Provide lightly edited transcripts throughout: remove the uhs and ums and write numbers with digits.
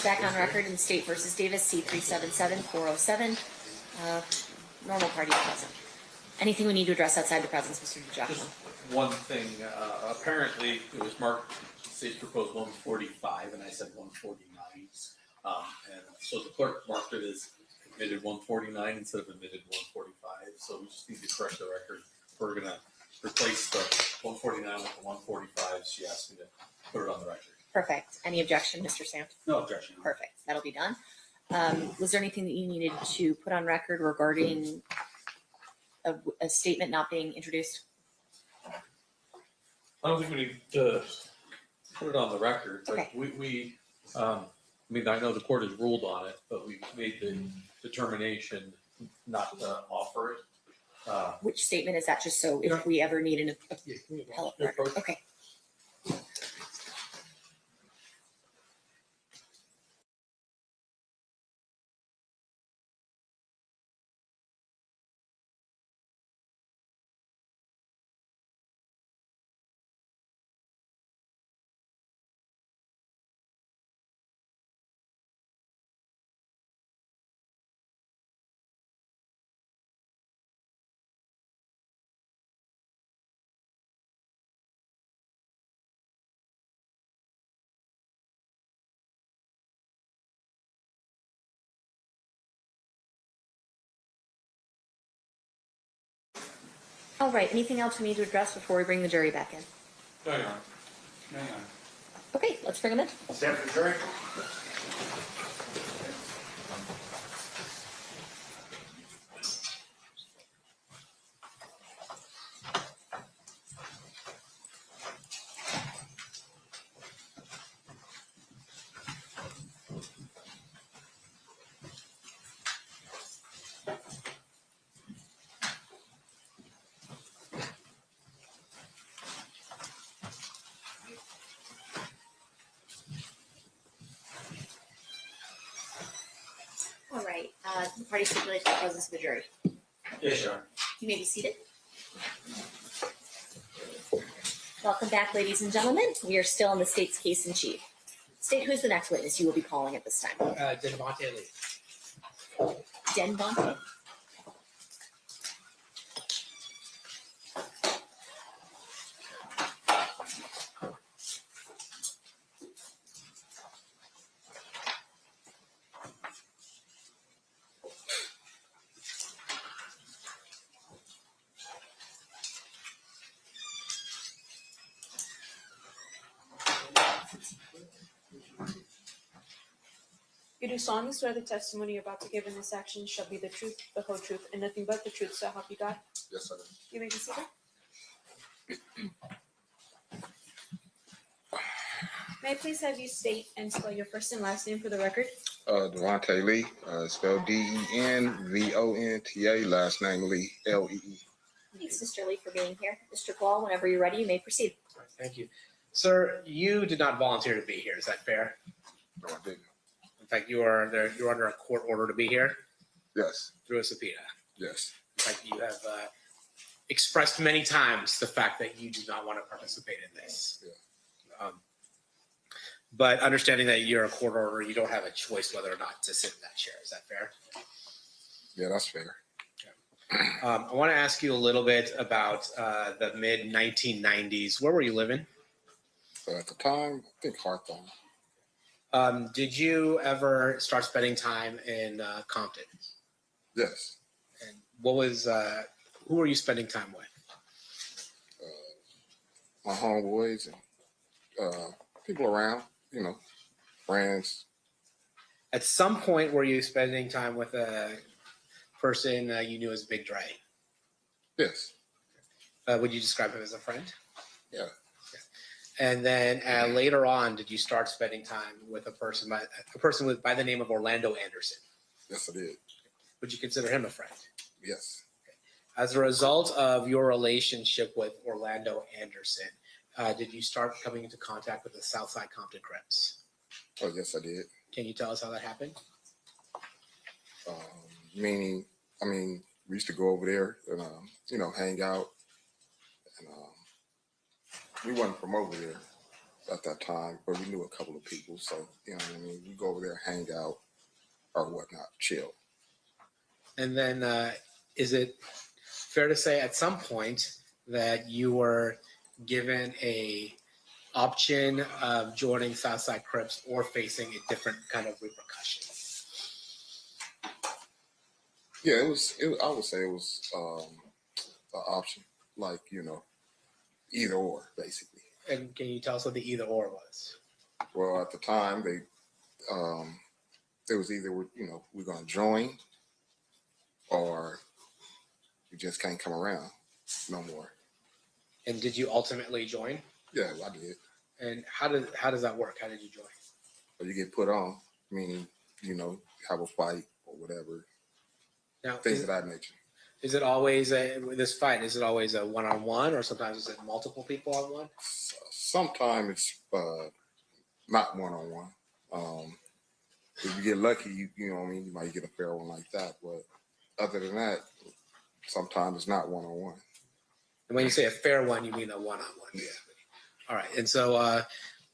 back on record in State versus Davis, C-377-407. Normal party present. Anything we need to address outside the presence, Mr. Duane? Just one thing. Apparently, it was marked, State proposed 145, and I said 149. And so the clerk marked it as admitted 149 instead of admitted 145. So we just need to correct the record. We're going to replace the 149 with the 145. She asked me to put it on the record. Perfect. Any objection, Mr. Sant? No objection. Perfect. That'll be done. Was there anything that you needed to put on record regarding a statement not being introduced? I don't think we need to put it on the record, but Okay. I mean, I know the court has ruled on it, but we made the determination not to offer it. Which statement is that, just so if we ever need an appellate record? Okay. All right. Anything else we need to address before we bring the jury back in? No, Your Honor. No, Your Honor. Okay, let's bring them in. Stand for the jury. All right. The party stipulates the presence of the jury. Yes, Your Honor. You may be seated. Welcome back, ladies and gentlemen. We are still in the state's case in chief. State, who's the next witness you will be calling at this time? Devontae Lee. Denbonte. You do solemnly swear the testimony you're about to give in this action shall be the truth, the whole truth, and nothing but the truth, so help you God? Yes, sir. You may be seated. May I please have you state and spell your first and last name for the record? Devontae Lee, spelled D-E-N-V-O-N-T-A, last name Lee, L-E-E. Thanks, Mr. Lee, for being here. Mr. Gall, whenever you're ready, you may proceed. Thank you. Sir, you did not volunteer to be here, is that fair? No, I didn't. In fact, you're under a court order to be here Yes, through a subpoena. yes, In fact, you have expressed many times the fact that you do not want to participate in this. Yeah. But understanding that you're a court order, you don't have a choice whether or not to sit in that chair. Is that fair? yeah, that's fair. I want to ask you a little bit about the mid-1990s. Where were you living? At the time, I think Hawthorne. Did you ever start spending time in Compton? Yes, And what was who were you spending time with? my homeboys and people around, you know, friends. At some point, were you spending time with a person you knew as Big Dre? Yes, Would you describe him as a friend? yeah, And then later on, did you start spending time with a person by the name of Orlando Anderson? yes, I did. Would you consider him a friend? Yes, As a result of your relationship with Orlando Anderson, did you start coming into contact with the Southside Compton Crips? oh, yes, I did. Can you tell us how that happened? Meaning, I mean, we used to go over there and, you know, hang out. And we wasn't from over there. at that time, but we knew a couple of people, so you know what I mean. We go over there, hang out, or whatnot, chill. And then, is it fair to say at some point that you were given a option of joining Southside Crips or facing a different kind of repercussion? Yeah, it was. I would say it was an option, like you know, either or, basically. And can you tell us what the either or was? Well, at the time, it was either we're going to join, or you just can't come around no more. And did you ultimately join? Yeah, I did. And how does that work? How did you join? But you get put on, meaning have a fight or whatever, Now, things of that nature. is it always this fight? Is it always a one-on-one, or sometimes is it multiple people on one? Sometimes it's not one-on-one. If you get lucky, you know what I mean, you might get a fair one like that. But other than that, sometimes it's not one-on-one. And when you say a fair one, you mean a one-on-one. Yeah. All right. And so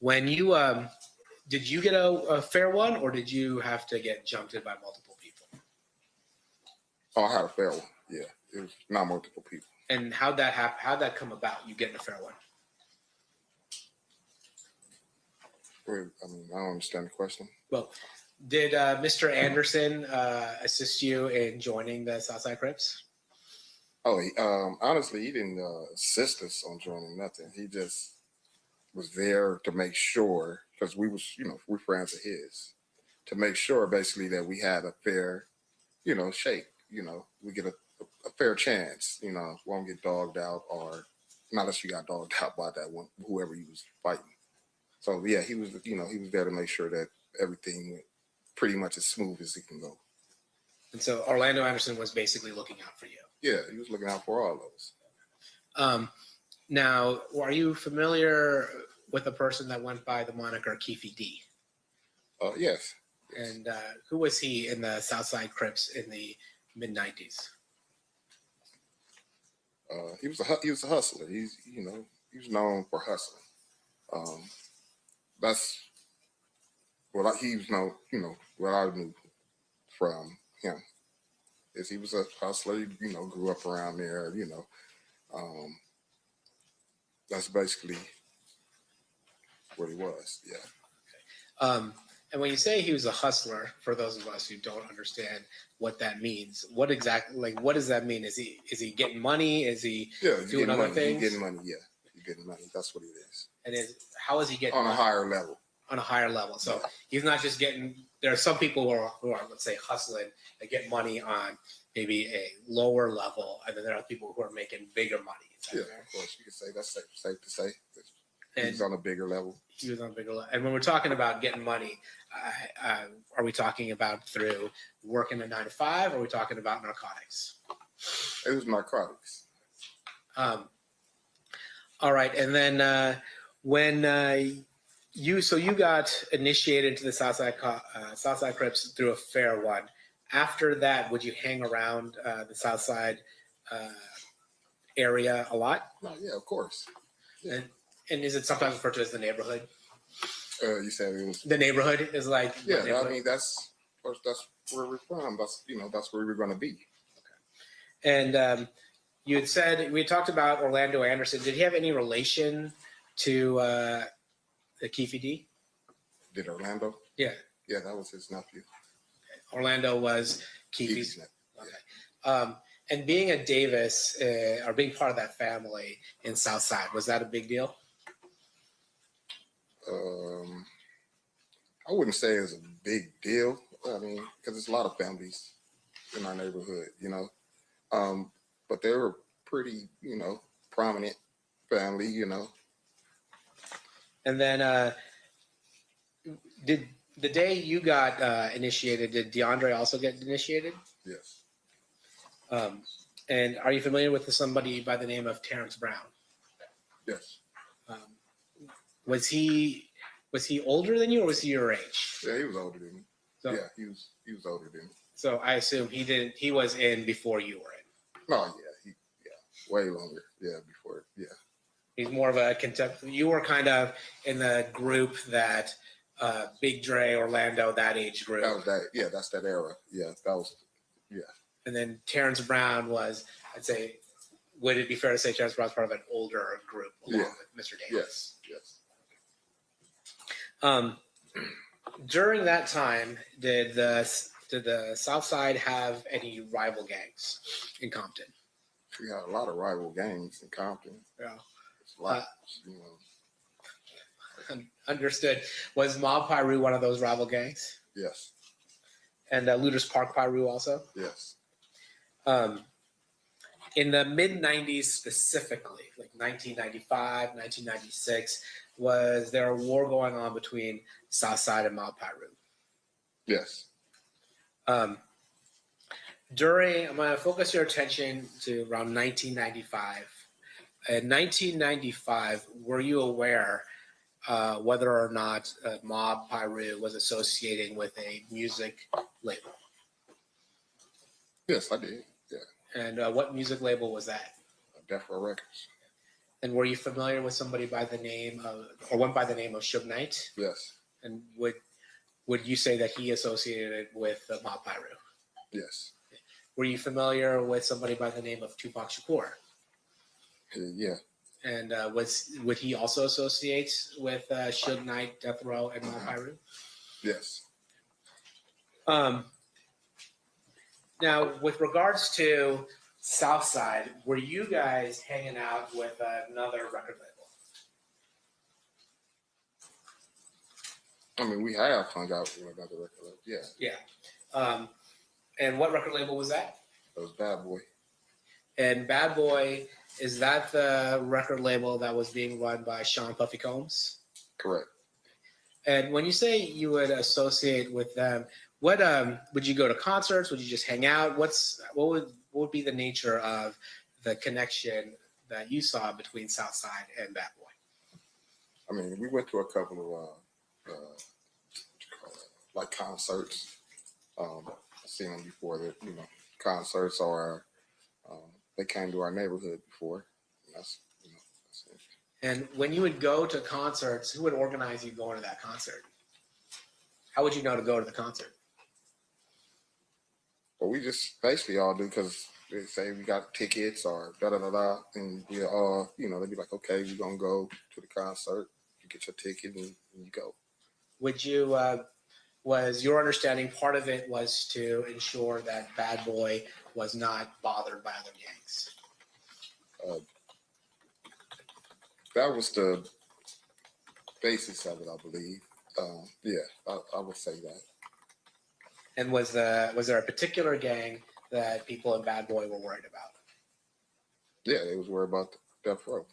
when you did you get a fair one, or did you have to get jumped in by multiple people? Oh, I had a fair one. Yeah, it was not multiple people. And how'd that happen? How'd that come about? You getting a fair one? Wait, I mean, I don't understand the question. Well, did Mr. Anderson assist you in joining the Southside Crips? Oh, honestly, he didn't assist us on joining nothing. He just was there to make sure, because we was, we're friends of his, to make sure basically that we had a fair, shake. We get a fair chance. Won't get dogged out, or not unless you got dogged out by that one, whoever he was fighting. So yeah, he was, he was there to make sure that everything went pretty much as smooth as it can go. And so Orlando Anderson was basically looking out for you. Yeah, he was looking out for all of us. Now, are you familiar with a person that went by the moniker Keffe D? Yes. And who was he in the Southside Crips in the mid-90s? He was a hustler. He was known for hustling. That's what he was known. What I knew from him is he was a hustler. He, grew up around there. That's basically what he was. Yeah. And when you say he was a hustler, for those of us who don't understand what that means, what does that mean? Is he getting money? Is he doing other things? He's getting money. Yeah, he's getting money. That's what it is. And how is he getting on money? A higher level? On a higher level. So he's not just getting. There are some people who are let's say hustling and get money on maybe a lower level, and then there are people who are making bigger money. Yeah, fair? Of course, you can say that's safe to say. And he's on a bigger level. He was on a bigger level. And when we're talking about getting money, are we talking about through working a 9-to-5, or are we talking about narcotics? It was narcotics. All right, and then when you got initiated into the Southside Crips through a fair one. After that, would you hang around the Southside area a lot? Yeah, of course. Yeah. And is it sometimes referred to as the neighborhood? You said it was the neighborhood is like yeah. I mean that's where we're from. That's where we're going to be. Okay. And you had said we talked about Orlando Anderson. Did he have any relation to the Keffe D? Did Orlando? Yeah. Yeah, that was his nephew. Okay. Orlando was Keffe's nephew. Okay. Yeah. And being a Davis or being part of that family in Southside, was that a big deal? I wouldn't say it's a big deal. I mean, because there's a lot of families in our neighborhood, but they were pretty, prominent family, And then did the day you got initiated, did DeAndre also get initiated? Yes. And are you familiar with somebody by the name of Terrence Brown? Yes. Was he older than you, or was he your age? Yeah, he was older than me. So, yeah, he was older than me. So I assume he was in before you were in. No, yeah, way longer. Yeah, before, yeah. He's more of a contempt. You were kind of in the group that Big Dre, Orlando, that age group. That was that. Yeah, that's that era. Yeah, that was. And then Terrence Brown was, I'd say, would it be fair to say Terrence Brown's part of an older group along Yeah. with Mr. Davis? Yes. During that time, did the South Side have any rival gangs in Compton? We had a lot of rival gangs in Compton. Yeah. It's a lot, you know. Understood. Was Mob Piru one of those rival gangs? Yes. And Looters Park Piru also? Yes. In the mid 90s specifically, like 1995, 1996, was there a war going on between Southside and Mob Piru? Yes. I'm going to focus your attention to around 1995. In 1995, were you aware whether or not Mob Piru was associating with a music label? Yes, I did. Yeah. And what music label was that? Death Row Records. And were you familiar with somebody by the name of, or went by the name of Suge Knight? Yes. And would you say that he associated with Mob Piru? Yes. Were you familiar with somebody by the name of Tupac Shakur? Yeah. And would he also associate with Suge Knight, Death Row, and Mob Piru? Yes. Now, with regards to Southside, were you guys hanging out with another record label? I mean, we have hung out with another record label. Yeah. Yeah. And what record label was that? It was Bad Boy. And Bad Boy, is that the record label that was being run by Sean Puffy Combs? Correct. And when you say you would associate with them, what would you go to concerts? Would you just hang out? What would be the nature of the connection that you saw between Southside and Bad Boy? I mean, we went to a couple of what you call it, like concerts. I've seen them before. That concerts or they came to our neighborhood before. And that's it. And when you would go to concerts, who would organize you going to that concert? How would you know to go to the concert? But we just basically all do because they say we got tickets or da-da-da-da. And we all, they'd be like, okay, we're going to go to the concert. You get your ticket and you go. Would you, was your understanding part of it was to ensure that Bad Boy was not bothered by other gangs? That was the basis of it, I believe. Yeah, I would say that. And was there a particular gang that people in Bad Boy were worried about? Yeah, they was worried about the Death Row.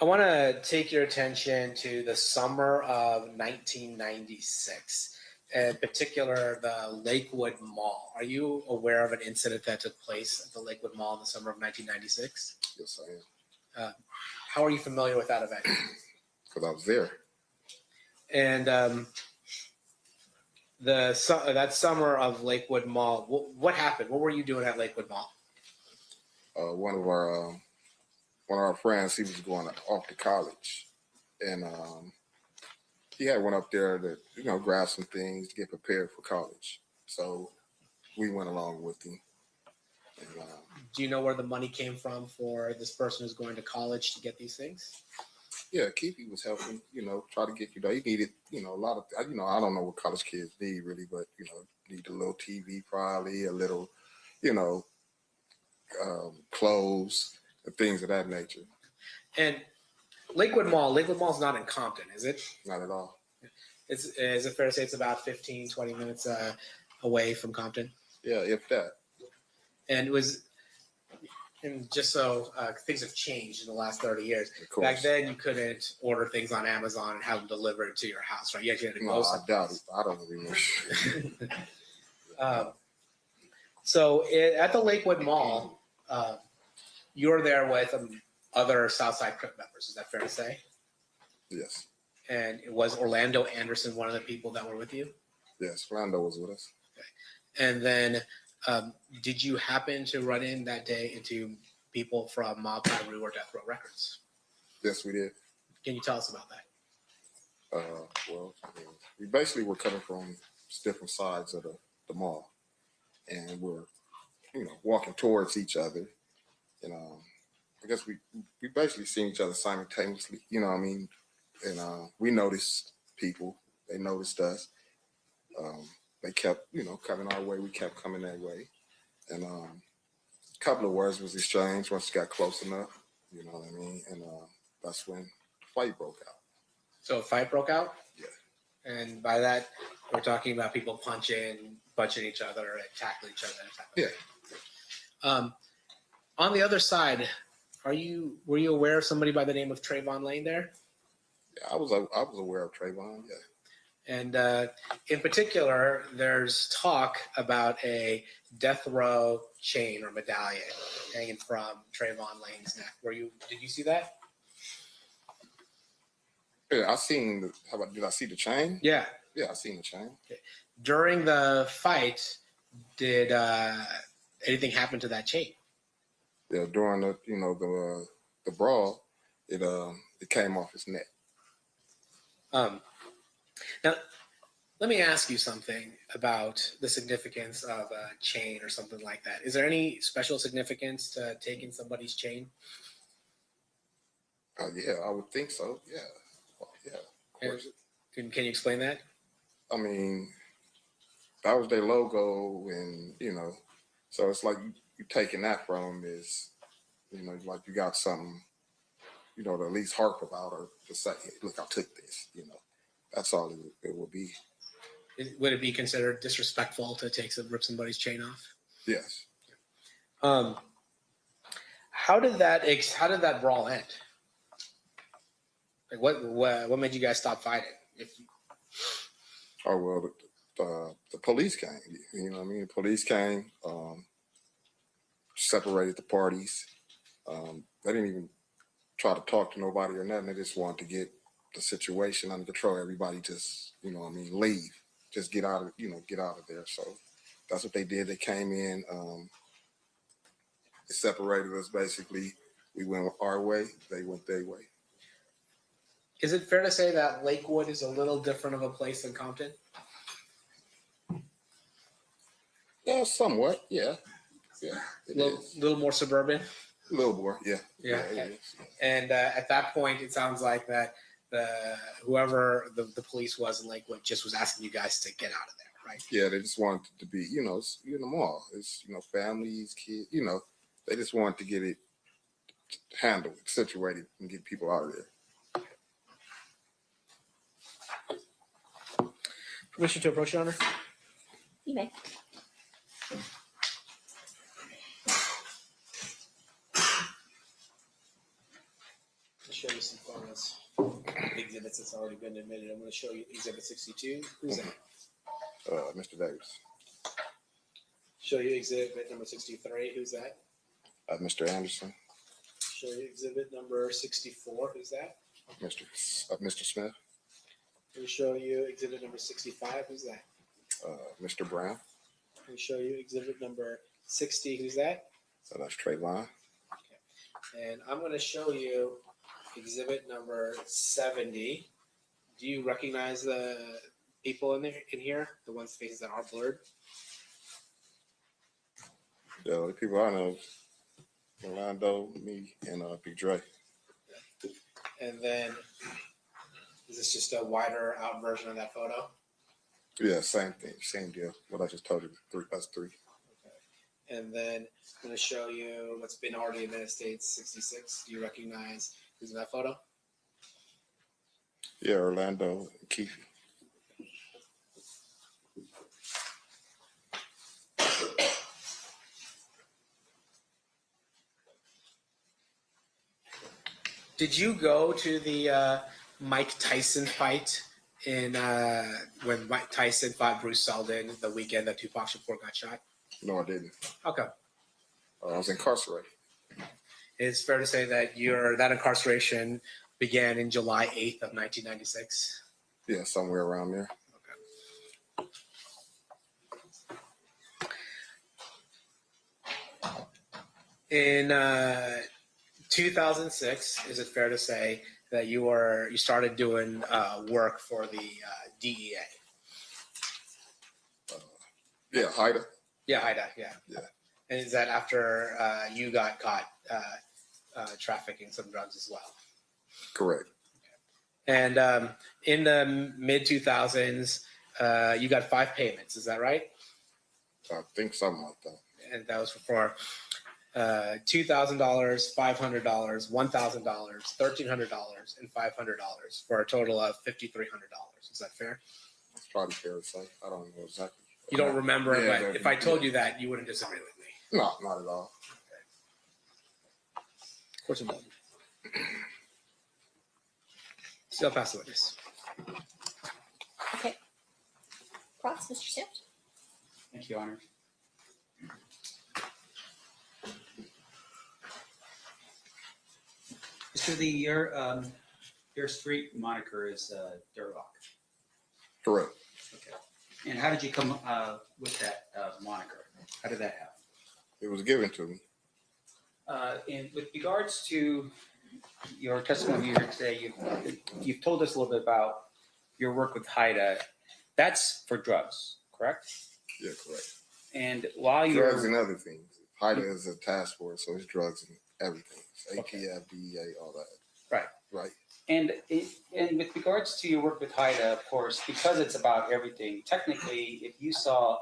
I want to take your attention to the summer of 1996, in particular the Lakewood Mall. Are you aware of an incident that took place at the Lakewood Mall in the summer of 1996? Yes, I am. How are you familiar with that event? Because I was there. And that summer of Lakewood Mall, what happened? What were you doing at Lakewood Mall? One of our friends, he was going off to college, and he had went up there to grab some things to get prepared for college. So we went along with him. And, Do you know where the money came from for this person who's going to college to get these things? yeah, Keffe was helping, try to get you there. He needed, a lot of, I don't know what college kids need really, but, need a little TV probably, a little, clothes and things of that nature. And Lakewood Mall's not in Compton, is it? Not at all. Is it fair to say it's about 15, 20 minutes away from Compton? Yeah, if that. And just so things have changed in the last 30 years. Of course. Back then, you couldn't order things on Amazon and have them delivered to your house, right? You actually had to go No, I somewhere. doubt it. I don't remember. So at the Lakewood Mall, you were there with other Southside Crip members. Is that fair to say? Yes. And was Orlando Anderson one of the people that were with you? Yes, Orlando was with us. And then did you happen to run in that day into people from Mob Piru or Death Row Records. Yes, we did. Can you tell us about that? Well, I mean, we basically were coming from different sides of the mall, and we're, walking towards each other. And I guess we basically seen each other simultaneously. You know what I mean? And we noticed people. They noticed us. They kept, coming our way. We kept coming their way. And a couple of words was exchanged once we got close enough. You know what I mean? And that's when the fight broke out. So a fight broke out? Yeah. And by that, we're talking about people punching each other, and tackling each other. Yeah. On the other side, were you aware of somebody by the name of Trayvon Lane there? Yeah, I was aware of Trayvon. Yeah. And in particular, there's talk about a death row chain or medallion hanging from Trayvon Lane's neck. Did you see that? Yeah, I seen. Did I see the chain? Yeah. Yeah, I seen the chain. During the fight, did anything happen to that chain? Yeah, during the brawl, it came off his neck. Now, let me ask you something about the significance of a chain or something like that. Is there any special significance to taking somebody's chain? Yeah, I would think so. Yeah, well, yeah, of course. Can you explain that? I mean, that was their logo, and so it's like you taking that from them is, like you got something, to at least harp about or to say, hey, look, I took this. That's all it would be. Would it be considered disrespectful to rip somebody's chain off? Yes. How did that brawl end? Like what made you guys stop fighting? Oh well, the police came. You know what I mean? The police came, separated the parties. They didn't even try to talk to nobody or nothing. They just wanted to get the situation under control. Everybody just, leave. Just get out of there. So that's what they did. They came in, it separated us basically. We went our way, they went their way. Is it fair to say that Lakewood is a little different of a place than Compton? Yeah, somewhat. Yeah. Yeah. A little more suburban? A little more, yeah. Yeah. It is. And at that point, it sounds like that whoever the police was in Lakewood just was asking you guys to get out of there, right? Yeah, they just wanted it to be, it's in the mall. It's, families, kids, they just wanted to get it handled, situated, and get people out of there. Permission to approach, Your Honor? You may. I'll show you some photos. Exhibits that's already been admitted. I'm going to show you Exhibit 62. Who's that? Mr. Davis. Show you Exhibit number 63. Who's that? Mr. Anderson. Show you Exhibit number 64. Who's that? Mr. Smith. Let me show you Exhibit number 65. Who's that? Mr. Brown. Let me show you Exhibit number 60. Who's that? So that's Trayvon. And I'm going to show you Exhibit number 70. Do you recognize the people in here? The ones' faces that are blurred? Yeah, the people I know, Orlando, me, and Big Dre. And then, is this just a wider out version of that photo? Yeah, same thing, same deal. What I just told you, that's three. Okay. And then I'm going to show you what's been already admitted, States 66. Do you recognize who's in that photo? Yeah, Orlando and Keffe. Did you go to the Mike Tyson fight when Mike Tyson fought Bruce Seldon the weekend that Tupac Shakur got shot? No, I didn't. How come? I was incarcerated. It's fair to say that that incarceration began in July 8th of 1996. Yeah, somewhere around there. In 2006, is it fair to say that you started doing work for the DEA? Yeah, Haida. Yeah, HIDA, yeah. Yeah. And is that after you got caught trafficking some drugs as well? Correct. And in the mid 2000s, you got 5 payments. Is that right? I think something like that. And that was for $2,000, $500, $1,000, $1,300, and $500 for a total of $5,300. Is that fair? It's probably fair to say. I don't know exactly. You don't remember, Yeah, but if I told you that, you wouldn't disagree with me. No, not at all. Of course, it doesn't. Still pass the witness. Okay. Cross, Mr. Swift? Thank you, Your Honor. Mr. Lee, your street moniker is Durlock. Correct. Okay. And how did you come with that moniker? How did that happen? It was given to me. And with regards to your testimony here today, you've told us a little bit about your work with HIDA. That's for drugs, correct? Yeah, correct. And while you Drugs and other things. HIDA is a task force, so it's drugs and everything. It's ATF, DEA, all that. Right. Right. And with regards to your work with HIDA, of course, because it's about everything, technically, if you saw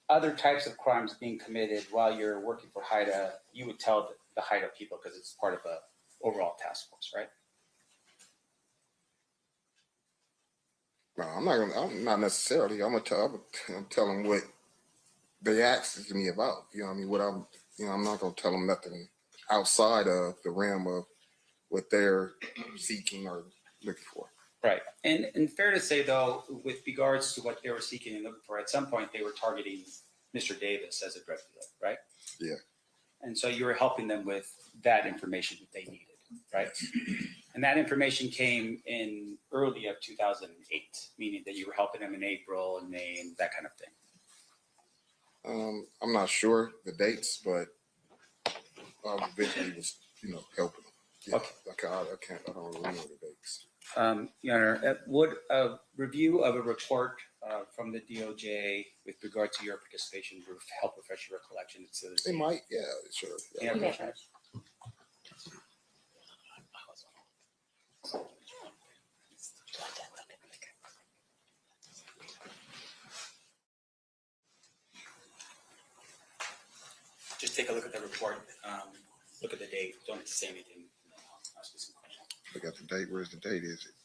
other types of crimes being committed while you're working for HIDA, you would tell the HIDA people because it's part of a overall task force, right? No, I'm not necessarily. I'm tell them what they asked me about. You know what I mean? I'm not gonna tell them nothing outside of the realm of what they're seeking or looking for. Right. And fair to say, though, with regards to what they were seeking and looking for, at some point they were targeting Mr. Davis as a drug dealer, right? Yeah. And so you were helping them with that information that they needed, right? And that information came in early of 2008, meaning that you were helping them in April and May and that kind of thing. I'm not sure the dates, but I eventually was, helping them. Yeah. Okay. I don't remember the dates. Your Honor, would a review of a report from the DOJ with regard to your participation help refresh your recollection? They might, yeah, sure. Yeah, You may. okay. Just take a look at the report, look at the date, don't have to say anything, and then I'll ask you some questions. Look at the date. Where's the date? Is it?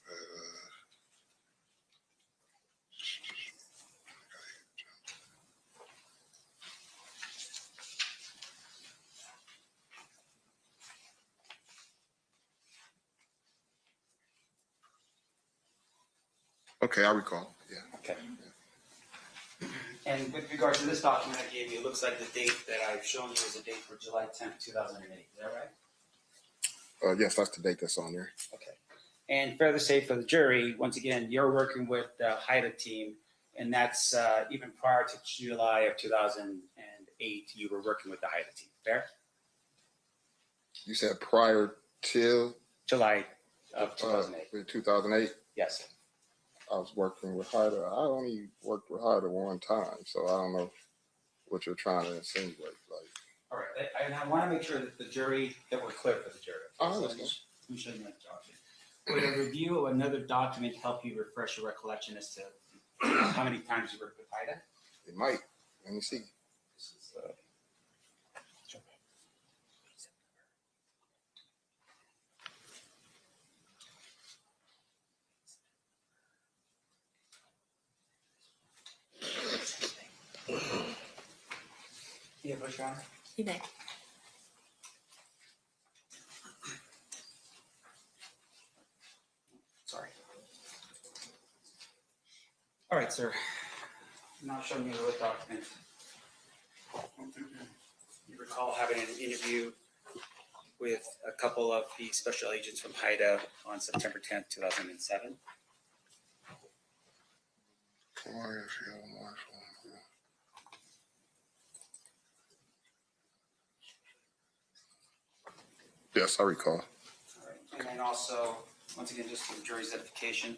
Okay, I recall. Yeah. Okay. And with regards to this document I gave you, it looks like the date that I've shown you is a date for July 10th, 2008. Is that right? Yes, that's the date that's on there. Okay. And fair to say for the jury, once again, you're working with the HIDA team, and that's even prior to July of 2008, you were working with the HIDA team. Fair? You said prior to July of 2008. 2008. Yes. I was working with HIDA. I only worked with HIDA one time, so I don't know what you're trying to insinuate. Like, All right. And I want to make sure that the jury, that we're clear for the jury. I So understand. let me show you that document. Would a review of another document help you refresh your recollection as to how many times you worked with HIDA? it might. Let me see. This is, yeah, but Your Honor. You may. Sorry. All right, sir. Now showing you the document. You recall having an interview with a couple of the special agents from HIDA on September 10th, 2007. Yes, I recall. All right. And then also, once again, just for the jury's edification,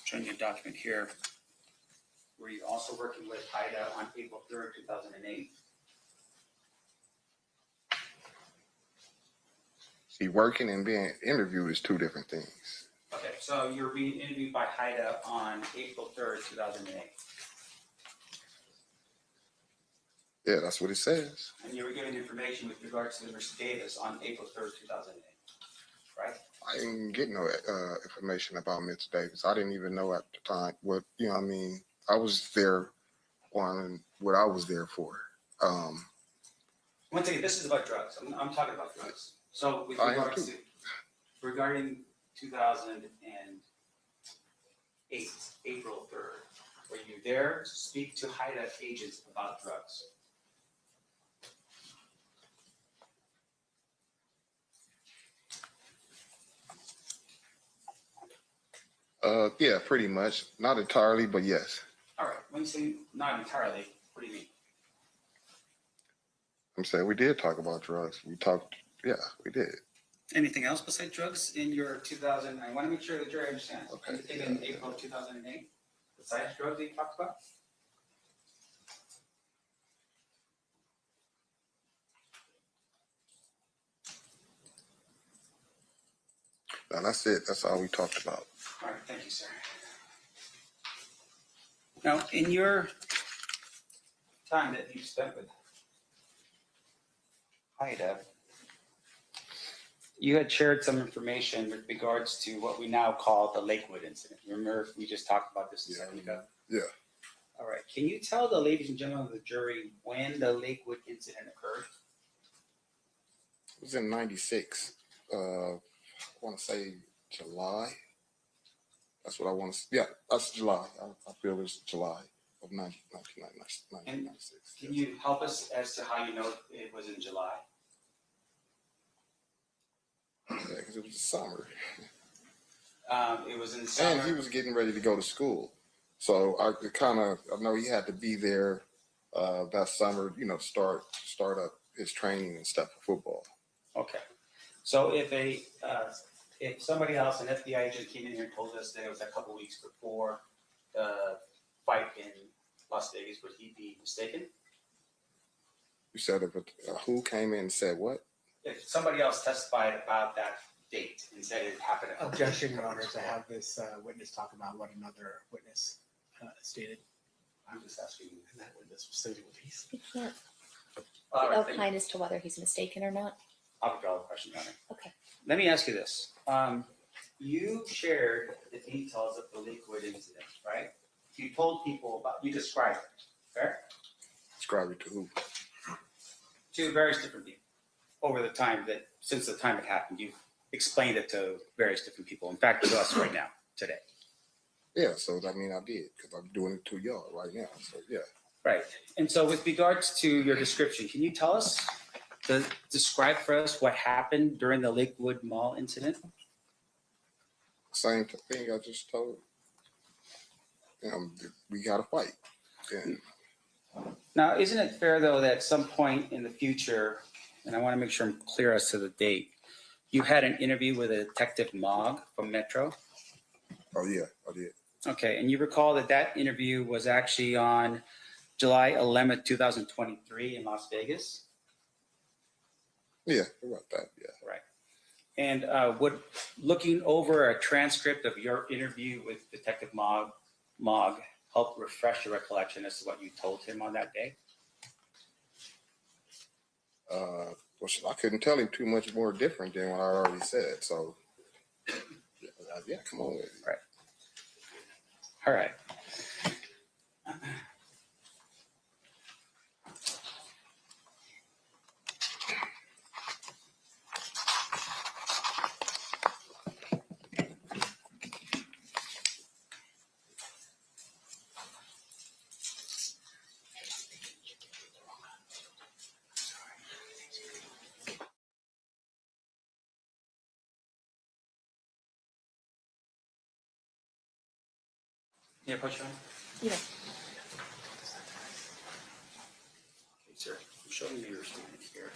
showing you a document here. Were you also working with HIDA on April 3rd, 2008? See, working and being interviewed is two different things. Okay, so you're being interviewed by HIDA on April 3rd, 2008. Yeah, that's what it says. And you were given information with regards to Mr. Davis on April 3rd, 2008, right? I didn't get no information about Mr. Davis. I didn't even know at the time what, you know what I mean? I was there on what I was there for. Once again, this is about drugs. I'm talking about drugs. So with I am regards too. to, regarding 2008, April 3rd, were you there to speak to HIDA agents about drugs? Yeah, pretty much. Not entirely, but yes. All right, when you say not entirely, what do you mean? I'm saying we did talk about drugs. We talked, yeah, we did. Anything else besides drugs in your 2000? I want to make sure the jury understands. Okay. Anything in April of 2008 besides drugs that you talked about? No, that's it. That's all we talked about. All right, thank you, sir. Now, in your time that you spent with HIDA, you had shared some information with regards to what we now call the Lakewood incident. Remember, we just talked about this a second ago? Yeah. All right, can you tell the ladies and gentlemen of the jury when the Lakewood incident occurred? It was in 96. I want to say July. That's what I want to say. Yeah, that's July. I feel it's July of 1996. Can you help us as to how you know it was in July? Yeah, because it was the summer. It was in the summer. And he was getting ready to go to school. So I know he had to be there that summer, you know, start up his training and stuff for football. Okay, so if somebody else, an FBI agent came in here and told us that it was a couple weeks before the fight in Las Vegas, would he be mistaken? You said who came in and said what? If somebody else testified about that date and said it happened. a couple Objection, weeks Your Honor, before. to have this witness talk about what another witness stated. I'm just asking you. And that witness stated what he said. We can't All right, thank you. opine as to whether he's mistaken or not. I'll withdraw the question, Your Honor. Okay. Let me ask you this. You shared the details of the Lakewood incident, right? You told people you described it, fair? Describe it to who? To various different people over the time since the time it happened. You've explained it to various different people. In fact, to us right now, today. Yeah, so I mean, I did because I'm doing it to y'all right now. So yeah. Right. And so with regards to your description, can you tell us, describe for us what happened during the Lakewood Mall incident? Same thing I just told. We got to fight. And Now, isn't it fair, though, that at some point in the future, and I want to make sure I'm clear as to the date, you had an interview with a Detective Mogg from Metro? oh yeah, I did. Okay, and you recall that interview was actually on July 11th, 2023 in Las Vegas? Yeah, about that. Yeah. Right. And looking over a transcript of your interview with Detective Mogg help refresh your recollection as to what you told him on that day? Well, I couldn't tell him too much more different than what I already said. So yeah, come on with it. Right. All right. Yeah, push on. You know, Okay, sir. I'm showing you your screen here.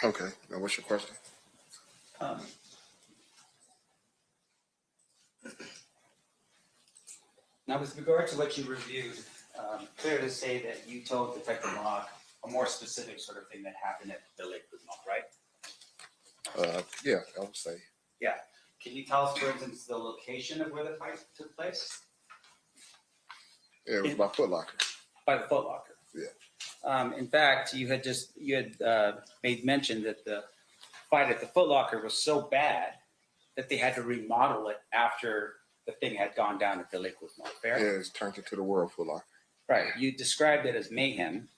Okay, now what's your question? Now, with regard to what you reviewed, clear to say that you told Detective Locke a more specific sort of thing that happened at the Lakewood Mall, right? Yeah, I would say. Yeah. Can you tell us, for instance, the location of where the fight took place? Yeah, it was by Foot Locker. By the Foot Locker. Yeah. In fact, you had made mention that the fight at the Foot Locker was so bad that they had to remodel it after the thing had gone down at the Lakewood Mall. Fair? Yeah, it's turned into the World Foot Locker. Right. You described it as mayhem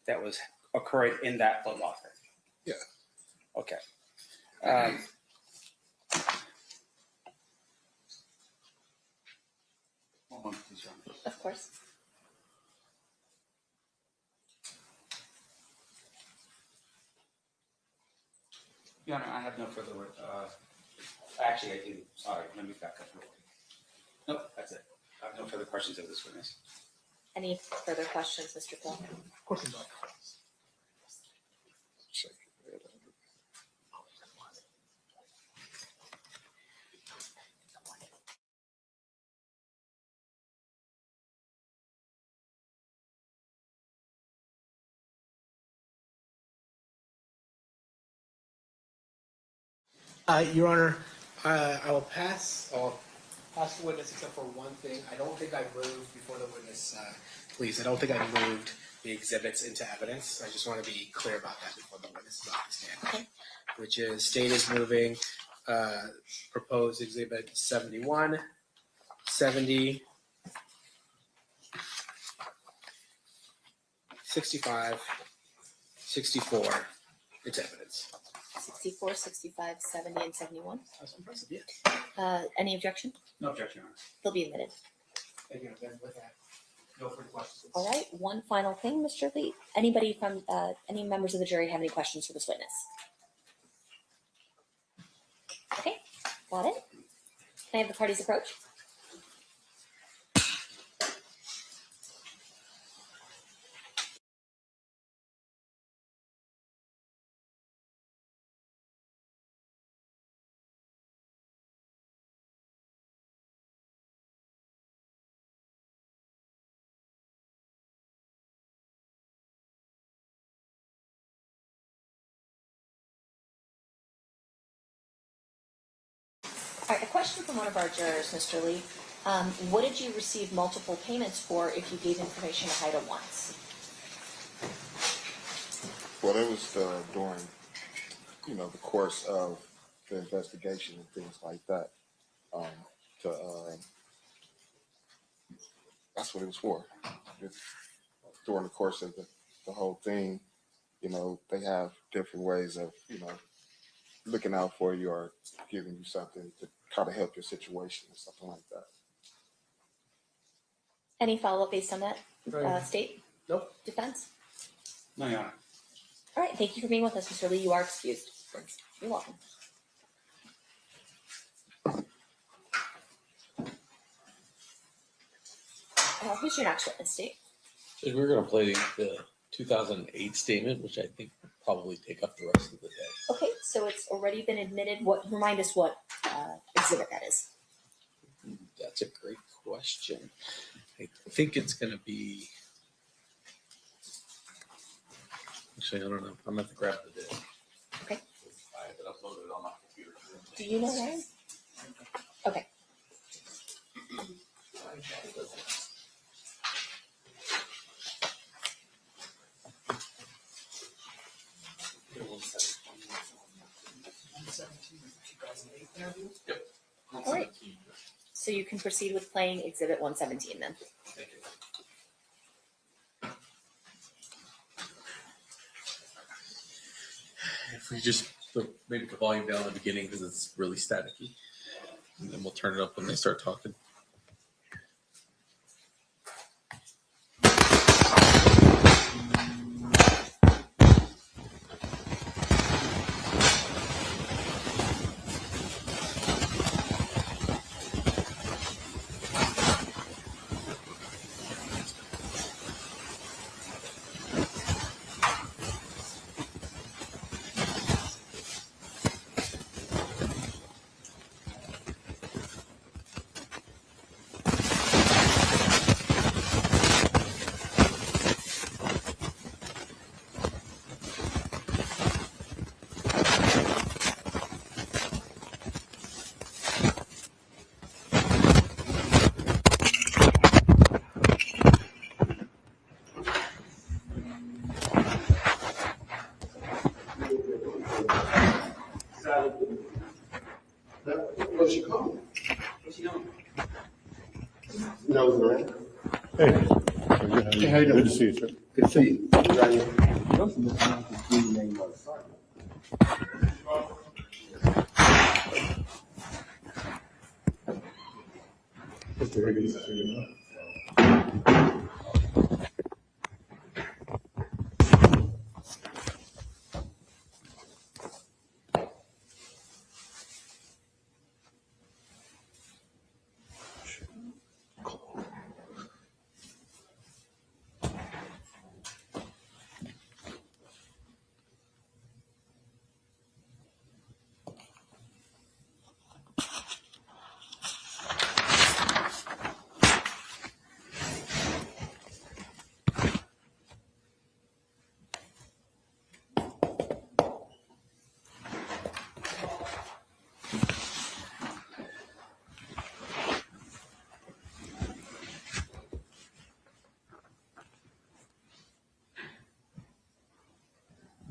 that was occurring in that Foot Locker. Yeah. Okay. One moment, please, Your Honor. Of course. Your Honor, I have no further word. Actually, I do. Sorry, let me back up real quick. Nope, that's it. I have no further questions of this witness. Any further questions, Mr. Paul? Of course not. Shake it. Your Honor, I will pass. I'll pass the witness except for one thing. I don't think I moved before the witness. Please, I don't think I moved the exhibits into evidence. I just want to be clear about that before the witness is on the stand. Okay. Which is state is moving proposed exhibit 71, 70, 65, 64 into evidence. 64, 65, 70, and 71. That's impressive, yeah. Any objection? No objection, Your Honor. They'll be admitted. Thank you. Then with that, no further questions. All right, one final thing, Mr. Lee. Anybody from, any members of the jury have any questions for this witness? Okay, got it. Can I have the parties approach? All right, a question from one of our jurors, Mr. Lee. What did you receive multiple payments for if you gave information to HIDA once? Well, it was during, the course of the investigation and things like that. That's what it was for. During the course of the whole thing, they have different ways of, looking out for you or giving you something to try to help your situation or something like that. Any follow-up based on that state? Nope. Defense? No, Your Honor. All right, thank you for being with us, Mr. Lee. You are excused. Thanks. You're welcome. Who's your next witness, State? So we're going to play the 2008 statement, which I think will probably take up the rest of the day. Okay, so it's already been admitted. Remind us what exhibit that is. That's a great question. I think it's going to be. Actually, I don't know. I'm going to have to grab the disc. Okay. I have it uploaded on my computer. Do you know Ryan? Okay. Yep. All right. So you can proceed with playing exhibit 117 then. Thank you. If we just maybe the volume down at the beginning because it's really staticky, and then we'll turn it up when they start talking. Hey, Hey, how you doing? good to see you, sir. Good to see you. Okay, good to see you.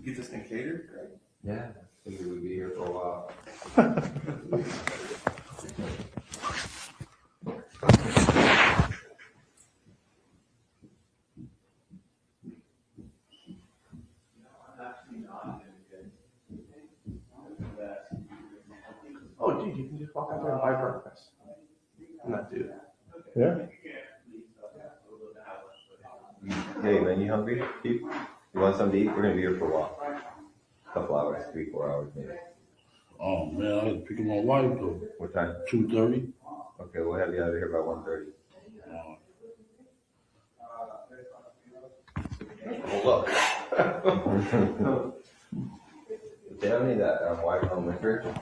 Get this thing catered, right? Yeah, I figured we'd be here for a while. Oh, dude, you can just walk out there and buy breakfast. I'm not doing that. Yeah? Hey, man, you hungry? Keith? You want something to eat? We're gonna be here for a while. A couple hours, 3-4 hours maybe. Oh man, I had to pick up my wife though. What time? 2:30. Okay, we'll have you out of here by 1:30. Hold up. Tell me that white home liquor.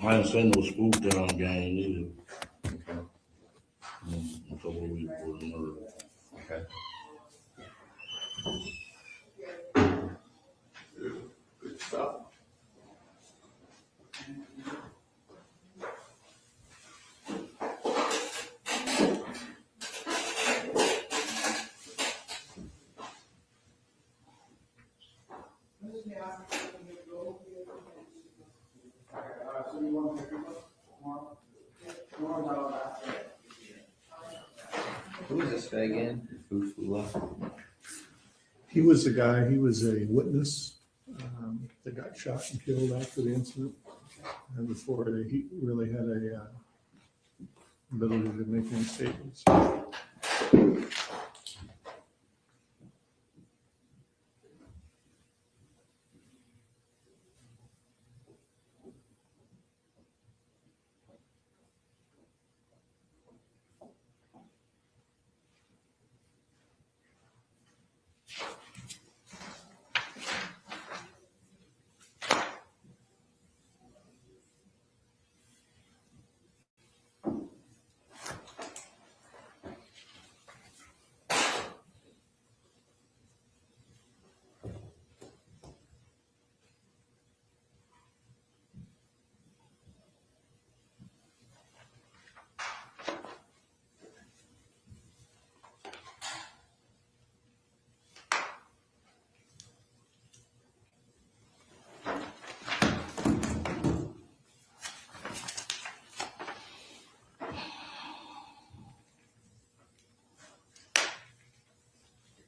I ain't seen no spook down game either. A couple of weeks before the murder. Okay. Good stuff. Who was this guy again? Fufula? He was the guy, he was a witness that got shot and killed after the incident. And before he really had a ability to make any statements.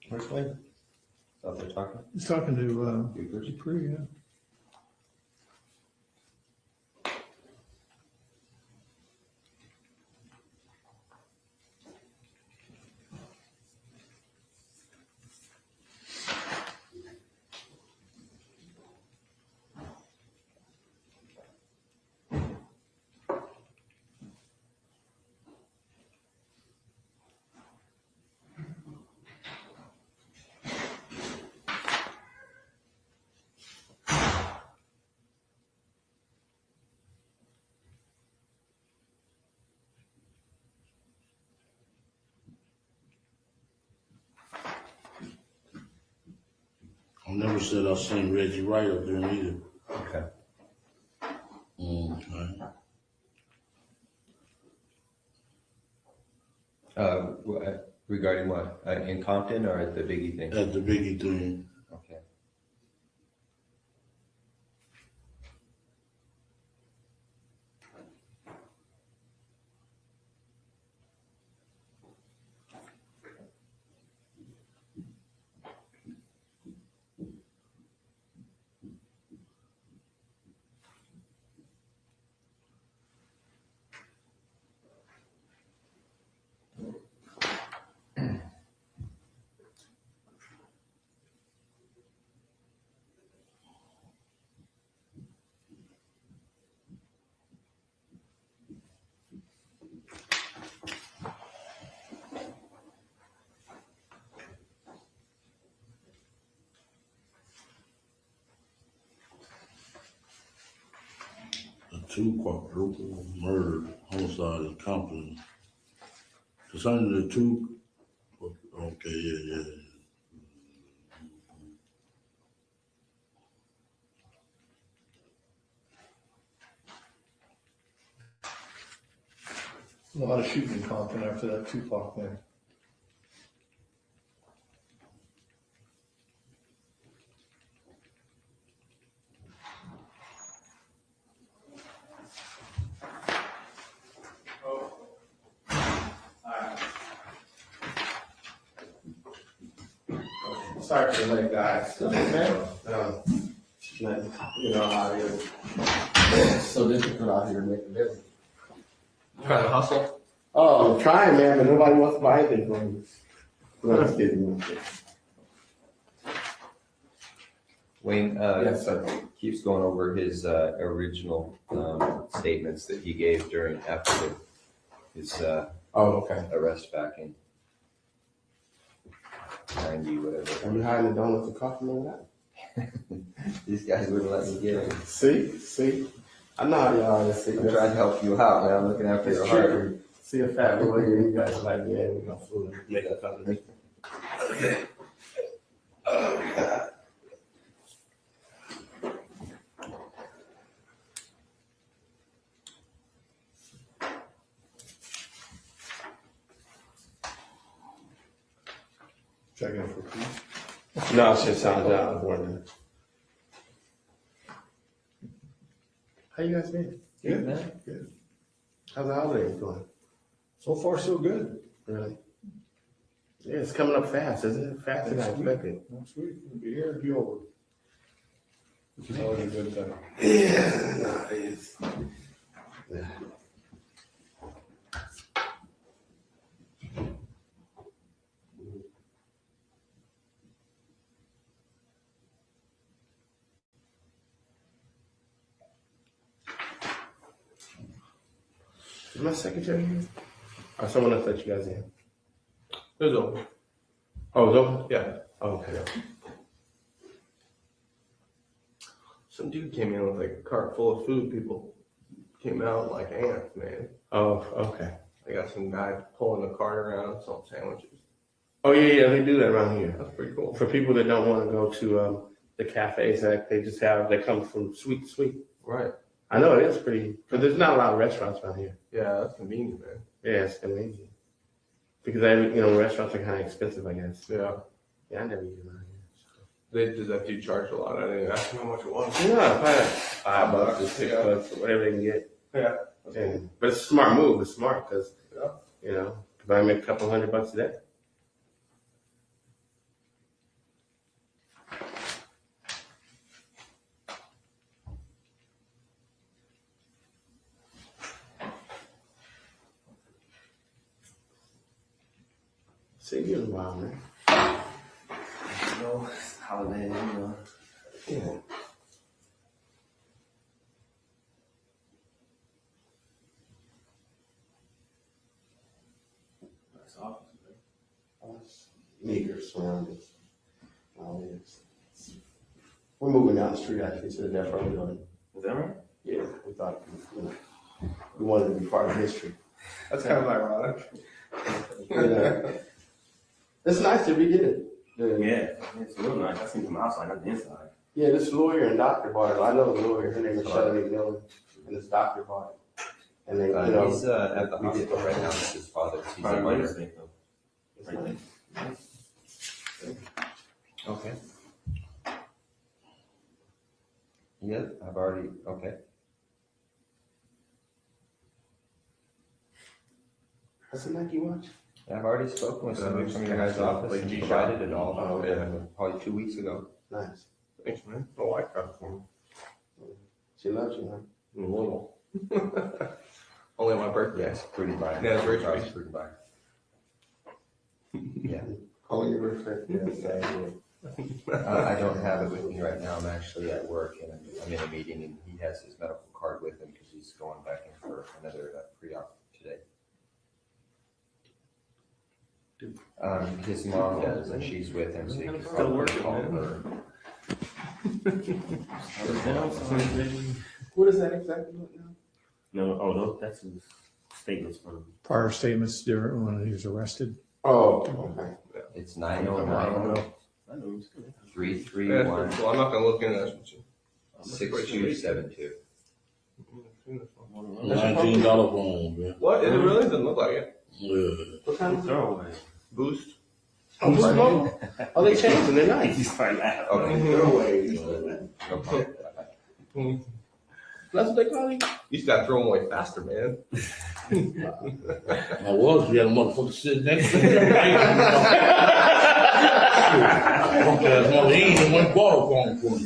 Which way? Out there talking? He's talking to Dupree, yeah. never said I seen Reggie Wright up there either. Okay. Okay. Regarding what? In Compton or at the Biggie thing? At the Biggie thing. Okay. A 2 quadruple murder, homicide in Compton. Concerning the 2, okay, yeah. A lot of shooting in Compton after that Tupac thing. Sorry for the late, guys. You know how it is. It's so difficult out here to make a living. Trying to hustle. Oh, I'm trying, man, but nobody wants to buy anything from me. No, just kidding. Wayne, Yes, sir. keeps going over his original statements that he gave after his Oh, okay. arrest back in 90, whatever. Are you hiding the donuts and coffee and all that? These guys wouldn't let me get it. See? I know how y'all is. I'm trying to help you out, man. I'm looking after your heart. See a fat boy here, you guys are like, yeah, we're gonna fool him, make a fun of me. Oh, God. Checking for peace. No, it's just sounds out. I was wondering. How you guys been? Good, man. Good. How's the holidays going? So far, so good. Really? Yeah, it's coming up fast, isn't it? Faster than I expected. Next week, it'll be here and be over. Which is always a good thing. Yeah, no, it is. Yeah. Is my secretary here? Or someone else let you guys in? It was open. Oh, it was open? Yeah. Oh, okay. Some dude came in with like a cart full of food. People came out like ants, man. Oh, okay. I got some guy pulling the cart around selling sandwiches. Oh, yeah, they do that around here. That's pretty cool. For people that don't want to go to the cafes, like they come from sweet to sweet. Right. I know it is pretty, because there's not a lot of restaurants around here. Yeah, that's convenient, man. Yeah, it's convenient. Because restaurants are kind of expensive, I guess. Yeah. Yeah, I never eat around here. Does that dude charge a lot? I didn't ask him how much it was. No, probably $5 or $6 or whatever they can get. Yeah. Yeah. But it's a smart move. It's smart because, Yeah. if I make a couple $100 a day. See you in a while, man. No, holiday, Yeah. That's awesome, man. Meager surroundings. We're moving down the street actually to the Death Row building. Is that right? Yeah, we thought we wanted to be part of history. That's kind of ironic. Yeah. It's nice to be here. Yeah, it's real nice. I seen it from outside, not the inside. Yeah, this lawyer and doctor bought it. I know the lawyer. Her name is Shelley Dillon, and this doctor bought it. And they, He's at the hospital right now with his father. He's a minor. Right there. Okay. Yeah, I've already, okay. That's a Nike watch. I've already spoken with somebody from your guys' office and provided it all. Oh, yeah. Probably 2 weeks ago. Nice. Thanks, man. My wife got it for me. She loves you, huh? A little. Only on my birthday. Yes, pretty by. Yeah, it's very Probably pretty by. Yeah. On your birthday. Yes, I do. I don't have it with me right now. I'm actually at work and I'm in a meeting and he has his medical card with him because he's going back in for another pre-op today. His mom does and she's with him, so he can probably call her. What is that exactly now? No, oh, no, that's his statements from. Prior statements during when he was arrested. Oh, okay. It's 909 331 Well, I'm not gonna look into that. 6272. $19 phone, man. What? It really doesn't look like it. Yeah. What kind of Throwaway. boost? Oh, boost mode? Oh, they changed them. They're nice. He's fine now. Okay. No problem. That's what they call you? You just gotta throw them away faster, man. I was, we had a motherfucker sitting next to me. Okay, well, he ain't even went bought a phone for me.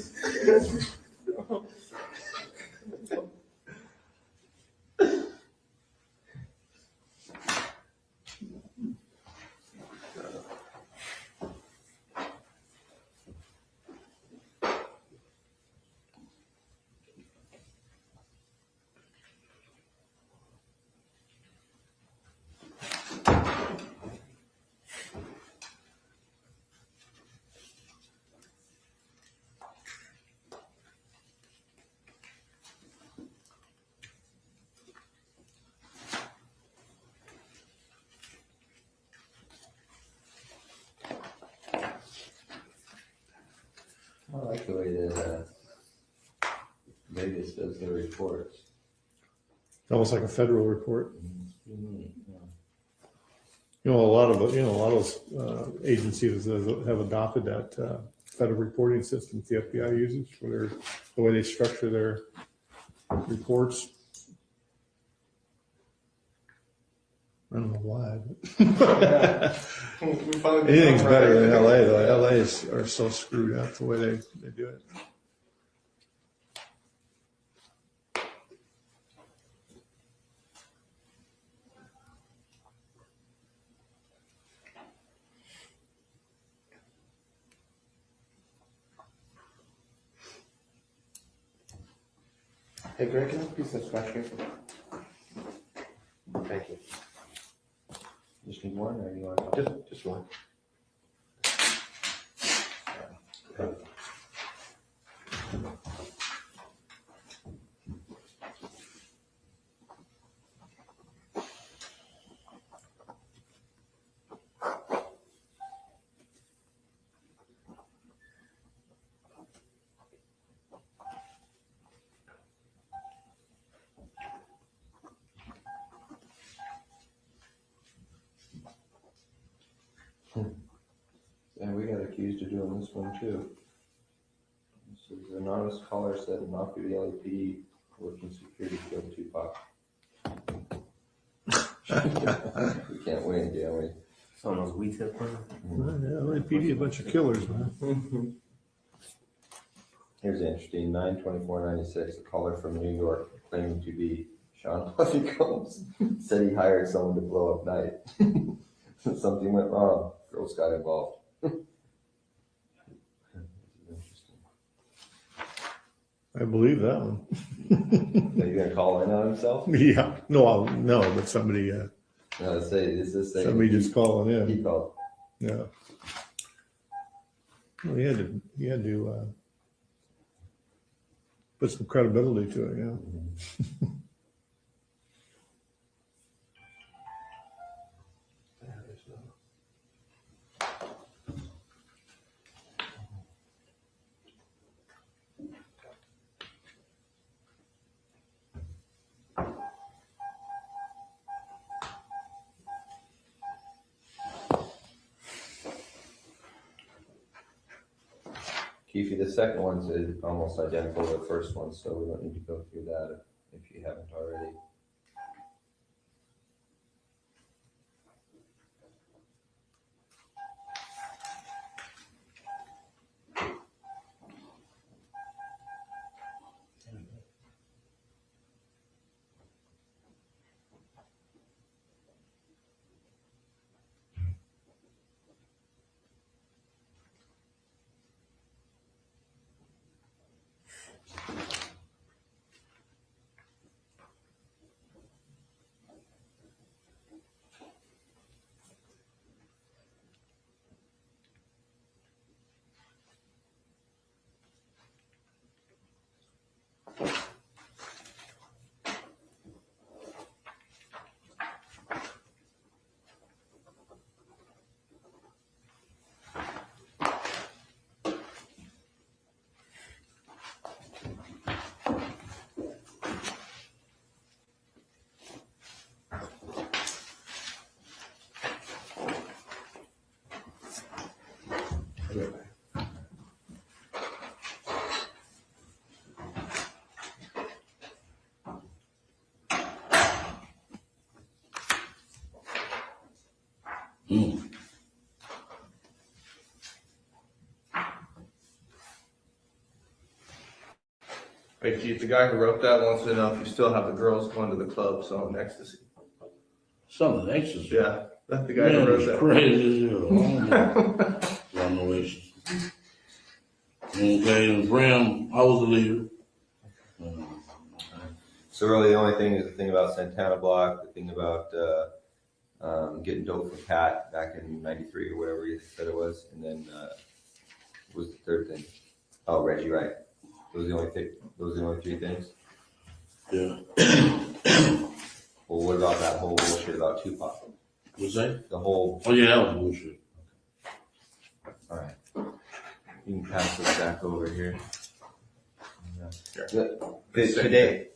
I like the way that Vegas does their reports. Almost like a federal report. A lot of agencies have adopted that federal reporting system the FBI uses for the way they structure their reports. I don't know why. But anything's better than LA though. LA are so screwed up the way they do it. Hey, Greg, can I have a piece of scratch paper? Thank you. Just need one, or you want? Just one. And we got accused of doing this one too. This is an anonymous caller said an off duty LAPD working security killed Tupac. We can't win, can we? Some of those we tip one. LAPD, a bunch of killers, man. Here's interesting, 9/24/96, a caller from New York claiming to be Sean Puffy Combs said he hired someone to blow up night. Something went wrong. Girls got involved. I believe that one. Are you gonna call in on himself? Yeah. No, but somebody No, somebody just calling in. He called. Yeah. Well, he had to put some credibility to it, yeah. Keffe, the second one's almost identical to the first one, so we don't need to go through that if you haven't already. Hey, Chief, the guy who wrote that wants to know if you still have the girls going to the club selling ecstasy. Something ecstasy. Yeah, that's the guy Man, who wrote it's that. crazy as hell. I don't know. Got no ecstasy. Okay, and Graham, I was the leader. So really, the only thing is the thing about Santana Block, the thing about getting dope from Pat back in '93 or whatever you said it was, and then what was the third thing? Oh, Reggie, right? Those are the only those are the only three things. Yeah. Well, what about that whole bullshit about Tupac? What's that? The whole. Oh yeah, that was bullshit. All right. You can pass this back over here. Today,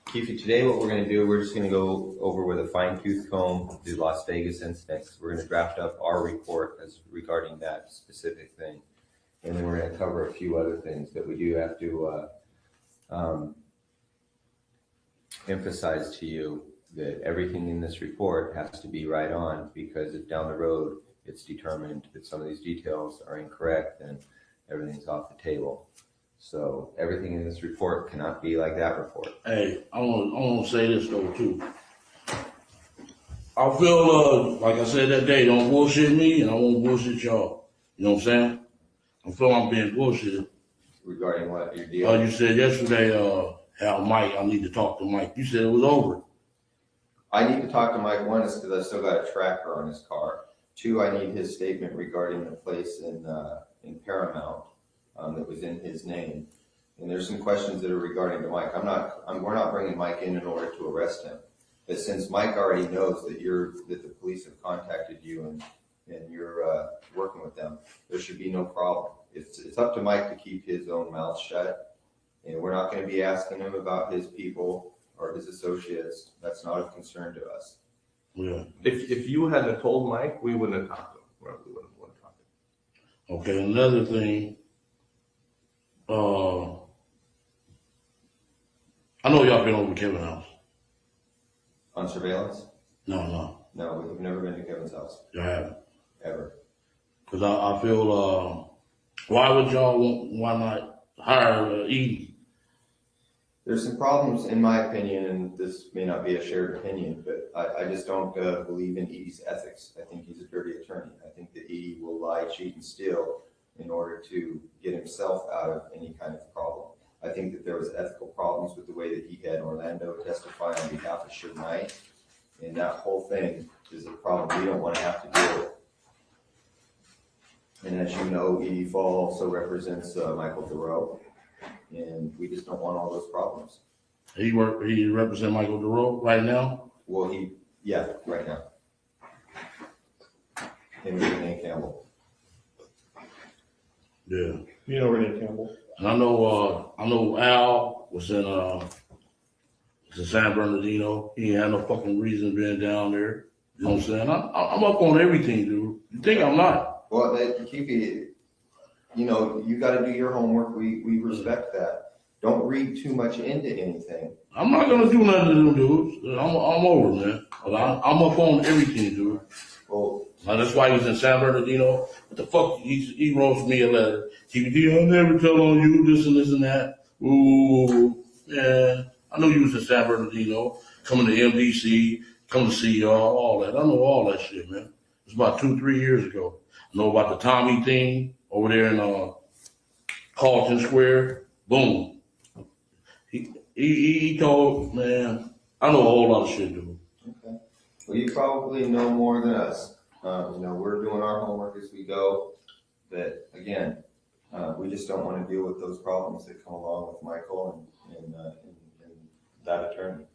Keffe, today what we're going to do, we're just going to go over with a fine-tooth comb the Las Vegas incidents. We're going to draft up our report as regarding that specific thing. And then we're going to cover a few other things that we do have to emphasize to you that everything in this report has to be right on, because if down the road it's determined that some of these details are incorrect, then everything's off the table. So everything in this report cannot be like that report. Hey, I want to say this though too. I feel like I said that day, don't bullshit me, and I won't bullshit y'all. You know what I'm saying? I feel I'm being bullshitted. Regarding what your deal? You said yesterday, how Mike, I need to talk to Mike. You said it was over. I need to talk to Mike. One is because I still got a tracker on his car. Two, I need his statement regarding the place in Paramount that was in his name. And there's some questions that are regarding to Mike. We're not bringing Mike in order to arrest him. But since Mike already knows that the police have contacted you and you're working with them, there should be no problem. It's up to Mike to keep his own mouth shut, and we're not going to be asking him about his people or his associates. That's not of concern to us. Yeah. If you hadn't told Mike, we wouldn't have talked to him. We wouldn't have talked to him. Okay, another thing. I know y'all been over Kevin's house. On surveillance? No, we've never been to Kevin's house. y'all haven't. Ever. Because I feel, why would y'all why not hire Edie? There's some problems, in my opinion, and this may not be a shared opinion, but I just don't believe in Edie's ethics. I think he's a dirty attorney. I think that Edie will lie, cheat, and steal in order to get himself out of any kind of problem. I think that there was ethical problems with the way that he had Orlando testify on behalf of Suge Knight, and that whole thing is a problem we don't want to have to deal with. And as you know, Edie Fall also represents Michael Thoreau, and we just don't want all those problems. He represent Michael Thoreau right now? Well, right now. Him and Renee Campbell. Yeah. You know Renee Campbell? And I know Al was in San Bernardino. He ain't had no fucking reason being down there. You know what I'm saying? I'm up on everything, dude. You think I'm not? Well, Keffe, you know, you gotta do your homework, we respect that. Don't read too much into anything. I'm not gonna do nothing to them dudes. I'm over, man. But I'm up on everything, dude. Well, Now, that's why he was in San Bernardino. What the fuck? He wrote me a letter. TBD, I'll never tell on you this and this and that. Ooh, man. I know you was in San Bernardino, coming to MDC, coming to see y'all, all that. I know all that shit, man. It's about 2-3 years ago. I know about the Tommy thing over there in Carlton Square. Boom. He told, man, I know a whole lot of shit, dude. okay. Well, you probably know more than us. You know, we're doing our homework as we go. But again, we just don't want to deal with those problems that come along with Michael and that attorney.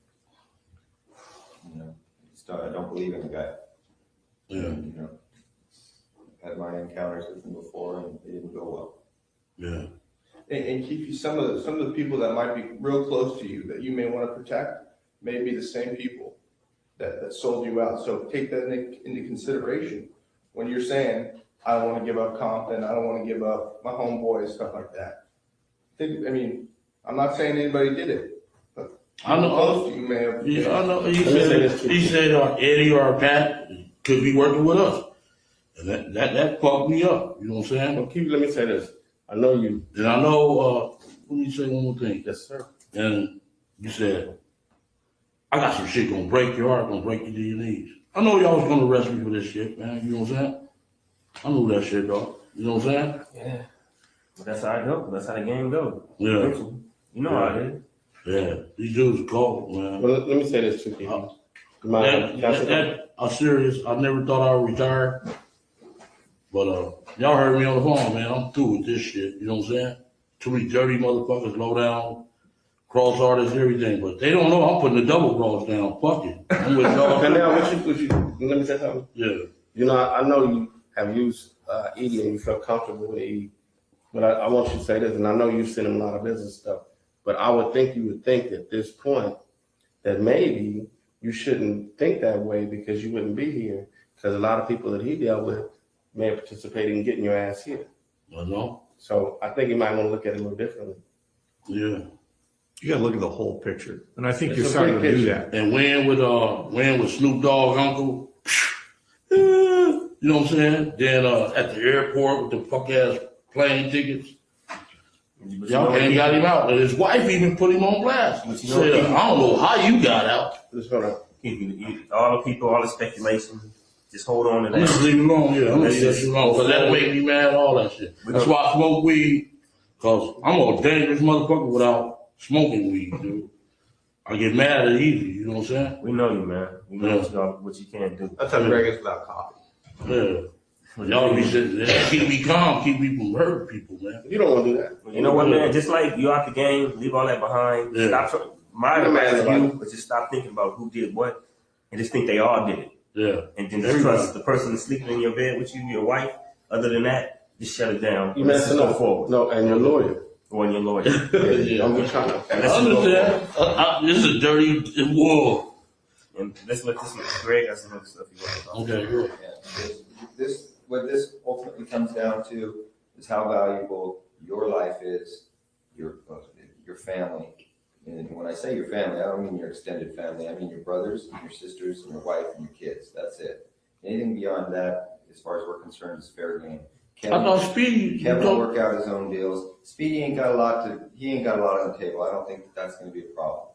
You know, I don't believe in the guy. Yeah. And, you know, I've had my encounters with him before, and they didn't go well. Yeah. And keep you some of the people that might be real close to you that you may want to protect may be the same people that sold you out. So take that into consideration when you're saying, I don't want to give up Compton, I don't want to give up my homeboys, stuff like that. I mean, I'm not saying anybody did it, but I know. close to you may have. Yeah, I know. He said Eddie or Pat could be working with us. And that fucked me up. You know what I'm saying? Well, Keith, let me say this. I know you. And I know, let me say one more thing. Yes, sir. And you said, I got some shit gonna break your heart, gonna break you to your knees. I know y'all was gonna arrest me for this shit, man. You know what I'm saying? I knew that shit, dog. You know what I'm saying? Yeah. But that's how it go. That's how the game go. Yeah. You know how it is. Yeah. These dudes are cold, man. Well, let me say this too, Keith. I'm serious. I never thought I would retire. But y'all heard me on the phone, man. I'm through with this shit. You know what I'm saying? Too many dirty motherfuckers, low down, cross artists, everything. But they don't know I'm putting the double cross down. Fuck it. I'm with y'all. And now, what you, let me say something. Yeah. You know, I know you have used Edie and you feel comfortable with Edie, but I want you to say this, and I know you've sent him a lot of business stuff, but I would think you would think at this point that maybe you shouldn't think that way because you wouldn't be here, because a lot of people that he dealt with may have participated in getting your ass here. I know. So I think you might want to look at it a little differently. Yeah. You gotta look at the whole picture. And I think It's you're a starting to big do picture. that. And when with Snoop Dogg uncle, you know what I'm saying? Then at the airport with the fuck ass plane tickets. Y'all ain't got him out. And his wife even put him on blast. Said, I don't know how you got out. Just hold on. All the people, all the speculation, just hold on to I'm that. just leave it alone, yeah. I'm gonna leave that shit alone. Cause that make me mad, all that shit. That's why I smoke weed. Cause I'm a dangerous motherfucker without smoking weed, dude. I get mad at easy, you know what I'm saying? We know you, man. We know what you can't do. That's how Greg is without coffee. Yeah. Y'all be sitting there, keep me calm, keep me from hurting people, man. You don't want to do that. You know what, man? Just like you out the game, leave all that behind. Yeah. Stop. My advice to you, but just stop thinking about who did what, and just think they all did it. Yeah. And then just trust the person sleeping in your bed with you, your wife. Other than that, just shut it down. You Let's just messing go up. forward. No, and your lawyer. Or your lawyer. Yeah. I'm just trying to. I understand. This is a dirty war. And let's let this Greg got some other stuff you want to talk. Okay, good. Yeah. What this ultimately comes down to is how valuable your life is, your family. And when I say your family, I don't mean your extended family. I mean your brothers, your sisters, and your wife, and your kids. That's it. Anything beyond that, as far as we're concerned, is fair game. I thought Speedy. Kevin will work out his own deals. Speedy ain't got a lot on the table. I don't think that's going to be a problem.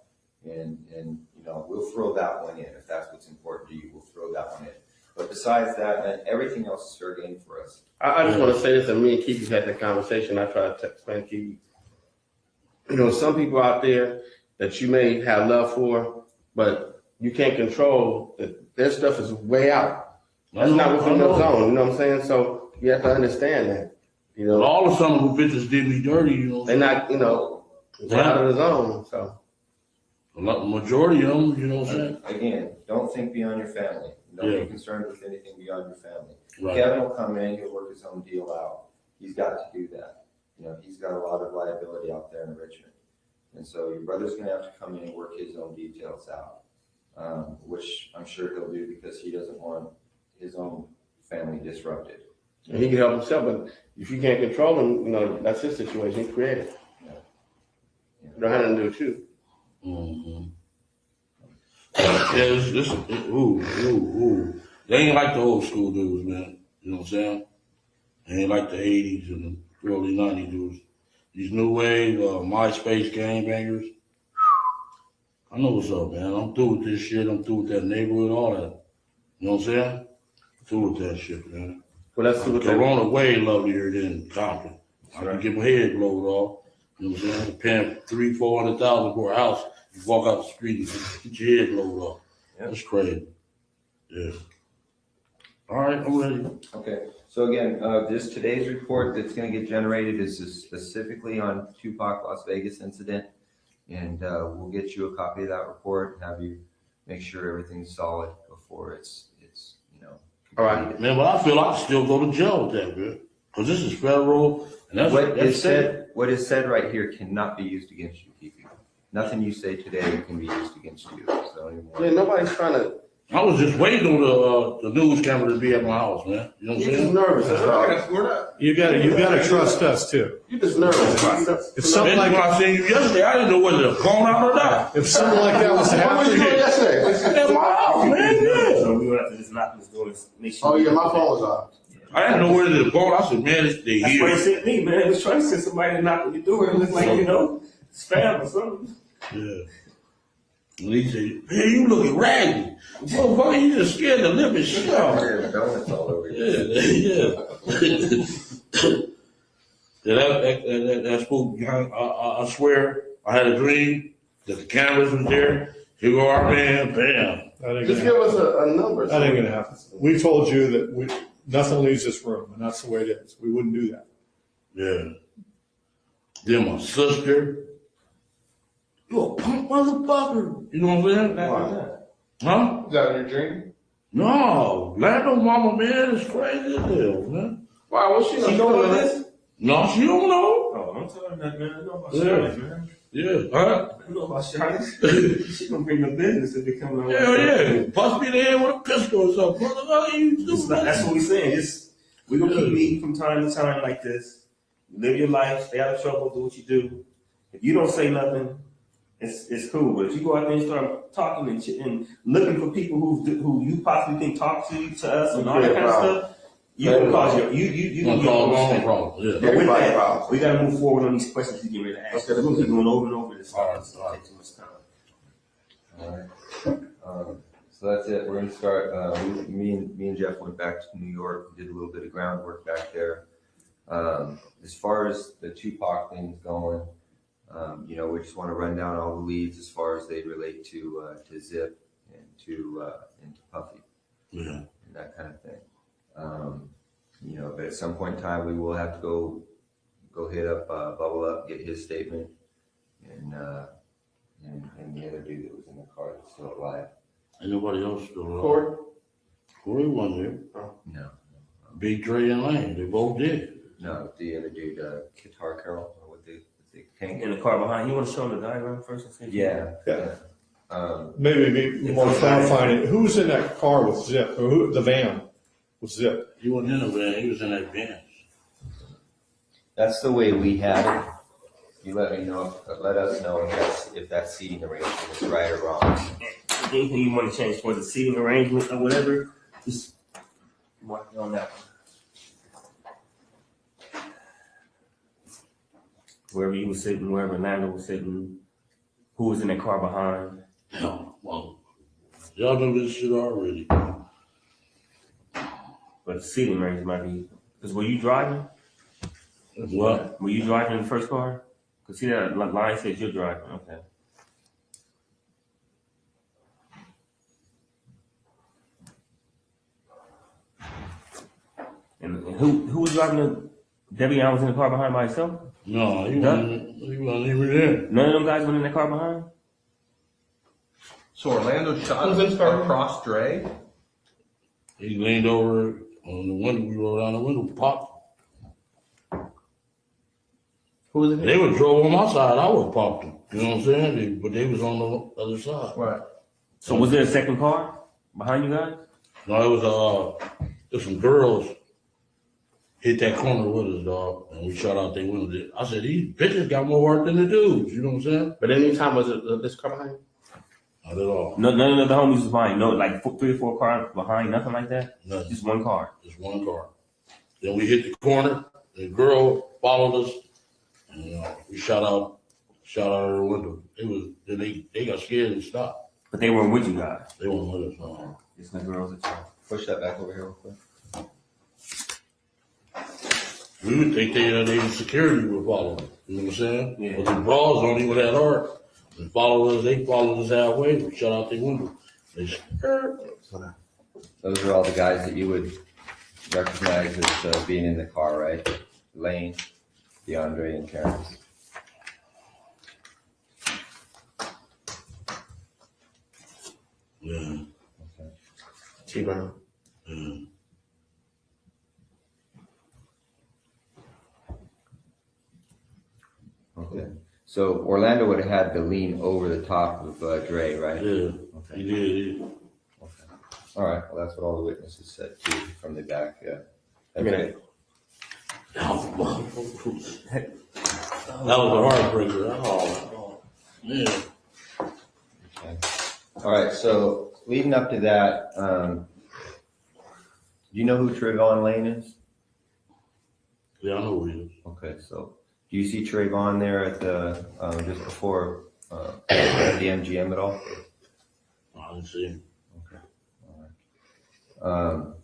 And you know, we'll throw that one in if that's what's important to you. We'll throw that one in. But besides that, man, everything else is fair game for us. I just want to say this, and me and Keith had that conversation. I tried to explain to Keith. You know, some people out there that you may have love for, but you can't control. Their stuff is way out. That's not within your zone. You know what I'm saying? So you have to understand that. You know, But all of some of the bitches did me dirty, you know. they're not. You know, they're out of the zone. So A lot, majority of them, you know what I'm saying? Again, don't think beyond your family. Don't Yeah. be concerned with anything beyond your family. Right. Kevin will come in, he'll work his own deal out. He's got to do that. You know, he's got a lot of liability out there in Richmond. And so your brother's gonna have to come in and work his own details out, which I'm sure he'll do because he doesn't want his own family disrupted. And he can help himself, but if you can't control him, you know, that's his situation. He created it. You don't have nothing to do with you. Mm-hmm. Yeah, ooh. They ain't like the old school dudes, man. You know what I'm saying? They ain't like the 80s and the early 90s dudes. These new wave, MySpace gangbangers. I know what's up, man. I'm through with this shit. I'm through with that neighborhood, all that. You know what I'm saying? Through with that shit, man. Well, that's what Corona way lovelier than Compton. I can get my head blowed off. You know what I'm saying? Paying $300,000-$400,000 for a house. You walk out the street and get your head blowed off. Yeah. That's crazy. Yeah. All right, I'm ready. Okay, so again, this today's report that's gonna get generated is specifically on Tupac Las Vegas incident. And we'll get you a copy of that report and have you make sure everything's solid before it's you know. All right. Man, but I feel I can still go to jail with that, man. Because this is federal. And that's What is said right here cannot be used against you, Keffe. Nothing you say today can be used against you. So anymore. Yeah, nobody's trying to. I was just waiting on the news camera to be at my house, man. You know what I'm You're just saying? nervous. That's all. We're not. You gotta trust us too. You're just nervous. If something When like I seen you yesterday, I didn't know whether to phone out or not. if something like that was to What happen was you to doing you, yesterday? At my house, man, yeah. So we gonna have to just knock this door and make sure. Oh yeah, my phone was off. I didn't know whether to phone. I said, man, they That's what he here. sent me, man. He was trying to send somebody to knock on your door and look like, you know, spam or something. Yeah. And he said, man, you looking raggedy. Motherfucker, you just scared the living shit out. There's donuts all over you. Yeah. That spook, I swear, I had a dream that the cameras was there. Here go our man, bam. that ain't Just gonna give happen. us a number. That ain't gonna happen. We told you that nothing leaves this room, and that's the way it is. We wouldn't do that. Yeah. Then my sister, you a punk motherfucker. You know what I'm saying? Why? Huh? Is that in your dream? No, Lando mama, man, is crazy as hell, man. Why? What's she She know know this? this? No, she don't know. Oh, I'm telling that, man. I know about Yeah. Charlotte, man. Yeah, huh? I know about Charlotte. She gonna bring the business if they come along. Hell yeah. Bust me in the head with a pistol or something. What the fuck are you doing? That's what we saying. We're gonna keep meeting from time to time like this. Live your life, stay out of trouble, do what you do. If you don't say nothing, it's cool. But if you go out there and start talking and looking for people who you possibly think talk to us and all that kind of stuff, you gonna cause you gonna gonna cause get wrong on problem. Yeah. But with Everybody that, problems. we gotta move forward on these questions you get ready to ask. Okay, We're gonna keep going over and over this. All right. It's gonna take too much time. All right. So that's it. We're gonna start. Me and Jeff went back to New York, did a little bit of groundwork back there. As far as the Tupac thing is going, you know, we just want to run down all the leads as far as they relate to Zip and to Puffy. Yeah. And that kind of thing. You know, but at some point in time, we will have to go hit up Bubble Up, get his statement, and the other dude that was in the car that's still alive. Ain't nobody else still alive. Corey? Corey wasn't there. No, Big Dre and Lane, they both did. no, the other dude, Guitar Carol, or what the In the car behind, you wanna show them the diagram first and see? Yeah. Yeah. Yeah. Maybe more clarifying it. Who was in that car with Zip, or the van with Zip? He wasn't in the van, he was in that Benz. That's the way we had it. You let us know if that seating arrangement is right or wrong. Anything you wanna change for the seating arrangement or whatever, just mark it on that one. Wherever you were sitting, wherever Lando was sitting, who was in that car behind. No, well, y'all know this shit already. But the seating arrangement might be, because were you driving? What? Were you driving in the first car? Because see that line says you're driving, okay. And who was driving the, Debbie Allen was in the car behind by herself? No, he wasn't even there. None of them guys went in the car behind? So Orlando shot Who's in car? across Dre. He leaned over on the window, we rolled down the window, popped. Who was it? They would drove on my side, I would pop them. You know what I'm saying? But they was on the other side. Right. So was there a second car behind you guys? No, it was some girls hit that corner with us, dog, and we shot out their window. I said, these bitches got more work than the dudes. You know what I'm saying? But anytime was it this car behind? Not at all. No, none of the homies was behind. No, like 3 or 4 cars behind. Nothing like that. Nothing. Just one car. Just one car. Then we hit the corner. The girl followed us, and we shot out her window. They got scared and stopped. But they weren't with you guys. They weren't with us. No. It's the girls that you. Push that back over here real quick. We would think they security would follow us. You know what I'm saying? Yeah. But the bras don't even that hard. They followed us halfway. We shot out their window. They scared. Those are all the guys that you would recognize as being in the car, right? Lane, DeAndre, and Terrence. Yeah. Okay. T-Brown. Yeah. Okay. So Orlando would have had to lean over the top of Dre, right? Yeah. Okay. He did. Okay. All right. Well, that's what all the witnesses said too from the back. Yeah. I mean, Okay. That was a heartbreaker. Oh, man. Okay. All right. So leading up to that, do you know who Trayvon Lane is? Yeah, I know who he is. Okay. So do you see Trayvon there at the just before at the MGM at all? I didn't see him. Okay. All right.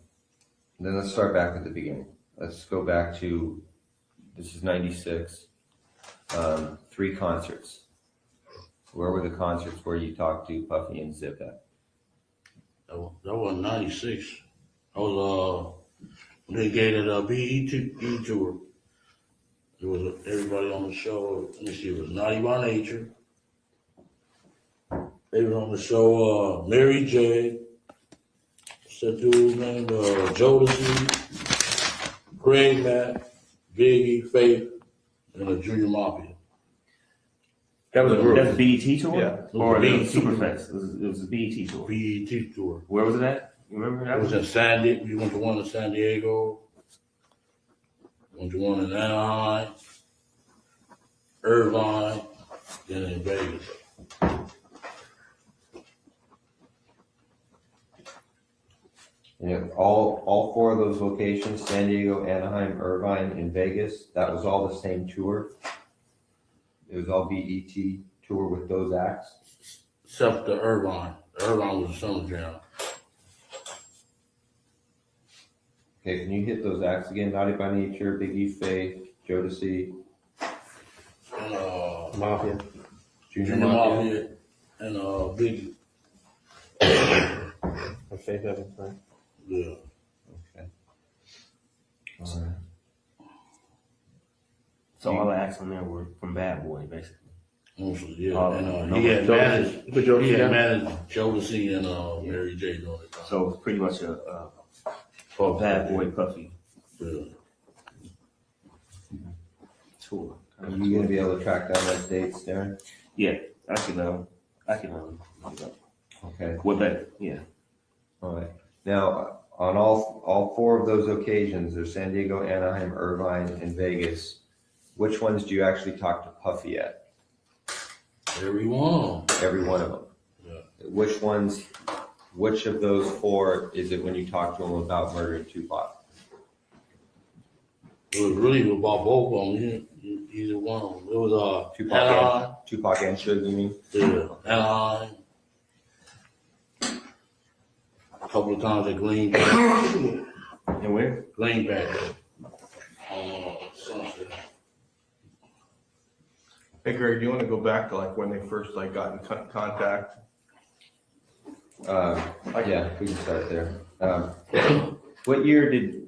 Then let's start back at the beginning. Let's go back to, this is 96, 3 concerts. Where were the concerts where you talked to Puffy and Zip at? That was 96. I was, when they gave it a BET tour. It was everybody on the show. Let me see, it was Naughty by Nature. They were on the show, Mary J. What's that dude's name? Jodeci, Craig Mack, Biggie, Faith, and the Junior Mafia. That was group. that's BET tour? Yeah. Or BET it was Superfest? It was a BET tour. BET tour. Where was it at? You remember that? It was in San Diego. We went to one in San Diego. Went to one in Anaheim, Irvine, then in Vegas. And all 4 of those locations, San Diego, Anaheim, Irvine, and Vegas, that was all the same tour? It was all BET tour with those acts? Except the Irvine. Irvine was a summer jam. Okay, can you hit those acts again? Naughty by Nature, Biggie, Faith, Jodeci, And Mafia. Junior Junior Mafia? Mafia and Biggie. And Faith Evans, right? Yeah. Okay. All right. So all the acts on there were from Bad Boy, basically. Mostly, yeah. Oh, And no, he had managed You put Jodeci he had down? managed Jodeci and Mary J during the time. So it's pretty much a Bad Boy Puffy Yeah. tour. Are you gonna be able to track down those dates, Darren? Yeah, I can look it up. Okay, What better? Yeah. all right. Now, on all 4 of those occasions, there's San Diego, Anaheim, Irvine, and Vegas. Which ones do you actually talk to Puffy at? Every one. Every one of them? Yeah. Which of those 4 is it when you talk to him about murdering Tupac? It was really about both of them. Either one of them. It was Anaheim. Tupac and Suge, you mean? Yeah. Anaheim. A couple of times at Greenback. And where? Greenback. Sunset. Hey Greg, do you want to go back to like when they first like got in contact? Yeah, we can start there. What year did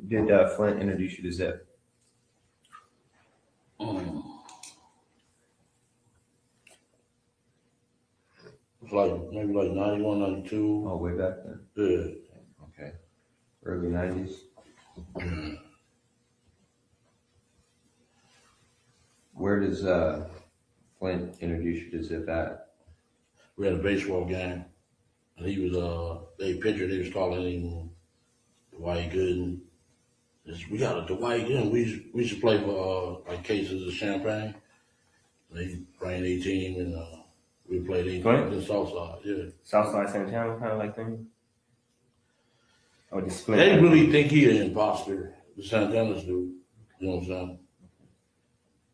Flint introduce you to Zip? It's like maybe like 91, 92. Oh, way back then. Yeah. Okay. Early 90s. Yeah. Where does Flint introduce you to Zip at? We had a baseball game. And he was they pictured he was calling him Dwight Gooden. We got a Dwight, we used to play for like Cases of Champagne. They bring their team and we played in the Southside, yeah. Southside Santana kind of like thing? Or just split? They really think he an imposter, the Santanas do, you know what I'm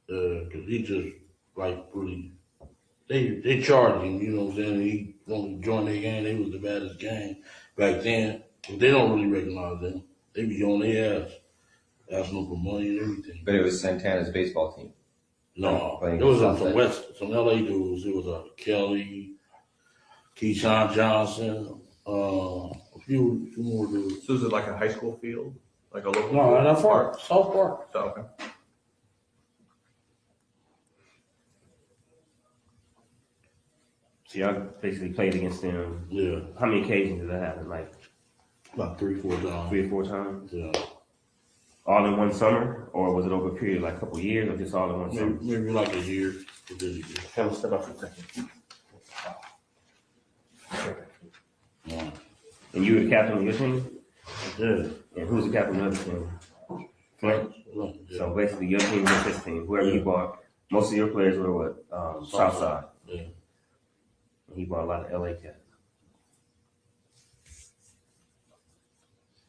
saying? Cause he just like really, they charged him, you know what I'm saying? He wanted to join their gang, they was the baddest gang back then. But they don't really recognize them. They be on their ass, asking them for money and everything. But it was Santana's baseball team. No, Playing it was Southside. some LA dudes. It was Kelly, Keyshawn Johnson, a few more dudes. So is it like a high school field? Like a local? No, field? not far. South Park. So, okay. So y'all basically played against them. Yeah. How many occasions did that happen? Like About 3-4 times. 3 or 4 times? Yeah. All in one summer? Or was it over a period like a couple of years or just all in one summer? Maybe like a year. Come step up for a second. Yeah. And you were the captain of your team? Yeah. And who's the captain of the other team? Flint? Yeah. So basically your team was his team. Whoever he bought, most of your players were what? Southside. Yeah. And he bought a lot of LA cats.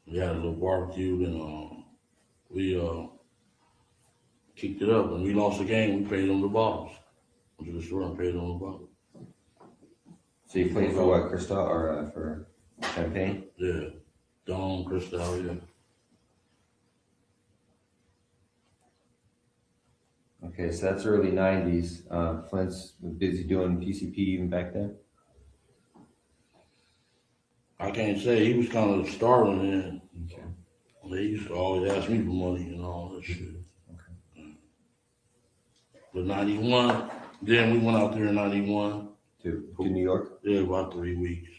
We had a little barbecue and we kicked it up. When we lost the game, we paid them the bottles. Went to the store and paid them the bottles. So you played for what, Crystal, or for Champagne? Yeah. Dawn, Crystal, yeah. Okay, so that's early 90s. Flint's was busy doing PCP even back then? I can't say, he was kind of starving then. Okay. They used to always ask me for money and all that shit. Okay. But 91, then we went out there in 91. To New York? Yeah, about 3 weeks.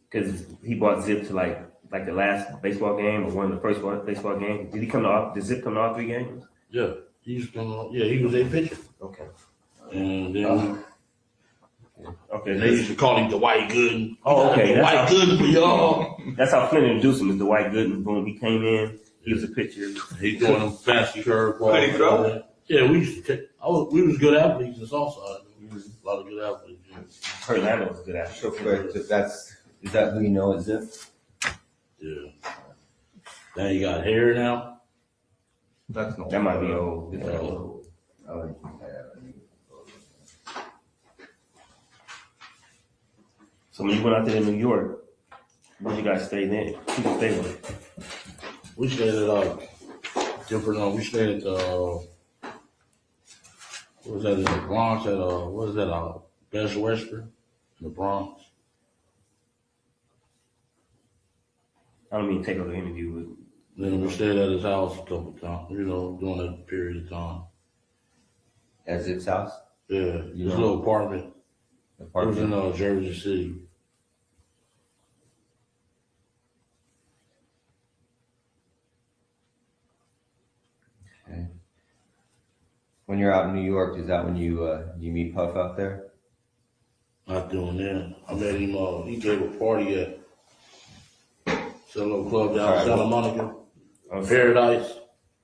Because he bought Zip to like the last baseball game or one of the first baseball games. Did he come to all? Did Zip come to all 3 games? Yeah, he used to come on. Yeah, he was a pitcher. Okay. And then Okay. they used to call him Dwight Gooden. Oh, okay. Dwight Gooden for y'all. That's how Flint introduced him, is Dwight Gooden. Boom, he came in. He was a pitcher. He doing them fancy curveballs. Could he throw? Yeah, we used to. We was good athletes in Southside. A lot of good athletes. Yeah. Orlando was a good athlete. So quick, is that who you know as Zip? Yeah. Now you got hair now. That's no. That might be old. Yeah. Old. Oh, So when you went out there in New York, where you guys stay then? Who you stay with? We stayed at different. We stayed at what was that in the Bronx? At what is that? Best Western in the Bronx. I don't mean to take over the interview, but Then we stayed at his house a couple times. You know, during that period of time. At Zip's house? Yeah, his little apartment. It was in Jersey City. Okay. When you're out in New York, is that when you meet Puff out there? Not doing that. I met him. He gave a party at some little club down in Santa Monica. Paradise.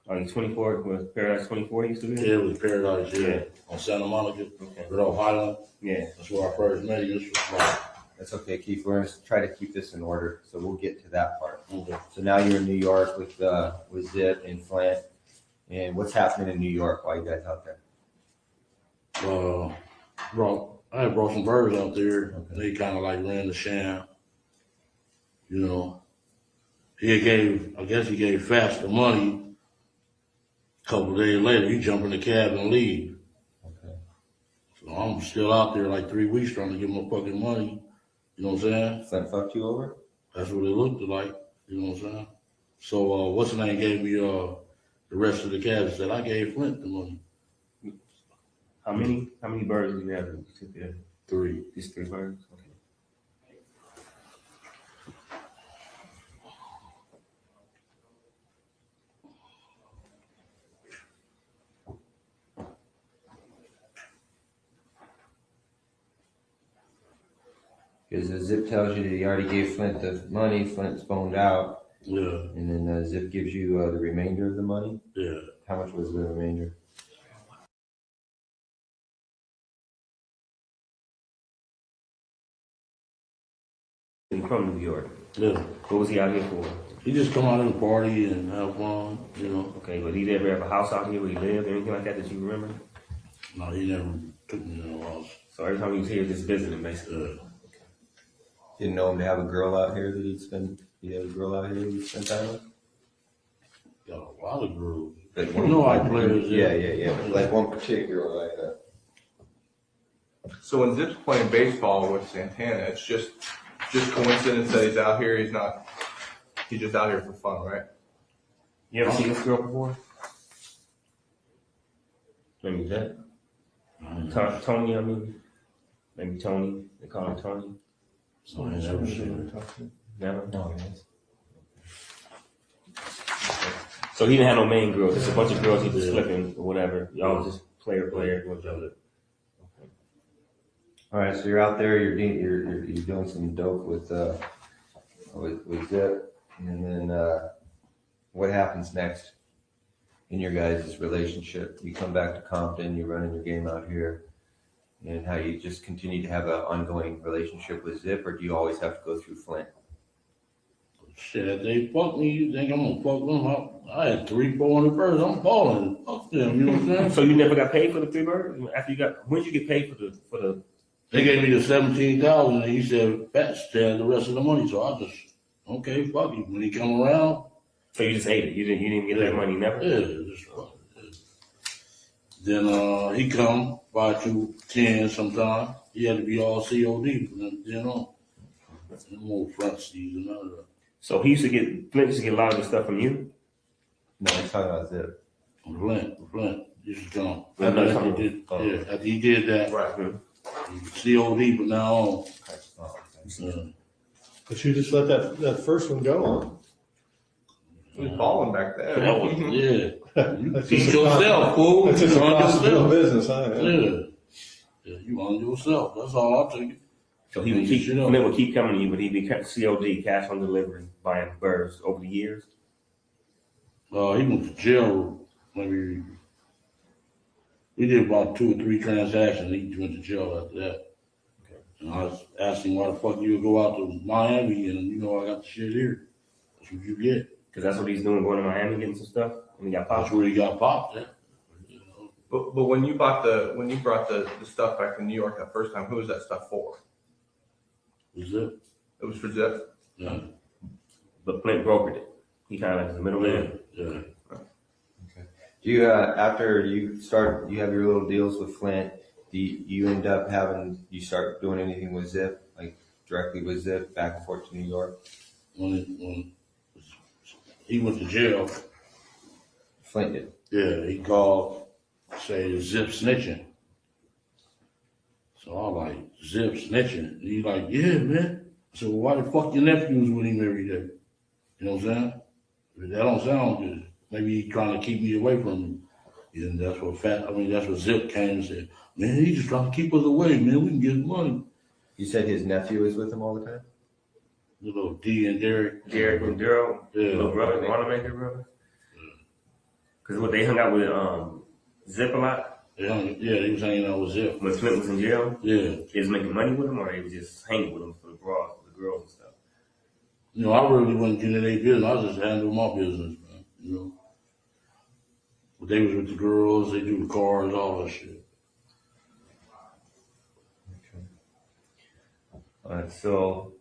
Oh, 24 was Paradise 24 used to be? Yeah, it was Paradise. Yeah, on Santa Monica. Okay. Rhode Island. Yeah. That's where I first met him. This was like, That's okay, Keith. We're gonna try to keep this in order, so we'll get to that part. okay. So now you're in New York with Zip and Flint, and what's happening in New York while you guys out there? I had brought some birds out there. And they kind of like ran the sham. You know, I guess he gave Fast the money. A couple of days later, he jump in the cab and leave. Okay. So I'm still out there like 3 weeks trying to get my fucking money. You know what I'm saying? Flint fucked you over? That's what it looked like. You know what I'm saying? So what's the name gave me the rest of the cash. Said I gave Flint the money. How many birds did you have that you took there? 3. Just 3 birds? Okay. Because the Zip tells you that he already gave Flint the money, Flint's boned out, Yeah, And then Zip gives you the remainder of the money. yeah. How much was the remainder? From New York. Yeah. What was he out here for? He just come out and party and have fun, you know. Okay, but he ever have a house out here where he lived or anything like that you remember? No, he never took me to the house. So every time he was here, just visiting basically. Yeah. Didn't know him to have a girl out here that he'd spend. He had a girl out here he'd spend time with. Got a lot of girls. Like You know how players. Yeah. Like one particular like that. So when Zip's playing baseball with Santana, it's just coincidence that he's out here. He's just out here for fun, right? You ever seen this girl before? Maybe that. Tony, I mean. Maybe Tony. They call him Tony. So I ain't never seen her. Never? No, yes. So he didn't have no main girl, just a bunch of girls he was flipping or whatever. Y'all just player with each other. All right, so you're out there. You're doing some dope with Zip, and then what happens next in your guys' relationship? You come back to Compton. You're running your game out here, and how you just continue to have an ongoing relationship with Zip, or do you always have to go through Flint? Shit, if they fuck me, you think I'm gonna fuck them up? I had 300-400 birds. I'm balling. Fuck them. You know what I'm saying? So you never got paid for the free bird? After you got, when did you get paid for the? They gave me the 17,000, and he said, "Fats, the rest of the money." So I just, okay, fuck you. When he come around, So you just ate it. You didn't even get that money, never. yeah, just fuck it. Then he come by 2:10 sometime. He had to be all COD from then on. No more front seats and none of that. So Flint used to get a lot of this stuff from you. No, he's talking about Zip. Flint used to come. Flint After come. he did, yeah, after he did that, Right. COD from now on. But you just let that first one go. He was balling back then. That was, yeah. You That's teach just a yourself, fool. That's just a You on process of yourself. business, huh? Yeah, you on yourself. That's all I'll take it. So he would keep coming to you, but he'd be COD, cash on delivery, buying birds over the years. He went to jail. Maybe we did about 2 or 3 transactions. He went to jail after that. Okay. And I was asking why the fuck you would go out to Miami and you know I got the shit here. That's what you get. Because that's what he's doing, going to Miami getting some stuff, and he got That's popped. where he got popped at. You know? But when you brought the stuff back to New York that first time, who was that stuff for? Was it? It was for Zip. Yeah. But Flint brokered it. He kind of like was the middleman. Yeah. Do you after you have your little deals with Flint? Do you end up you start doing anything with Zip, like directly with Zip, back and forth to New York? When he went to jail, Flint did. yeah, he called, say Zip snitching. So I like, Zip snitching. And he like, yeah, man. I said, well, why the fuck your nephew was with him every day? You know what I'm saying? That don't sound good. Maybe he trying to keep me away from him. And that's what Zip came and said, man, he just trying to keep us away, man. We can get money. You said his nephew is with him all the time? The little D and Derek. And Daryl, Yeah. little brother, Wanamaker brother. Because what they hung out with Zip a lot Yeah, he was hanging out with Zip. when Flint was in jail. Yeah. They was making money with him, or they was just hanging with him for the girls and stuff. You know, I really wasn't getting their business. I just handled my business, man. You know. But they was with the girls, they do the cars, all that shit. All right, so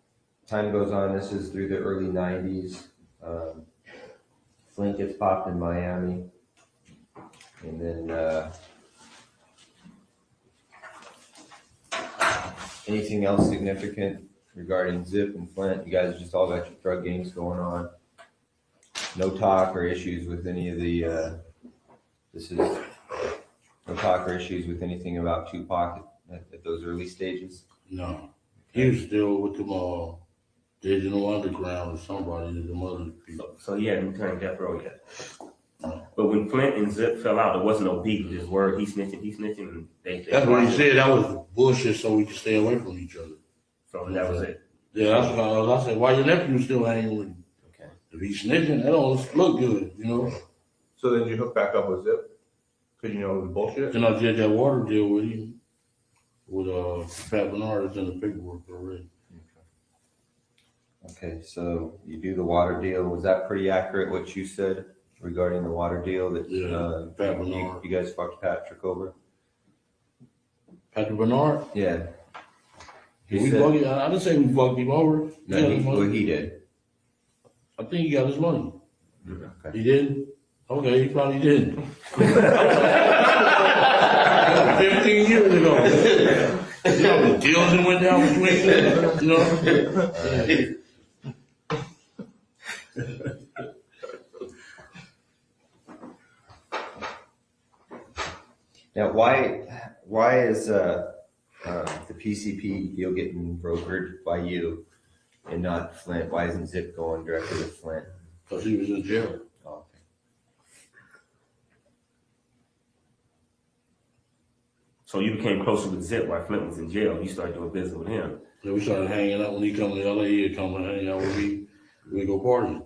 time goes on. This is through the early 90s. Flint gets popped in Miami. And then anything else significant regarding Zip and Flint? You guys just all got your drug games going on. No talk or issues with any of the, no talk or issues with anything about Tupac at those early stages? No. He was still with them Digital Underground or somebody, them other people. So he hadn't returned death row yet. No. But when Flint and Zip fell out, there wasn't no beef. Just word, he snitching. And they That's what he said. That was bullshit so we could stay away from each other. So that was it. Yeah, that's what I said. Why your nephew still hanging with him? Okay. If he's snitching, that don't look good, you know. So then you hook back up with Zip? Cause you know it was bullshit? Then I did that water deal with him, with Pat Bernard. It's in the paperwork already. Okay, so you do the water deal. Was that pretty accurate what you said regarding the water deal that Yeah, Pat Bernard. you guys fucked Patrick over? Patrick Bernard? Yeah. Did we fuck him? I didn't say we fucked him over. No, he did. I think he got his money. Okay. He didn't? Okay, he probably didn't. 15 years ago. You know, the deals that went down between them, you know? Now, why is the PCP deal getting brokered by you and not Flint? Why isn't Zip going directly to Flint? Because he was in jail. Oh, okay. So you became closer with Zip while Flint was in jail. You started doing business with him. Yeah, we started hanging out when he come to LA. He'd come and hang out with me. We go party.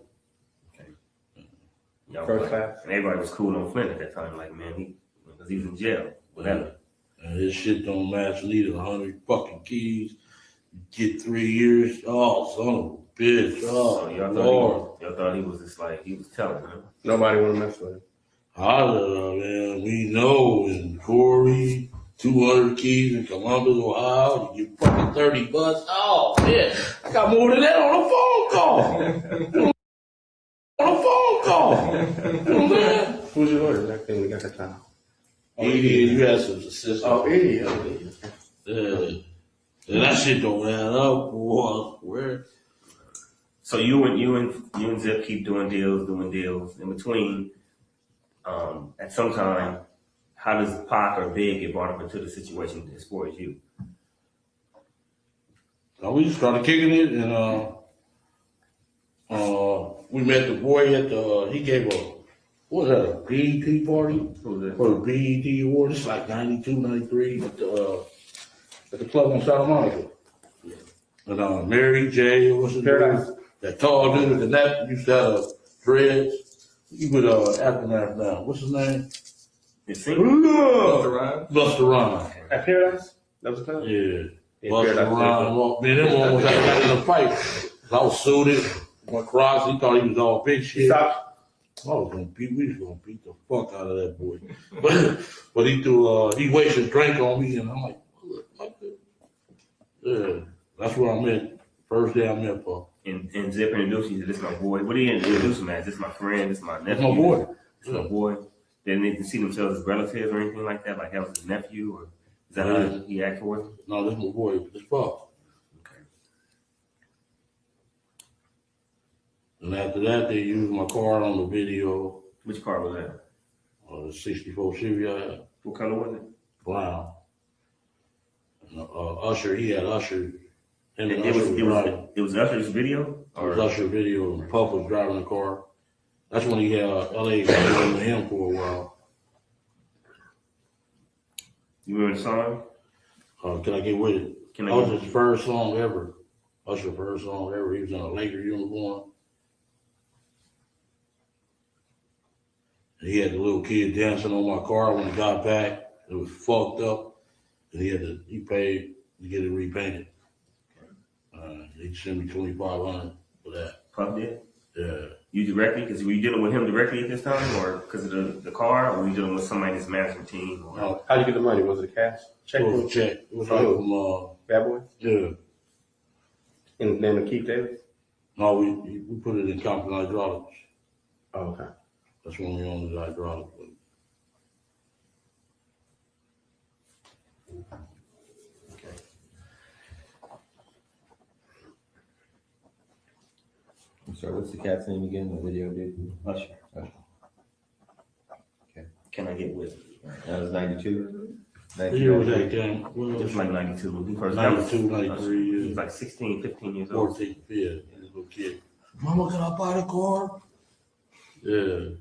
First class. And everybody was cool on Flint at that time. Like, man, because he was in jail. Whatever. And his shit don't match neither. 100 fucking keys. Get 3 years. Oh, son of a bitch. Oh, So y'all thought he was just like, he was telling, huh? Nobody wanna mess with him. Man, we know in Corey, 200 keys in Columbus, Ohio, you get fucking 30 bucks. Oh, yeah. I got more than that on a phone call. On a phone call. You know what I'm saying? Who's your lawyer? That thing we got that time. Oh, yeah, you had some assistants. Oh, Eddie. Yeah. And that shit don't add up, boy. Where? So you and Zip keep doing deals. In between, at some time, how does Pac or Big get brought up into the situation as far as you? We just started kicking it, and we met the boy at he gave what was that, a BET party? For the BET award. It's like 92, 93 at the club on Santa Monica. And Mary J, what's his name? That tall dude with the neck used to have dreads. He with Aftermath now. What's his name? Busta Rhymes. At Paradise? That was the time? Yeah. Busta Rhymes. Man, that one was got in a fight. I was suited. Went cross. He thought he was all big shit. Stop. We was gonna beat the fuck out of that boy. But he threw he wasted a drink on me, and I'm like, yeah. That's where I met. First day I met Paul. And Zip introduced you to this my boy. What do you introduce him as? This my friend. This my nephew. That's my boy. This my boy. Then they see themselves as relatives or anything like that. Like that was his nephew, or is that how he acted towards him? No, this my boy. This Paul. Okay. And after that, they used my car on the video. Which car was that? The 64 Chevy I had. What color was it? Brown. And, Usher, he had Usher. Him and It Usher was driving. was Usher's video? It was Usher video, and Puff was driving the car. That's when he had LA going with him for a while. You remember the song? Can I Get With It? Usher's first song ever. Usher's first song ever. He was in a Laker uniform. And he had the little kid dancing on my car when he got back. It was fucked up. And he paid to get it repainted. He sent me $2,500 for that. Puff did? Yeah. You directly? Because were you dealing with him directly at this time, or because of the car, or were you dealing with somebody in his management team? Or? No. How'd you get the money? Was it cash? Check? It was a check. It was like from Bad Boy? yeah. In the name of Keith Davis? No, we put it in Compton Hydraulics. Oh, okay. That's when we owned the hydraulics. I'm sorry, what's the cat's name again? The video dude? Usher. Okay. Can I Get With It? That was 92? What year was that, Cam? It was like 92. When he first 92, 93, He was yeah. like 16, 15 years old. 14, yeah, he was a little kid. Mama, can I buy the car? Yeah.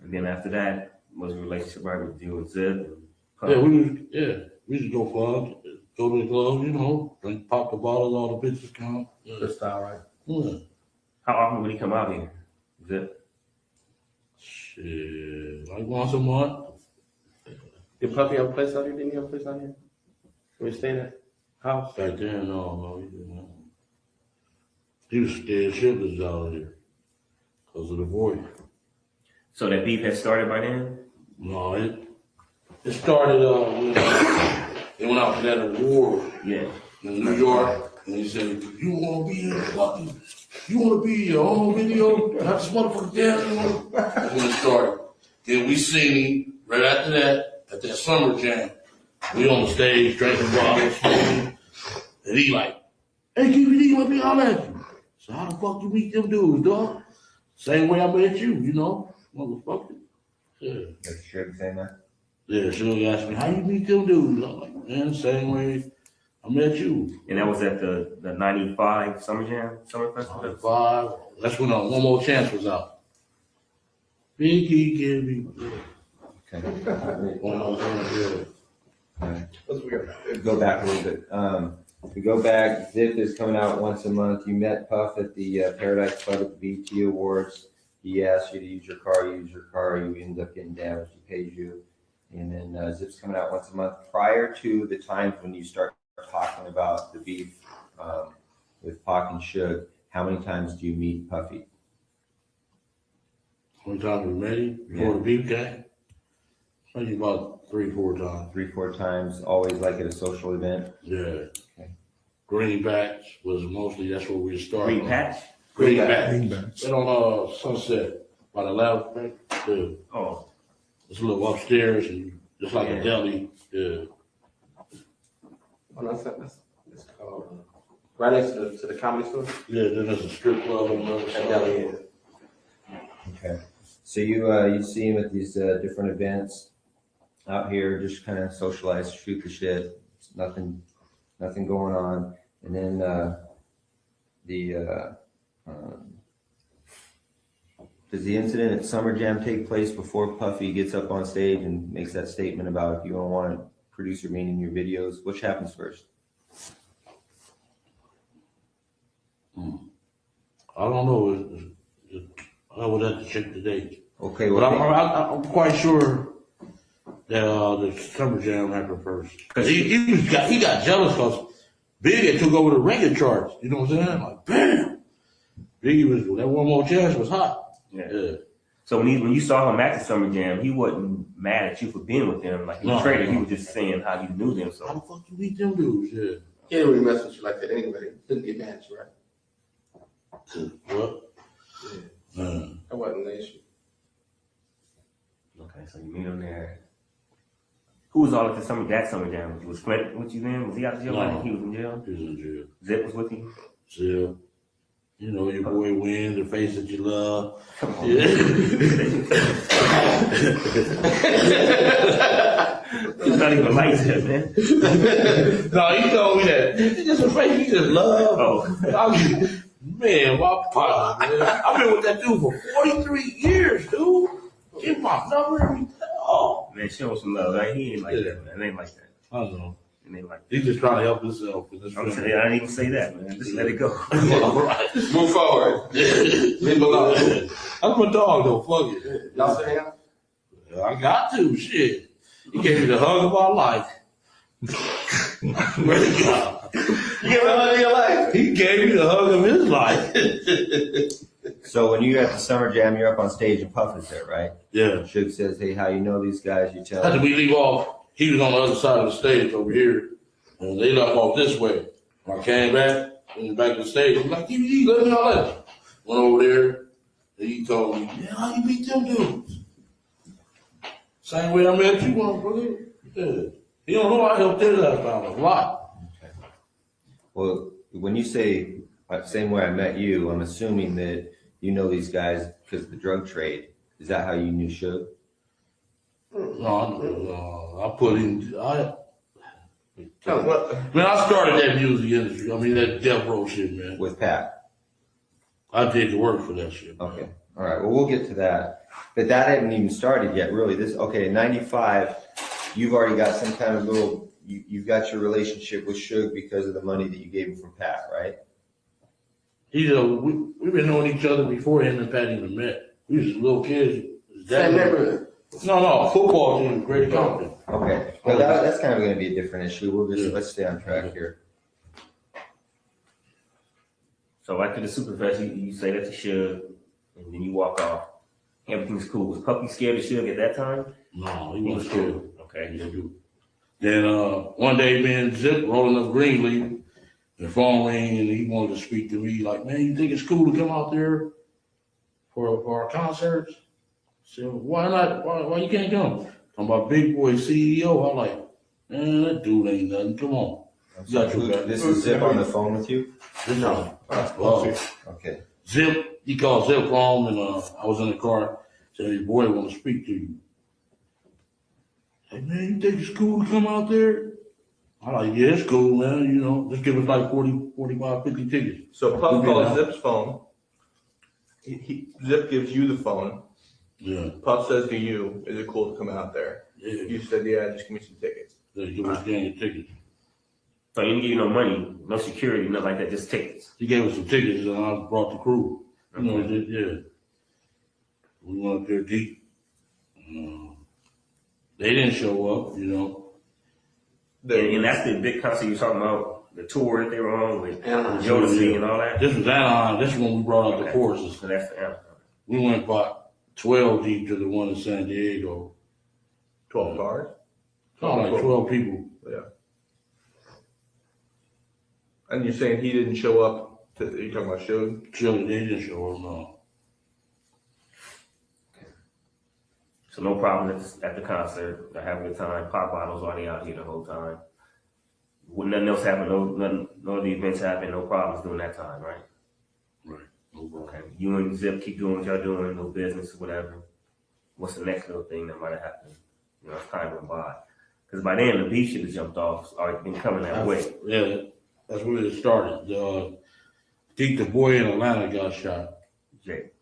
And then after that, was a relationship right with you and Zip? Yeah, we used to go clubs, go to the clubs, you know, drink, pop the bottles, all the bitches come. Good style, right? Yeah. How often would he come out here? Is it? Shit, like once a month. Did Puffy have a place out here? Didn't he have a place out here? Where he stayed at? House? Back then, no, he didn't. He was scared shitless out here because of the voice. So that beef had started by then? No, it started when they went out for that award Yeah. in New York, and he said, "You want to be in fucking, you want to be in your own video, have this motherfucker down." That's when it started. Then we seen him right after that at that summer jam. We on the stage drinking bottles, smoking, and he like, "Hey, Keffe D, let me holler at you." So how the fuck you meet them dudes, dog? Same way I met you, you know, motherfucker. Yeah. That's Suge saying that? Yeah, she'll ask me, how you meet them dudes? I'm like, man, same way I met you. And that was at the 95 Summer Jam, Summer Festival? 5. That's when One More Chance was out. Big Key Kevy. Okay. One More Chance, yeah. Let's Go back a little bit. If we go back, Zip is coming out once a month. You met Puff at the Paradise Club at the BT Awards. He asked you to use your car. You use your car. You end up getting damaged. He pays you. And then Zip's coming out once a month. Prior to the times when you start talking about the beef with Pac and Suge, how many times do you meet Puffy? One time we met him before the beef game. Maybe about 3-4 times. 3-4 times, always like at a social event? Yeah. Okay. Greenbacks was mostly, that's where we started. Green Patch? Greenbacks. Right on Sunset by the left, right? Yeah. Oh. It's a little upstairs and just like a deli. Yeah. Oh, that's called right next to the comedy store. Yeah, then there's a strip club on the other That side. deli is. Okay. So you see him at these different events out here, just kind of socialize, shoot the shit. It's nothing going on. And then does the incident at Summer Jam take place before Puffy gets up on stage and makes that statement about if you don't want a producer being in your videos? Which happens first? I don't know. I would have to check the date. Okay, But well, I'm quite sure that the Summer Jam happened first. Cause he got jealous because Biggie took over the record charts. You know what I'm saying? Like, bam! Biggie was, that One More Chance was hot. Yeah. So when you saw him at the Summer Jam, he wasn't mad at you for being with them. Like he was traded. He was just saying how you knew them. How So the fuck you meet them dudes? Yeah. He didn't really mess with you like that anyway. Didn't get mad at you, right? What? That wasn't an issue. okay, so you meet him there. Who was all at the that Summer Jam? Was Flint with you then? Was he out of jail? No. He was in jail. He was in jail. Zip was with you. Still, you know, your boy Win, the face that you love. Come on. Yeah. He's not even like that, man. No, he told me that. It's just a face he just love. Oh. I mean, man, my partner, man. I've been with that dude for 43 years, dude. Give my number every day. Oh. Man, show him some love. Right? He ain't like that, man. It ain't like that. I don't know. It ain't like He's just trying to help himself. I'm saying, I didn't even say that, man. Just let it go. Right. Move forward. Leave him alone. That's my dog, though. Fuck it. Y'all say him? I got to. Shit. He gave me the hug of my life. Really God. You gave him the hug of your life. He gave me the hug of his life. so when you're at the Summer Jam, you're up on stage and Puff is there, right? Yeah. Suge says, hey, how you know these guys? You tell After him. we leave off, he was on the other side of the stage over here. And they left off this way. When I came back, went back to the stage, he was like, "DVD, let me know that." Went over there, and he told me, "Man, how you meet them dudes?" Same way I met you, motherfucker. Yeah. He don't know I helped his ass out a lot. Okay. Well, when you say same way I met you, I'm assuming that you know these guys because of the drug trade. Is that how you knew Suge? No, I put in. What? Man, I started that music industry. I mean, that death row shit, man. With Pat? I did the work for that shit. Okay. All right. Well, we'll get to that. But that hadn't even started yet, really. In 95, you've already got some kind of little, you've got your relationship with Suge because of the money that you gave him from Pat, right? We've been knowing each other before him and Pat even met. We was little kids. Same neighborhood. No, football team, Great Compton. Okay, well, that's kind of gonna be a different issue. Let's stay on track here. So after the supervisor, you say that to Suge, and then you walk off. Everything's cool. Was Puppy scared of Suge at that time? No, he wasn't scared. Okay. Yeah, dude. Then one day, me and Zip rolling up Greenleaf, the phone rang and he wanted to speak to me. Like, man, you think it's cool to come out there for our concerts? I said, why not? Why you can't come? I'm about Big Boy CEO. I'm like, man, that dude ain't nothing. Come on. This is Zip on the phone with you? No. Okay. Zip, he called Zip home and I was in the car. Said, your boy want to speak to you. Hey, man, you think it's cool to come out there? I'm like, yeah, it's cool, man. You know, just give us like 40, 45, 50 tickets. So Puff calls Zip's phone. Zip gives you the phone. Yeah. Puff says to you, is it cool to come out there? Yeah. You said, yeah, just give me some tickets. They give us gang of tickets. So he didn't give you no money, no security, nothing like that, just tickets. He gave us some tickets and I brought the crew. You know, yeah. We went up there deep. They didn't show up, you know. And that's the big concert you're talking about, the tour that they were on with Jodeci and all that? This was Anaheim. This is when we brought out the choruses. So that's the Anaheim. We went about 12 deep to the one in San Diego. 12 cars? No, like 12 people. Yeah. And you're saying he didn't show up? You're talking about Suge? Suge, they didn't show up, no. So no problem at the concert. They're having a good time. Pop bottles already out here the whole time. When nothing else happened, no of the events happened, no problems during that time, right? Right. No problem. Okay. You and Zip keep doing what y'all doing, no business or whatever. What's the next little thing that might have happened? You know, as time went by. Because by then the beef should have jumped off. It's already been coming that way. Yeah, that's where it started. I think the boy in Atlanta got shot. Jake.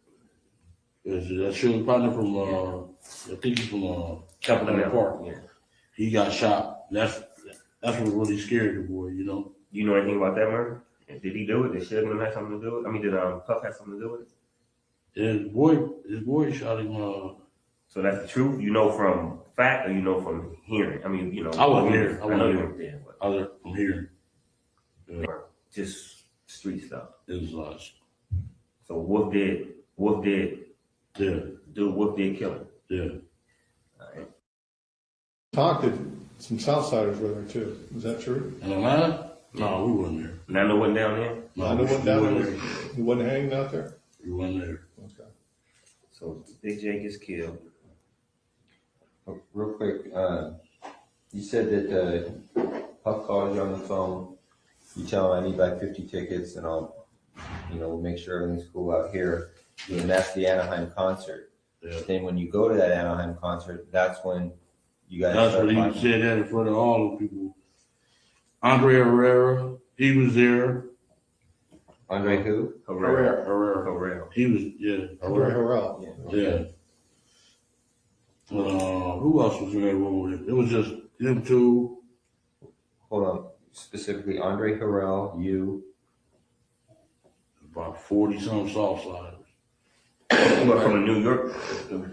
That Suge partner from I think he's from Capitol Park. Yeah. He got shot. That's what really scared the boy, you know. You know anything about that murder? Did he do it? Did Suge have something to do with it? I mean, did Puff have something to do with it? Yeah, his boy shot him. So that's the truth? You know from fact or you know from hearing? I mean, you know. I wasn't here. I know you weren't there. I was from here. Yeah. Just street stuff. It was lost. So Wolf did. Yeah. Dude, Wolf did kill him. Yeah. All right. Talked that some Southsiders were there too. Is that true? In Atlanta? No, we wasn't there. Nando wasn't down there? Nando wasn't down there? He wasn't hanging out there? We wasn't there. Okay. So Big J gets killed. Oh, real quick, you said that Puff called you on the phone. You tell him I need like 50 tickets and I'll, make sure everything's cool out here. And that's the Anaheim concert. Yeah. Then when you go to that Anaheim concert, that's when you guys. That's what he said that in front of all the people. Andre Herrera, he was there. Andre who? Herrera. He was, yeah. Andre Harrell. Yeah. Who else was in that room with him? It was just them two. Hold on. Specifically, Andre Harrell, you. About 40-some Southsiders. From New York,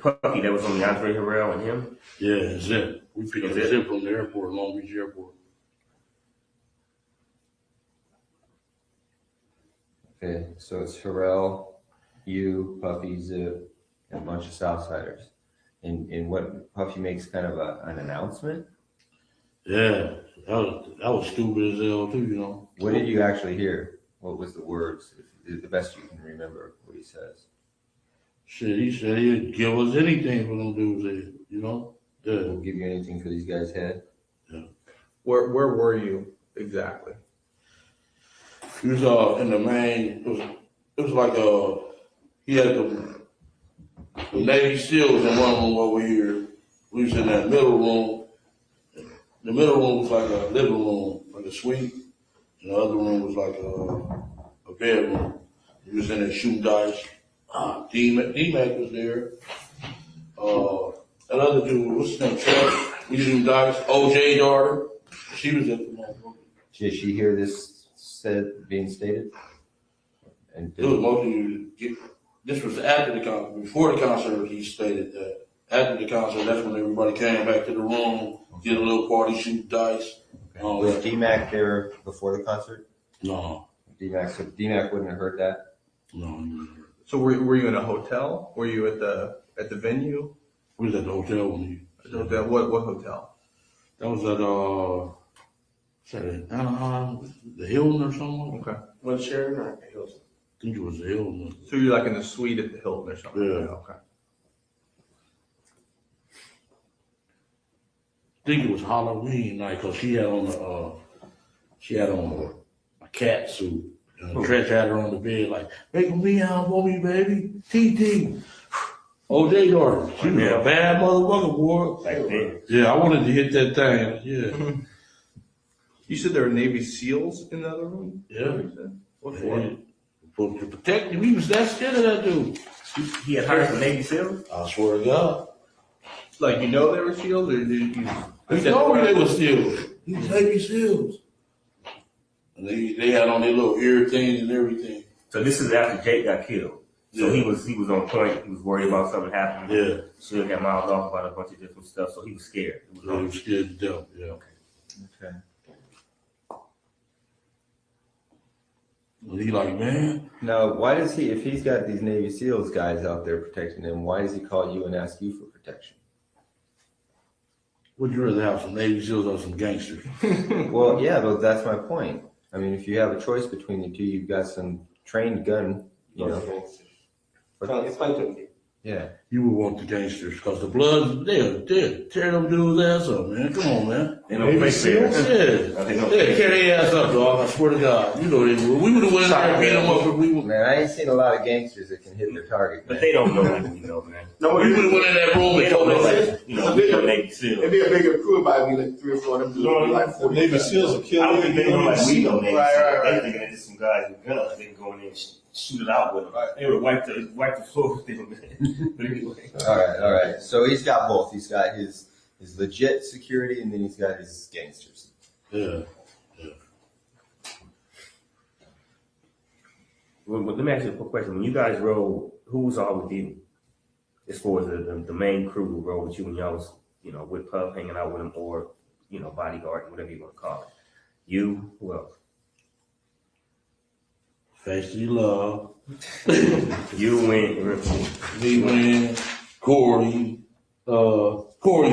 Puffy, that was on the Andre Harrell and him? Yeah, Zip. We picked up Zip from the airport, Long Beach Airport. Okay, so it's Harrell, you, Puffy, Zip, and a bunch of Southsiders. And what Puffy makes kind of an announcement? Yeah, that was stupid as hell too, you know. What did you actually hear? What was the words? The best you can remember what he says. Shit, he said he'd give us anything for them dudes, you know? Yeah. We'll give you anything for these guys' head? Yeah. Where were you exactly? He was in the main, it was like he had the Navy SEALs in one room over here. We was in that middle room. The middle room was like a living room, like a suite. And the other room was like a bedroom. He was in there shooting dice. D-Mac was there. That other dude, what's his name? Chuck. We shooting dice. OJ daughter. She was at the moment. Did she hear this being stated? And It was mostly, this was after the concert. Before the concert, he stated that. After the concert, that's when everybody came back to the room, did a little party, shoot dice. Was DMAC there before the concert? No. DMAC wouldn't have heard that? No. So were you in a hotel? Were you at the venue? We was at the hotel when you. Hotel. What hotel? That was at Anaheim, the Hilton or something. Okay. Was Sheridan or Hilton? I think it was the Hilton. So you're like in the suite at the Hilton or something? Yeah. Okay. I think it was Halloween night because she had on a cat suit. Trish had her on the bed like, make a meow for me, baby. TT. OJ daughter. She was a bad motherfucker, boy. Back then. Yeah, I wanted to hit that thing. Yeah. You said there were Navy SEALs in the other room? Yeah. What for? For to protect him. He was that scared of that dude. He had hired some Navy SEALs? I swear to God. Like, you know they were SEALs, or did you? He told me they were SEALs. He was Navy SEALs. And they had on their little ear things and everything. So this is after Jake got killed. So Yeah. he was on point. He was worried about something happening. Yeah. Still got miles off about a bunch of different stuff. So he was scared. It was He was scared to death. Yeah. Okay. And he like, man. Now, why does he, if he's got these Navy SEALs guys out there protecting him, why does he call you and ask you for protection? Would you rather have some Navy SEALs or some gangsters? Well, yeah, but that's my point. I mean, if you have a choice between the two, you've got some trained gun, you know. Explain to me. Yeah. You would want the gangsters because the blood, they'll tear them dudes' ass up, man. Come on, man. They don't play fair. Yeah. Tear their ass up, dog. I swear to God. You know they would. We would have went in there and beat them up if we would. Man, I ain't seen a lot of gangsters that can hit their target, man. But they don't know like we know, man. No, we would have went in that room They and don't told know them. like, we know Navy SEALs. It'd be a bigger crew, about be like 3 or 4 of them. Dudes, like 40. Navy SEAls will kill I don't you. think they know like we know Navy Right, SEALs. right, right. They thinking it's just some guys with guns. They can go in there and shoot it out with them. They would have wiped the floor with them, man. But anyway. All right. So he's got both. He's got his legit security, and then he's got his gangsters. Yeah. Well, let me ask you a quick question. When you guys rode, who was all with you? As far as the main crew who rode with you when y'all was, with Puff, hanging out with him, or, bodyguard, whatever you want to call it. You, who else? Factory Love. You went. Me went. Corey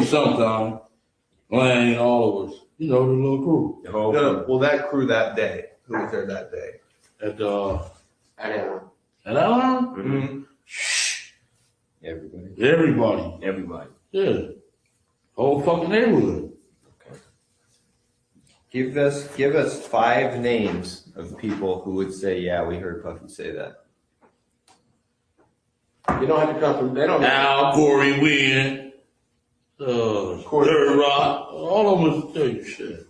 sometime. Lane, all of us. You know, the little crew. The whole crew. Well, that crew that day. Who was there that day? At Atlanta. Mm-hmm. Everybody. Yeah. Whole fucking neighborhood. Give us 5 names of people who would say, "Yeah, we heard Puffy say that." You don't have to come from. They don't. Al, Corey, Wynn, Third Rock, all of them was tell you shit.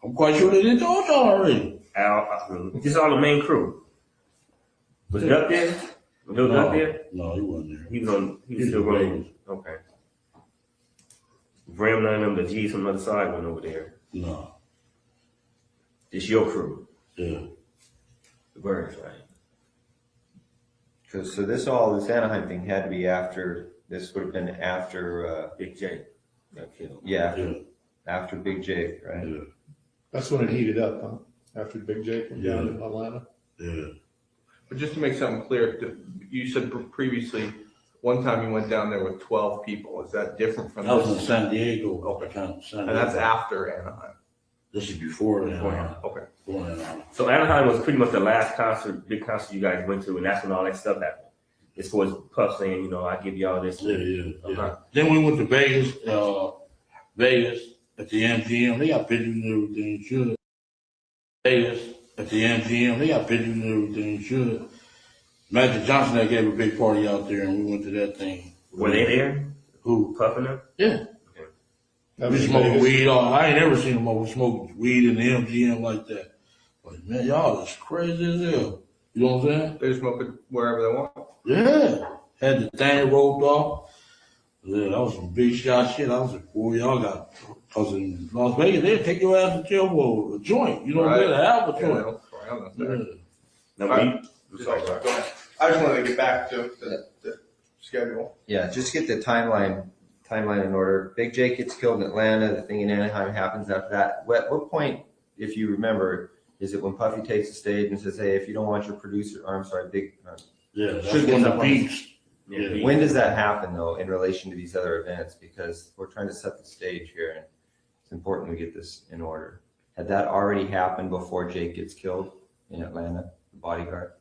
I'm quite sure they did told y'all already. Al, just all the main crew. Was Duck there? Was Duck there? No, he wasn't there. He was still running. Okay. Bram, none of them, the G's from the other side went over there. No. It's your crew. Yeah. The Birds, right? Because this Anaheim thing had to be after. This would have been after Big J got killed. Yeah. After Big J, right? Yeah. That's when it heated up, huh? After Big J came down in Atlanta. Yeah. But just to make something clear, you said previously, one time you went down there with 12 people. Is that different from That was in this? San Diego. Okay. San And that's Diego. after Anaheim. This is before Anaheim. Okay. Before Anaheim. So Anaheim was pretty much the last big concert you guys went to, and that's when all that stuff happened. As far as Puff saying, I give y'all this. Yeah. Okay. Then we went to Vegas at the MGM. They got pictures and everything. Should. Vegas at the MGM. They got pictures and everything. Should. Magic Johnson that gave a big party out there, and we went to that thing. Were they there? Who? Puff and them? Yeah. That We was smoking Vegas. weed. I ain't never seen them over smoking weed in the MGM like that. But man, y'all is crazy as hell. You know what I'm saying? They smoke it wherever they want. Yeah. Had the thing rolled off. Yeah, that was some big shot shit. I was like, boy, y'all got, cause in Las Vegas, they'll take your ass to jail for a joint. You know what I'm saying? A half a Yeah, they joint. don't frown on that. No, Sorry, go ahead. I just wanted to get back to the schedule. Yeah, just get the timeline in order. Big Jake gets killed in Atlanta. The thing in Anaheim happens after that. What point, if you remember, is it when Puffy takes the stage and says, "Hey, if you don't want your producer," or I'm sorry, Big. Yeah, that's Should get when the up on- beats. Yeah. When does that happen though, in relation to these other events? Because we're trying to set the stage here, and it's important we get this in order. Had that already happened before Jake gets killed in Atlanta, the bodyguard?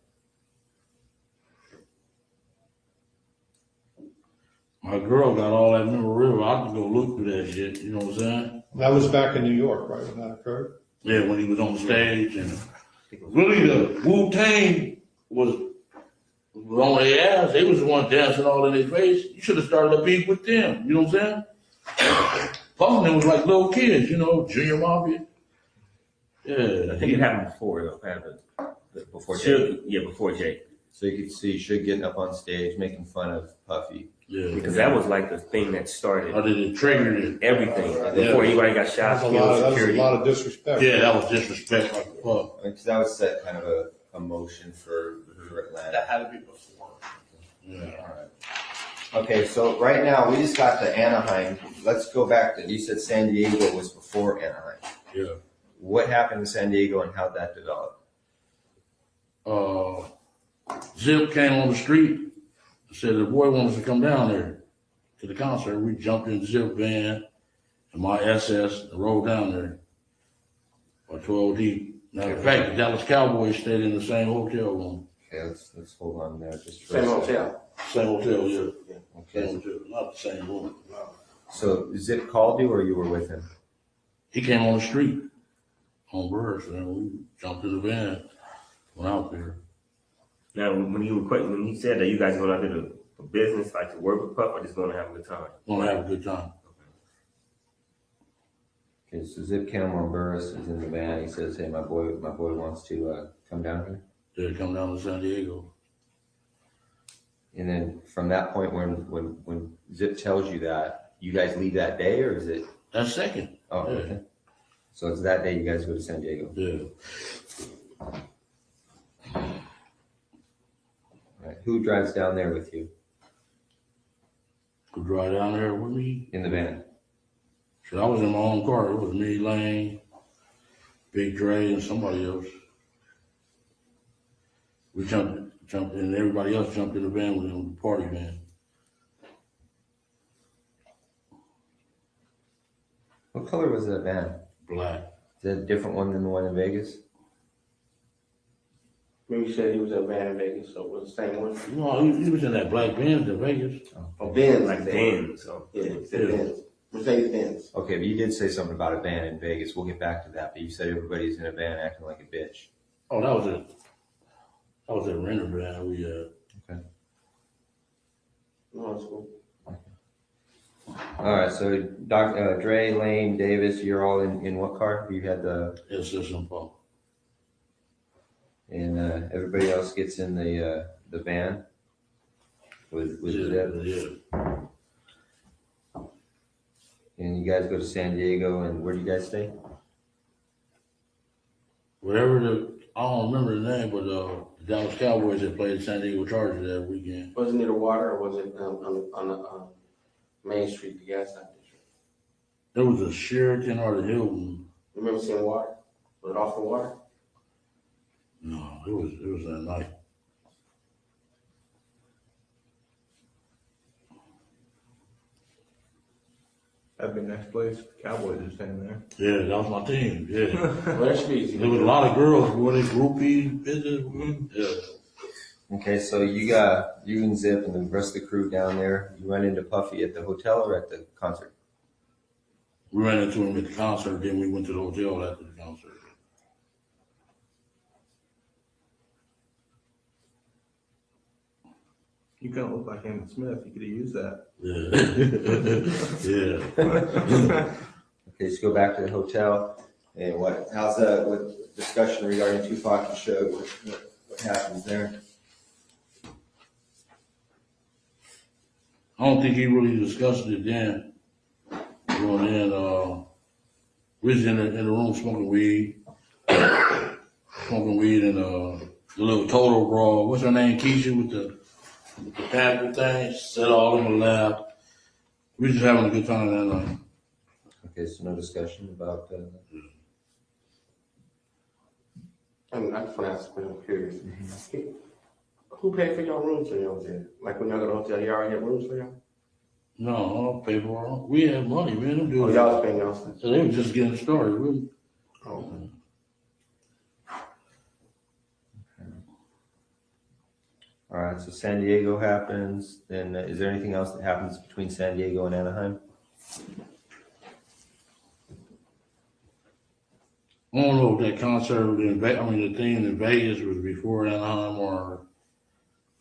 My girl got all that memorabilia. I can go look through that shit. You know what I'm saying? That was back in New York, right, when that occurred? Yeah, when he was on stage and really the Wu-Tang was on their ass. They was the one dancing all in their face. You should have started a beef with them. You know what I'm saying? Puffin was like little kids, you know, Junior Mafia. Yeah. I think it happened before though. Before Jake? Yeah, before Jake. So you could see Suge getting up on stage, making fun of Puffy. Yeah. Because that was like the thing that started. Or did it trigger it? Everything. Before anybody got shot, That killed, was a security. lot of disrespect. Yeah, that was disrespect like fuck. Because that was set kind of a motion for Atlanta. That had to be before. Yeah. All right. Okay, so right now we just got to Anaheim. Let's go back to, you said San Diego was before Anaheim. Yeah. What happened in San Diego and how'd that develop? Zip came on the street and said the boy wants to come down there to the concert. We jumped in Zip van and my SS and rode down there by 12 deep. Matter of fact, the Dallas Cowboys stayed in the same hotel room. Okay, let's hold on there just for Same a second. hotel. Same hotel, yeah. Okay. Same hotel, not the same room. So Zip called you or you were with him? He came on the street on Burris and we jumped in the van, went out there. Now, when he said that you guys going out there to for business, like to work with Puff, or just going to have a good time? Gonna have a good time. Okay, so Zip Cameron Burris is in the van. He says, "Hey, my boy wants to come down here." They come down to San Diego. And then from that point, when Zip tells you that, you guys leave that day, or is it? That's second. Oh, Yeah. okay. So it's that day you guys go to San Diego. Yeah. All right. Who drives down there with you Could drive down there with me. in the van? Shit, I was in my own car. It was me, Lane, Big Dre, and somebody else. We jumped, and everybody else jumped in the van with him, the party van. What color was that van? Black. Is that a different one than the one in Vegas? Maybe you said he was at Van in Vegas, so it was the same one. No, he was in that black Benz in Vegas. Oh, Benz. Like the end, so. Yeah, he said Benz. Mercedes-Benz. Okay, but you did say something about a van in Vegas. We'll get back to that. But you said everybody's in a van acting like a bitch. Oh, that was it. That was a renter van we Okay. No, it's cool. All right. So Dre, Lane, Davis, you're all in what car? You had the SS Pump. and everybody else gets in the van with Zip. Yeah. And you guys go to San Diego, and where do you guys stay? Wherever I don't remember the name, but the Dallas Cowboys that played the San Diego Chargers that weekend. Was it near the water or was it on the Main Street, the gas station? There was a Sheraton or the Hilton. You remember seeing water? Was it off the water? No, it was that night. That'd be next place. Cowboys are staying there. Yeah, that was my team. Yeah. Well, that should be easy. There was a lot of girls who were groupie business. Yeah. Okay, so you and Zip and the rest of the crew down there. You run into Puffy at the hotel or at the concert? We ran into him at the concert, then we went to the hotel after the concert. You kind of look like Emmett Smith. You could have used that. Yeah. Yeah. Okay, let's go back to the hotel. And how's that? What discussion regarding Tupac Shakur? What happens there? I don't think he really discussed it then. Going in, we was in the room smoking weed and the little total brawl. What's her name? Keisha with the Panther thing. She said all of them laughed. We just having a good time that night. Okay, so no discussion about, I just want to ask a question. I'm curious. Who paid for your rooms when y'all was there? Like when y'all go to the hotel, y'all already had rooms for y'all? No, I don't pay for it. We had money, man. Them Oh, dudes. y'all was paying y'all stuff. So they were just getting started. We, Oh. all right, so San Diego happens, then is there anything else that happens between San Diego and Anaheim? I don't know if that concert in the thing in Vegas was before Anaheim or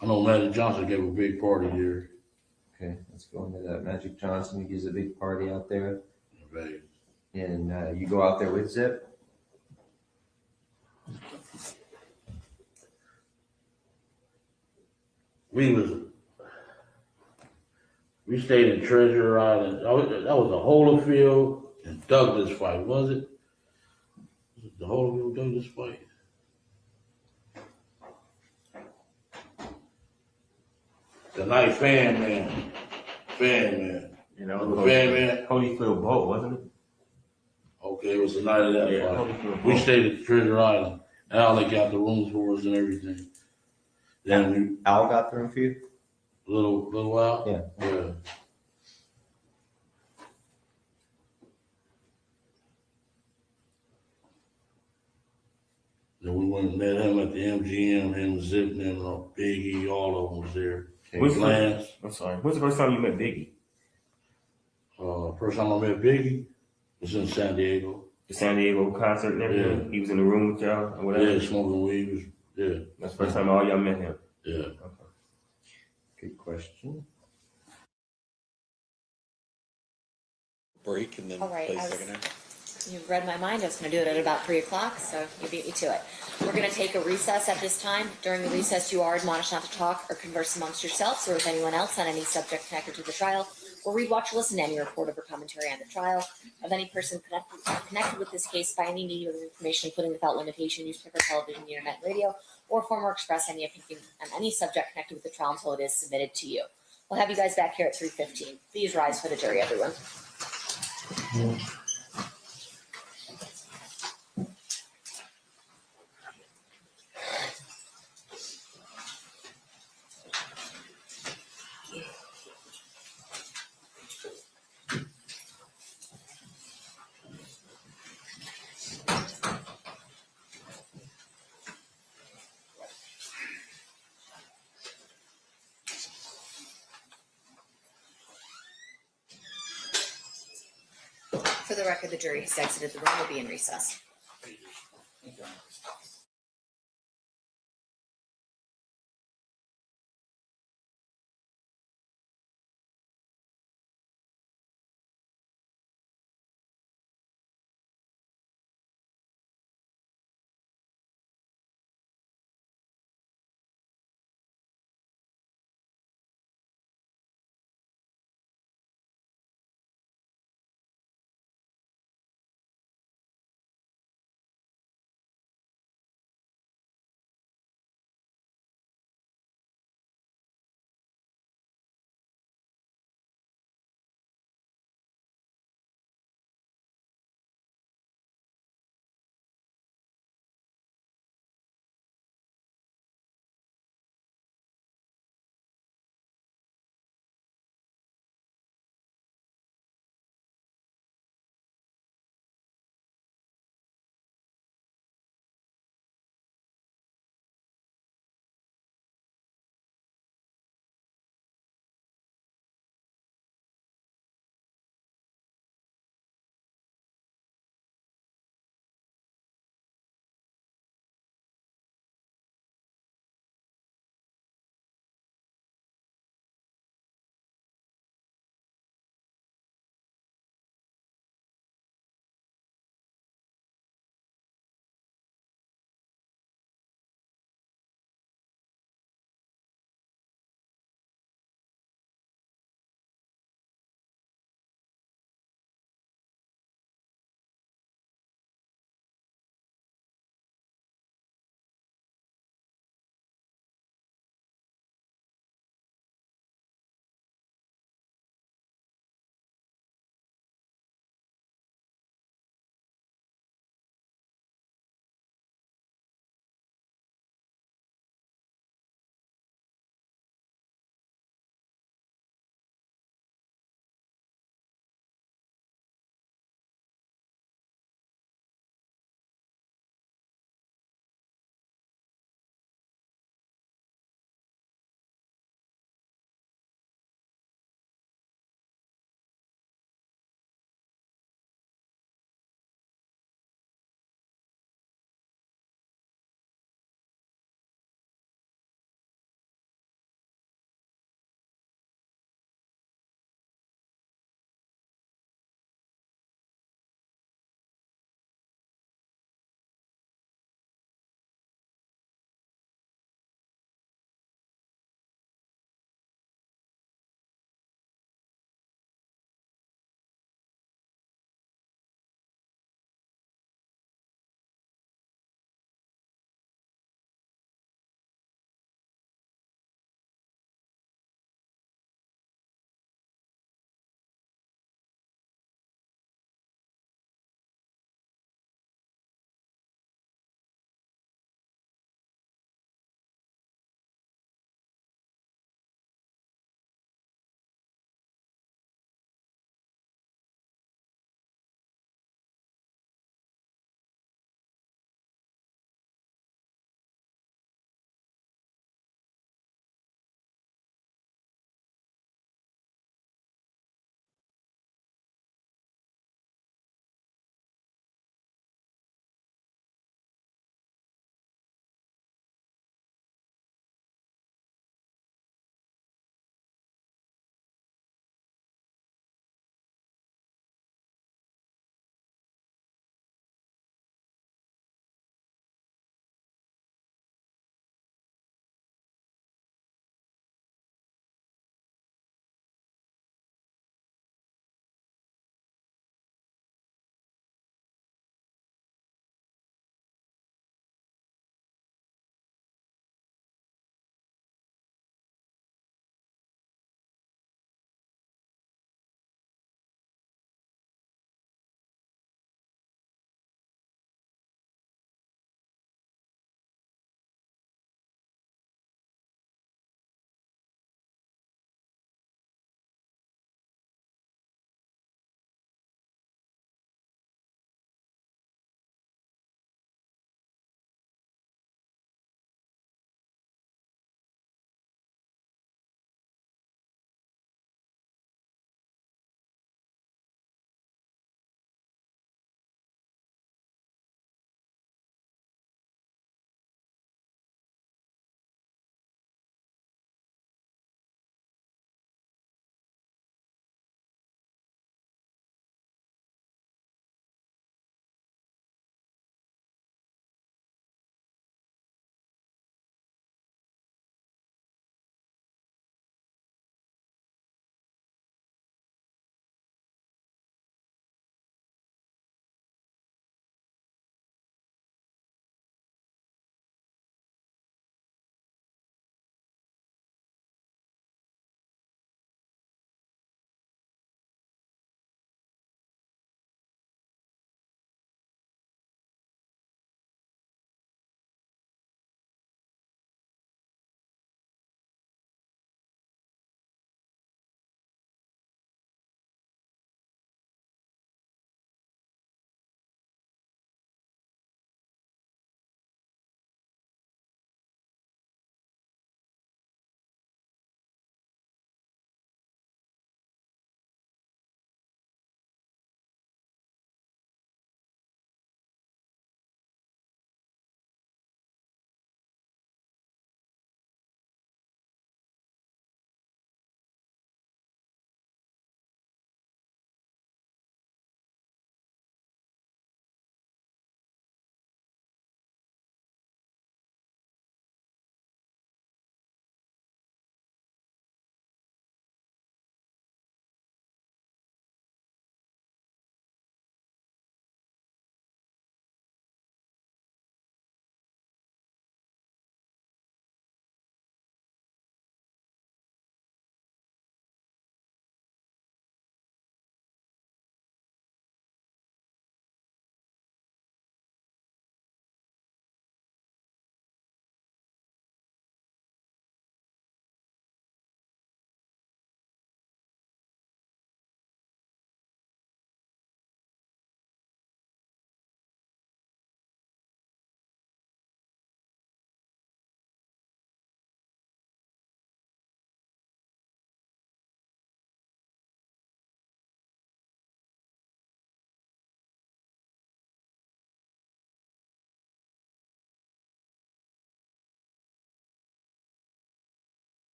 I know Magic Johnson gave a big party there Okay, let's go into that. Magic Johnson gives a big party out there, in Vegas. and you go out there with Zip? We stayed in Treasure Island. That was a Holyfield and Douglas fight, was it? Was it the Holyfield Douglas fight? The night Fan Man. You know, The Fan Man. Holyfield Boat, wasn't it? Okay, it was the night of that Yeah, fight. Holyfield We Boat. stayed at Treasure Island. Al they got the rooms for us and everything. Then Al got the room for you? little while. Yeah. Then we went and met him at the MGM, him, Zip, and Biggie, all of them was there. What's the- Lance. I'm sorry. When's the first time you met Biggie? First time I met Biggie was in San Diego. The San Diego concert and everything? Yeah. He was in the room with y'all or whatever? Yeah, smoking weed. Was, yeah. That's the first time all y'all met him? Yeah. Okay. Good question. Break and then All right, play I was- second half. You've read my mind. I was going to do it at about 3 o'clock, so you beat me to it. We're going to take a recess at this time. During the recess, you are admonished not to talk or converse amongst yourselves or with anyone else on any subject connected to the trial, or read, watch, or listen to any report or commentary on the trial of any person connected with this case by any media of information, including without limitation, newspaper, television, internet, radio, or form or express any opinion on any subject connected with the trial until it is submitted to you. We'll have you guys back here at 3:15. Please rise for the jury, everyone. For the record, the jury has exited the room. Will be in recess.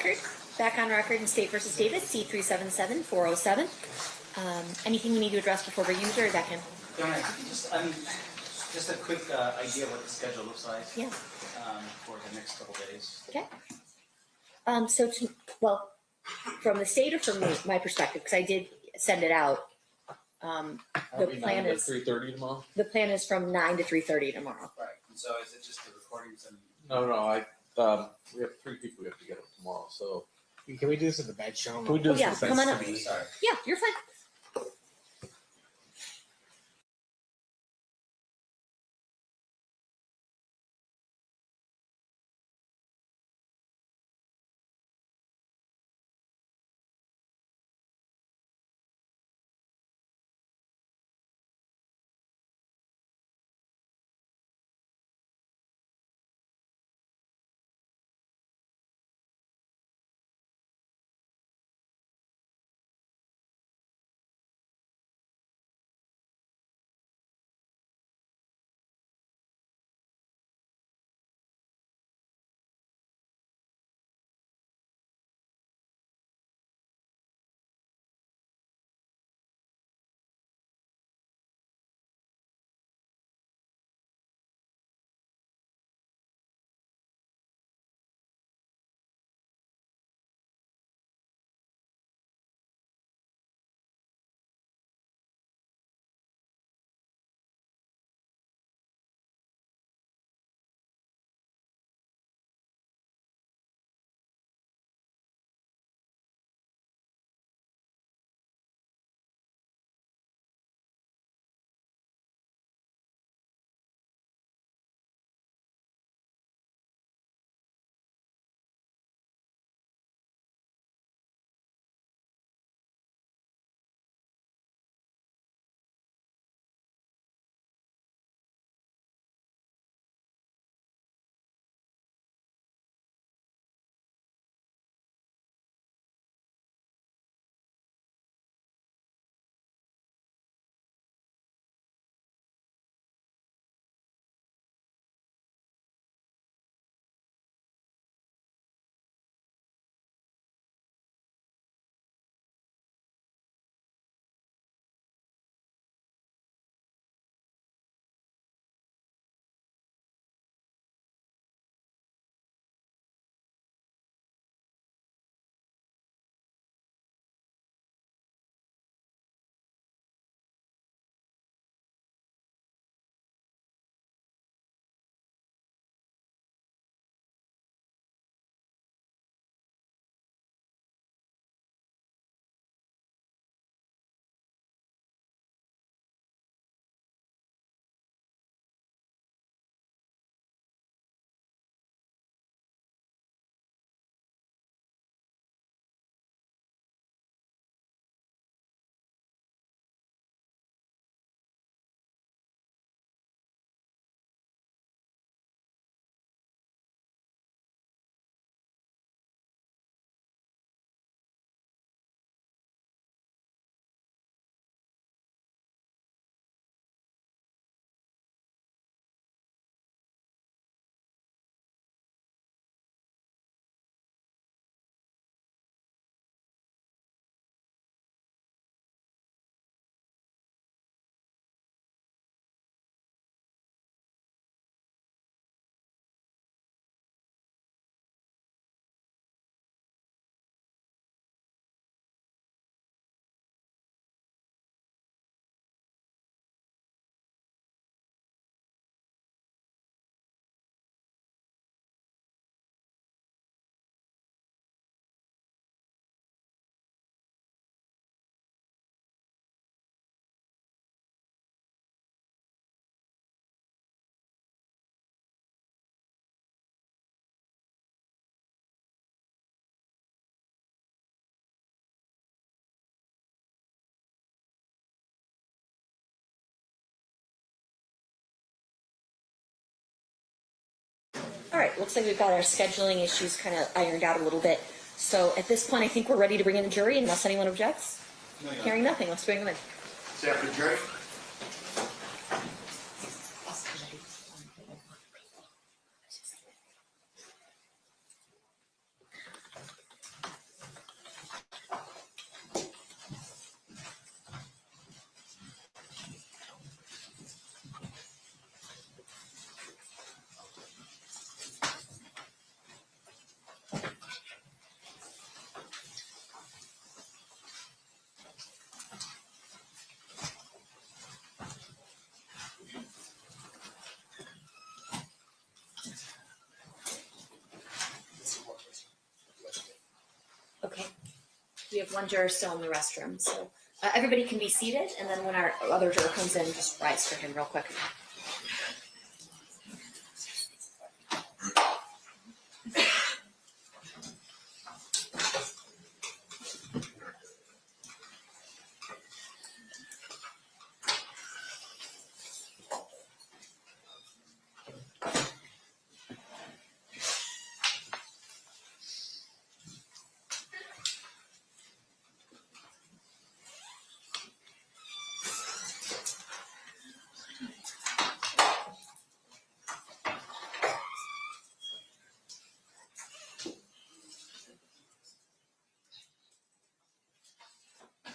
record, back on record in State versus Davis, C-377-407. Anything we need to address before bringing the jury back in? Duane, if you could just a quick idea of what the schedule looks like. Yeah. For the next couple days. Okay. Well, from the state or from my perspective, because I did send it out. The plan is 3:30 tomorrow? the plan is from 9 to 3:30 tomorrow. Right, and so is it just the recordings and? No, we have 3 people we have to get up tomorrow, so. Can we do this at the bed show? Can we do Oh, this yeah, as come on up. to be- Sorry. Yeah, you're fine. All right, looks like we've got our scheduling issues kind of ironed out a little bit. So at this point, I think we're ready to bring in the jury unless anyone objects. Hearing nothing, let's bring them in. Step the jury. We have one juror still in the restroom, so everybody can be seated, and then when our other juror comes in, just rise for him real quick.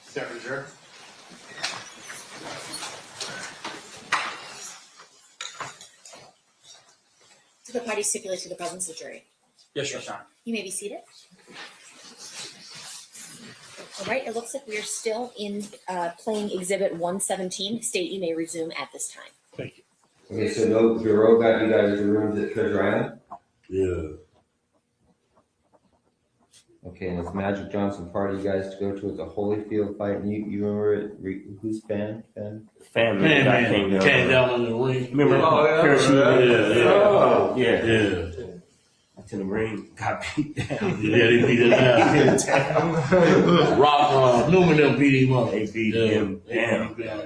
Secretary. Do the parties stipulate to the presence of the jury? Yes, Your Honor. You may be seated. All right, it looks like we are still in playing Exhibit 117. State, you may resume at this time. Thank you. Okay, so no bureau got you guys the rooms at Treasure Island? Yeah. Okay, and it's Magic Johnson party you guys to go to. It's a Holyfield fight. And you remember it? Who's fan? Family guy Came down in the ring. Remember? Oh, yeah. Oh, yeah. Yeah. That's in the ring. Got beat down. Yeah, they beat his ass. Rock, Newman them beat him up. They beat him down. Yeah.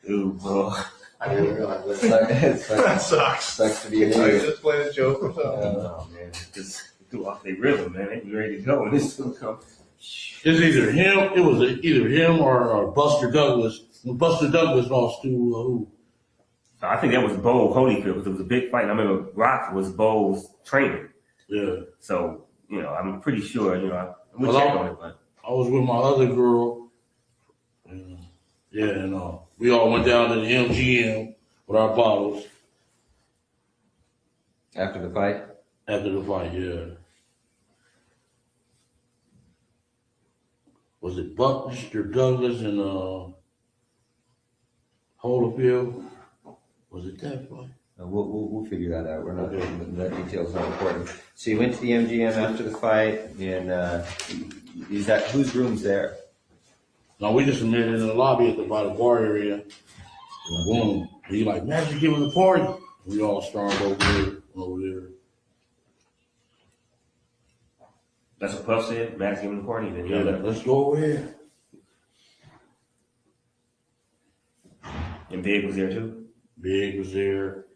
Dude, bro. I didn't realize that. Sucks to be an idiot. Just playing a joke or something. Oh, man. Just threw off their rhythm, man. They be ready to go. And this will come. It's either him. It was either him or Buster Douglas. When Buster Douglas lost to who? I think that was Bo Holyfield because it was a big fight. And I remember Rock was Bo's trainer. Yeah. So, I'm pretty sure, I'm Well, check on it, but. I was with my other girl. And we all went down to the MGM with our bottles. After the fight? After the fight, yeah. Was it Buster Douglas and Holyfield? Was it that fight? We'll figure that out. We're not that detail's not important. So you went to the MGM after the fight, and is that whose room's there? No, we just met in the lobby by the bar area. And boom, he like, Magic giving the party. We all stormed over there. That's what Puff said. Max giving the party. Then Yeah, let's go over here. And Big was there too. Big was there.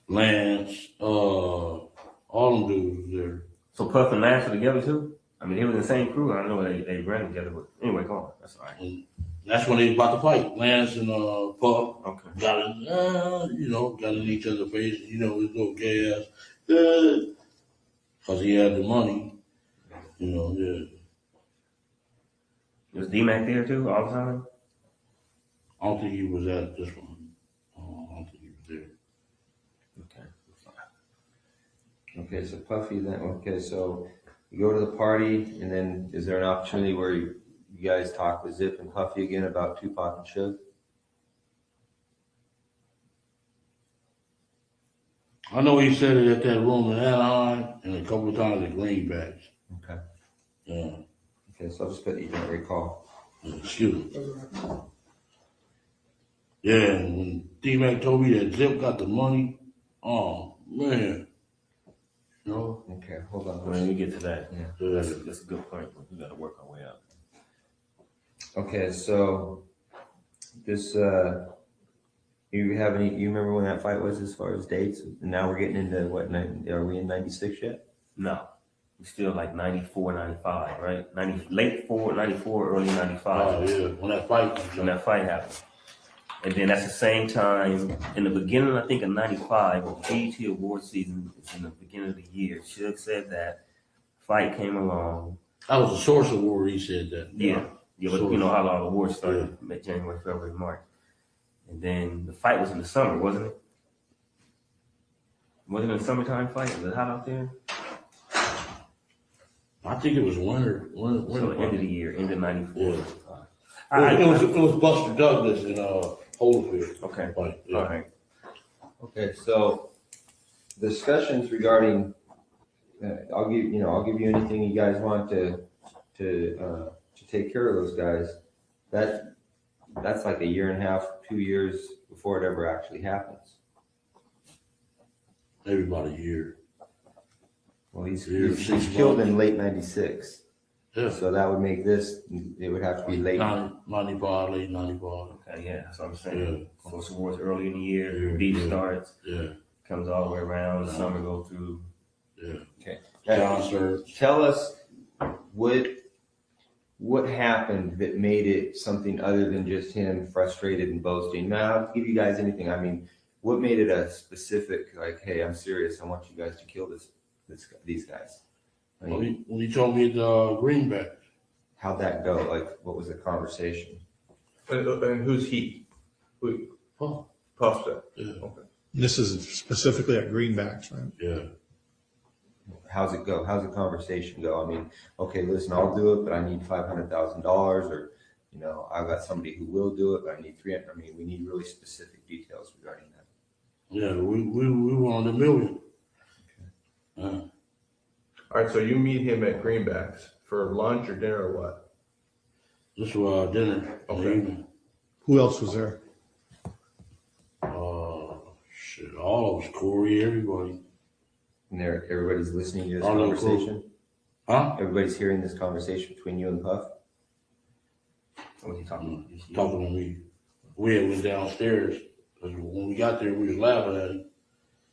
Lance, all them dudes was there. So Puff and Lance were together too. I mean, they were in the same crew. I know they ran together, but anyway, go on. That's all right. And that's when they was about to fight. Lance and Puff Okay. got in each other's face. His little gay ass, cause he had the money. Yeah. Was D-Mac there too all the time? I don't think he was at this one. I don't think he was there. Okay, so Puffy then, okay, so you go to the party, and then is there an opportunity where you guys talk with Zip and Puffy again about Tupac and Suge? I know he said it at that room in Anaheim and a couple of times at Greenbacks. Okay. Yeah. Okay, so I'll just bet you don't recall. Excuse me. Yeah, and when D-Mac told me that Zip got the money, oh, man. Okay, hold on. When we get to that, Yeah. that's a good point. We got to work our way up. Okay, so this, you remember when that fight was as far as dates? And now we're getting into what, are we in 96 yet? No, it's still like 94, 95, right? Late 94, early 95. Oh, yeah, when that fight happened. And then that's the same time, in the beginning, I think, of 95, when the BET award season is in the beginning of the year, Suge said that fight came along. That was the Source Award, he said that. Yeah, but you know how the awards started, January, February, March. And then the fight was in the summer, wasn't it? Wasn't it a summertime fight? Was it hot out there? I think it was winter. So end of the year, end of 94. Yeah. It was Buster Douglas and Holyfield. Okay. Fight. Yeah. All right. Okay, so discussions regarding, I'll give you anything you guys want to to take care of those guys, that's like a year and a half, 2 years before it ever actually happens. Maybe about a year. Well, he's 6 killed months. in late '96. Yeah. So that would make this, it would have to be late. 95, late 95. Okay, yeah, that's what I'm saying. So it's towards early in the year, the beat starts, comes all the way around, the summer go through. Okay. John Tell us what happened that made it something other than just him frustrated and boasting. Now, I'll give you guys anything. I mean, what made it a specific, like, hey, I'm serious. I want you guys to kill these guys. I mean, when he told me the greenback. How'd that go? Like, what was the conversation? And who's he? Who? Puff said. Yeah. Okay. This is specifically at greenbacks, right? Yeah. How's it go? How's the conversation go? I mean, okay, listen, I'll do it, but I need $500,000, or, you know, I've got somebody who will do it, but I need 300. I mean, we need really specific details regarding that. Yeah, we wanted $1 million. All right, so you meet him at Greenbacks for lunch or dinner or what? This was dinner. Okay. Who else was there? Shit, all of us, Corey, everybody. And everybody's listening to this All of conversation? Huh? Everybody's hearing this conversation between you and Puff? What he talking about? Talking to me. We had went downstairs, because when we got there, we was laughing at him.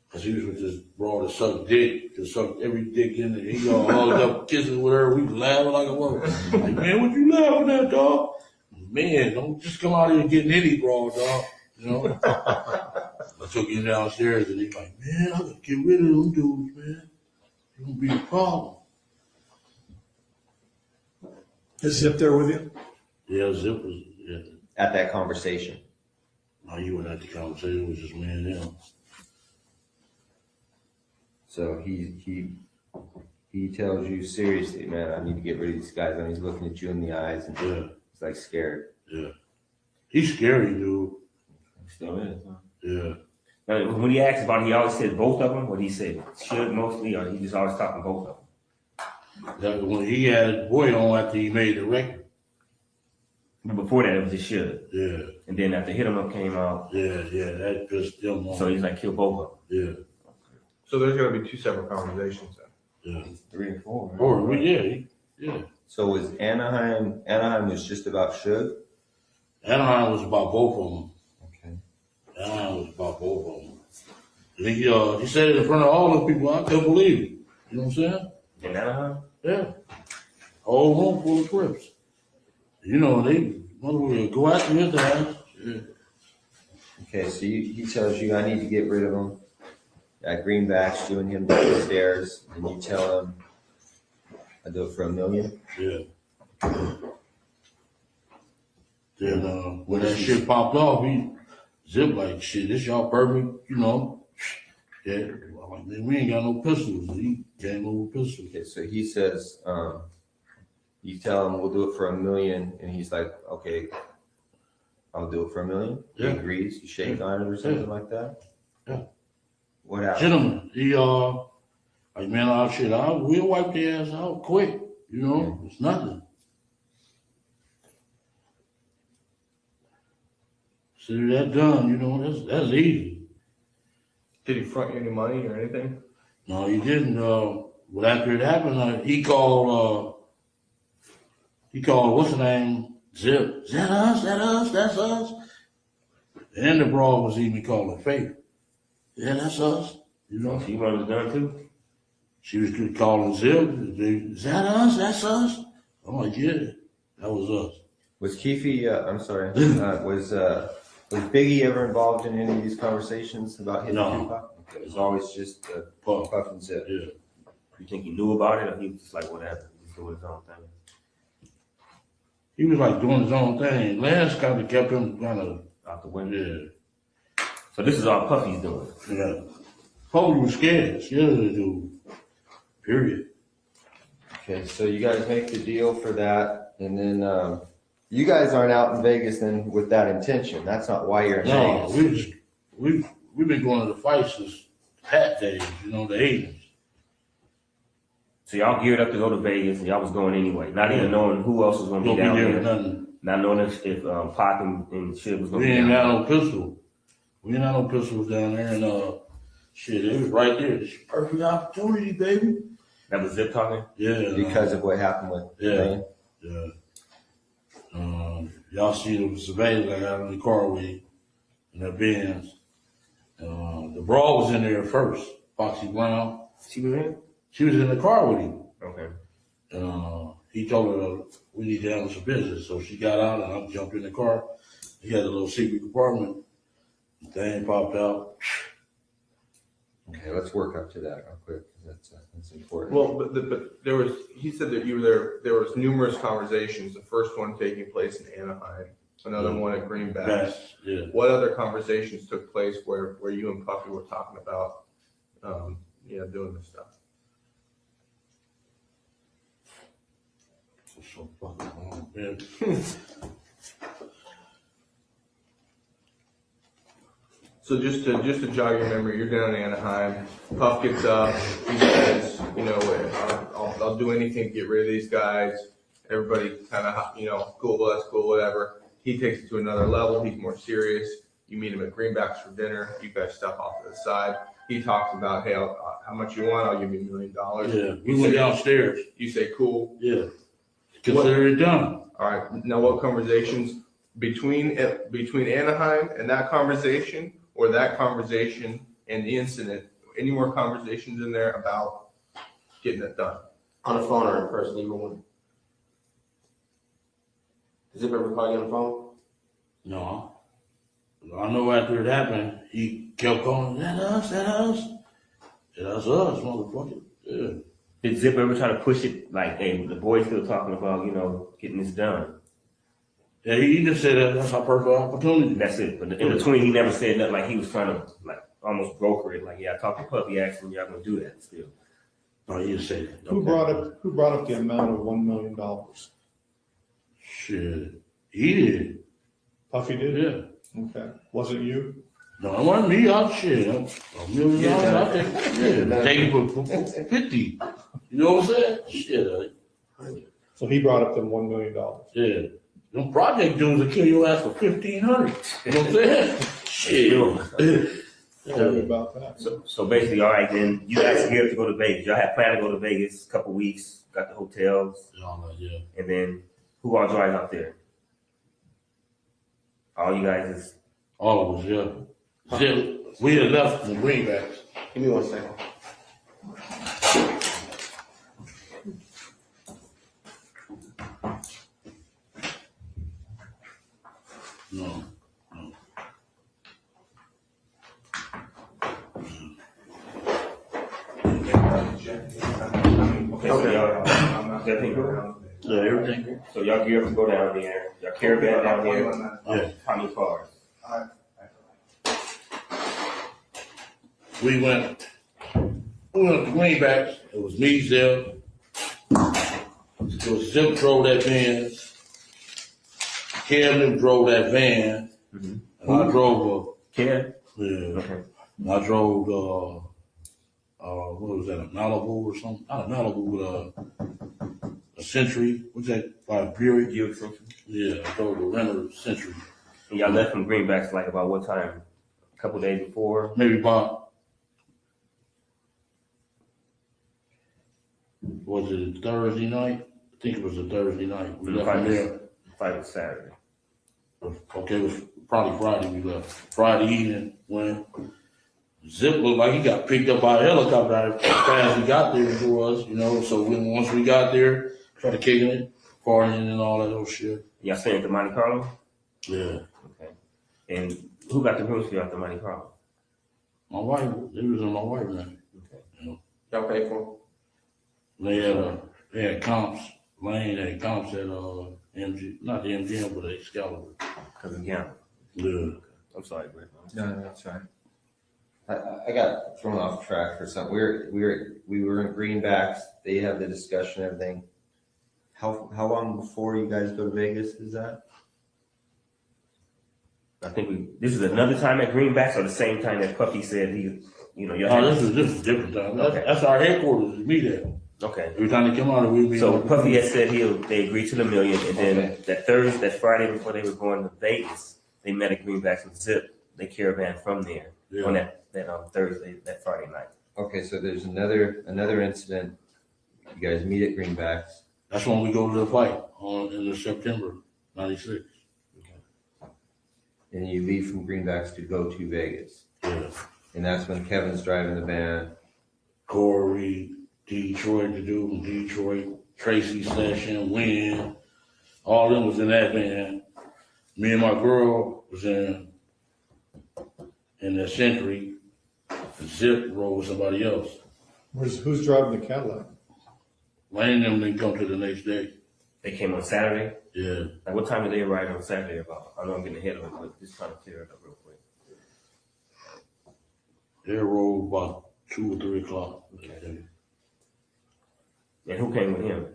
Because he was with this broad that sucked dick, that sucked every dick in there. He all hugged up, kissing with her. We was laughing like a mother. Like, man, what you laughing at, dog? Man, don't just come out here getting any broad, dog. You know? I took him downstairs, and he's like, man, I gotta get rid of them dudes, man. It's gonna be a problem. Is Zip there with you? Yeah, Zip was, yeah. At that conversation? No, you weren't at the conversation. It was just me and him. So he tells you seriously, man, I need to get rid of these guys. And he's looking at you in the eyes and he's like scared. Yeah. He's scary, dude. Still is, huh? Yeah. Now, when he asked about it, he always said both of them. What he said should mostly, or he just always talking both of them. That when he had his boy on after he made the record. But before that, it was just should. Yeah. And then after Hit 'Em Up came out. Yeah, that pissed them off. So he's like, kill both of them. Yeah. So there's gonna be two separate conversations then. Yeah. 3 and 4. Or yeah. So was Anaheim was just about Suge? Anaheim was about both of them. Okay. Anaheim was about both of them. And he said it in front of all the people. I couldn't believe it. You know what I'm saying? In Anaheim? Yeah. Whole room full of Crips. You know, they motherfucker go after his ass. Yeah. Okay, so he tells you I need to get rid of him. At Greenbacks, you and him down the stairs, and you tell him I do it for $1 million. Yeah. Then when that shit popped off, he Zip like, shit, this y'all perfect, you know. Yeah. I'm like, man, we ain't got no pistols. He came over with pistols. Okay, so he says, you tell him we'll do it for $1 million, and he's like, okay, I'll do it for $1 million. Yeah. He agrees. You shake on it or something like that. Yeah. What happened? Gentlemen, he like, man, we'll wipe the ass out quick. You know, it's nothing. So that done, you know, that's easy. Did he front you any money or anything? No, he didn't. But after it happened, he called what's the name? Zip. Is that us? That's us. And the broad was even calling Faith. Yeah, that's us. You know. She wanted the gun too? She was calling Zip. Is that us? That's us. I'm like, yeah, that was us. Was Keffe, I'm sorry, was Biggie ever involved in any of these conversations about hitting Tupac? Okay, it was always just Puff and Zip. Yeah. You think he knew about it, or he was just like, whatever, he's doing his own thing? He was like doing his own thing. Lance kind of kept him kind of out the window. Yeah. So this is all Puffy's doing. Yeah. Puffy was scared of the dude. Period. Okay, so you guys make the deal for that, and then you guys aren't out in Vegas then with that intention. That's not why you're in Vegas. we've been going to the fights since Pat days, you know, the 80s. So y'all geared up to go to Vegas, and y'all was going anyway, not even knowing who else was gonna be Don't be down there there, with nothing. not knowing if Pac and shit was gonna We be ain't down got no pistol. We ain't got no pistols down there, and shit, it was right there. It's a perfect opportunity, baby. there. That was Zip talking. Yeah. Because of what happened with Duane? Yeah. Y'all see the surveillance I got in the car with him, in that Benz. The broad was in there first, Foxy Brown. She was in? She was in the car with him. Okay. He told her we need to handle some business. So she got out and I jumped in the car. He had a little secret compartment. The thing popped out. Okay, let's work up to that real quick, because that's important. Well, but there was, he said that you were there was numerous conversations, the first one taking place in Anaheim, another one at Greenbacks. Yeah. What other conversations took place where you and Puffy were talking about, doing this stuff? So fucking long, man. So just to jog your memory, you're down in Anaheim. Puff gets up. He says, I'll do anything to get rid of these guys. Everybody kind of, cool, let's cool, whatever. He takes it to another level. He's more serious. You meet him at Greenbacks for dinner. You guys step off to the side. He talks about, hey, how much you want? I'll give you $1 million. Yeah, we went downstairs. You say, cool. Yeah. Consider it done. All right. Now, what conversations between Anaheim and that conversation, or that conversation and the incident? Any more conversations in there about getting it done? On the phone or in person, either one? Does it ever call you on the phone? No. I know after it happened, he kept calling, that us? Yeah, that's us, motherfucker. Yeah. Did Zip ever try to push it like, hey, the boys still talking about, getting this done? Yeah, he just said that's our perfect opportunity. That's it. But in between, he never said nothing like he was trying to almost broker it. Like, yeah, I talked to Puppy, asked him, y'all gonna do that still. No, he just said that. Who brought up the amount of $1 million? Shit. He did. Puffy did? Yeah. Okay. Wasn't you? No, it wasn't me. I'll shit. $1 million, I'll take it. Yeah, take it for 50. You know what I'm saying? Shit. So he brought up them $1 million. Yeah. Them project dudes will kill your ass for 1,500. You know what I'm saying? Shit. Tell me about that. So basically, all right, then you guys are here to go to Vegas. Y'all had planned to go to Vegas a couple weeks, got the hotels, Yeah. and then who all drive out there? All you guys is. All of us, yeah. Zip, we had left the Greenbacks. Give me 1 second. No. Okay, so y'all, everything good? Yeah, everything. So y'all gear up to go down there. Y'all caravan down there. Yeah. How many cars? We went to Greenbacks. It was me, Zip. It was Zip drove that van. Kevin drove that van. Mm-hmm. And I drove Kev? Yeah. Okay. And I drove what was that, a Malibu or something? Not a Malibu, but a Century. What's that, by Buick? Buick Century? Yeah, I drove the Renner Century. And y'all left from Greenbacks like about what time? A couple days before? Maybe about, was it Thursday night? I think it was a Thursday night. We left from there. Fight was Saturday. Okay, it was probably Friday we left. Friday evening when Zip looked like he got picked up by a helicopter as fast as he got there to us, so once we got there, started kicking it, partying and all that little shit. Y'all staying at the Monte Carlo? Yeah. Okay. And who got the rooms for y'all at the Monte Carlo? My wife, it was in my wife's name. Okay. Y'all pay for them? They had comps. Lane had comps at MG, not the MGM, but Excalibur. Because of gambling. Yeah. I'm sorry, Greg. No, that's fine. I got thrown off track for something. We were in Greenbacks. They have the discussion, everything. How long before you guys go to Vegas is that? I think this is another time at Greenbacks or the same time that Puffy said y'all This is different time. That's our headquarters. We meet at. Okay. Every time they come out, we'll be. So Puffy had said they agreed to the million, and then that Friday before they were going to Vegas, they met at Greenbacks and Zip. They caravan from there on that Thursday, that Friday night. Okay, so there's another incident. You guys meet at Greenbacks. That's when we go to the fight in the September '96. And you leave from Greenbacks to go to Vegas. Yeah. And that's when Kevin's driving the van. Corey, Detroit, the dude from Detroit, Tracy Session, Wynn, all of them was in that van. Me and my girl was in the Century. Zip rode with somebody else. Who's driving the Cadillac? Lane and them didn't come to the next day. They came on Saturday? Yeah. Like, what time did they arrive on Saturday about? I know I'm getting ahead of it, but just trying to clear it up real quick. They rode about 2 or 3 o'clock. Okay. And who came with him?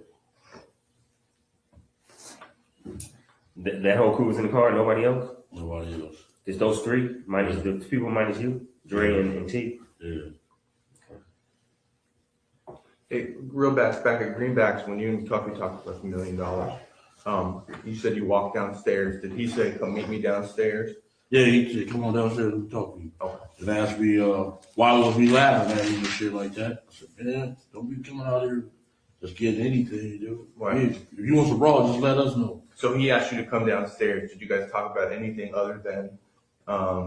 That whole crew was in the car, nobody else? Nobody else. Just those three? Minus the people minus you? Dre and T? Yeah. Hey, real back at Greenbacks, when you and Tuffy talked about $1 million, you said you walked downstairs. Did he say, come meet me downstairs? Yeah, he said, come on downstairs and talk to you. Okay. And asked me, why was we laughing at him and shit like that? I said, man, don't be coming out here just getting anything, dude. Right. If you want some raw, just let us know. So he asked you to come downstairs. Did you guys talk about anything other than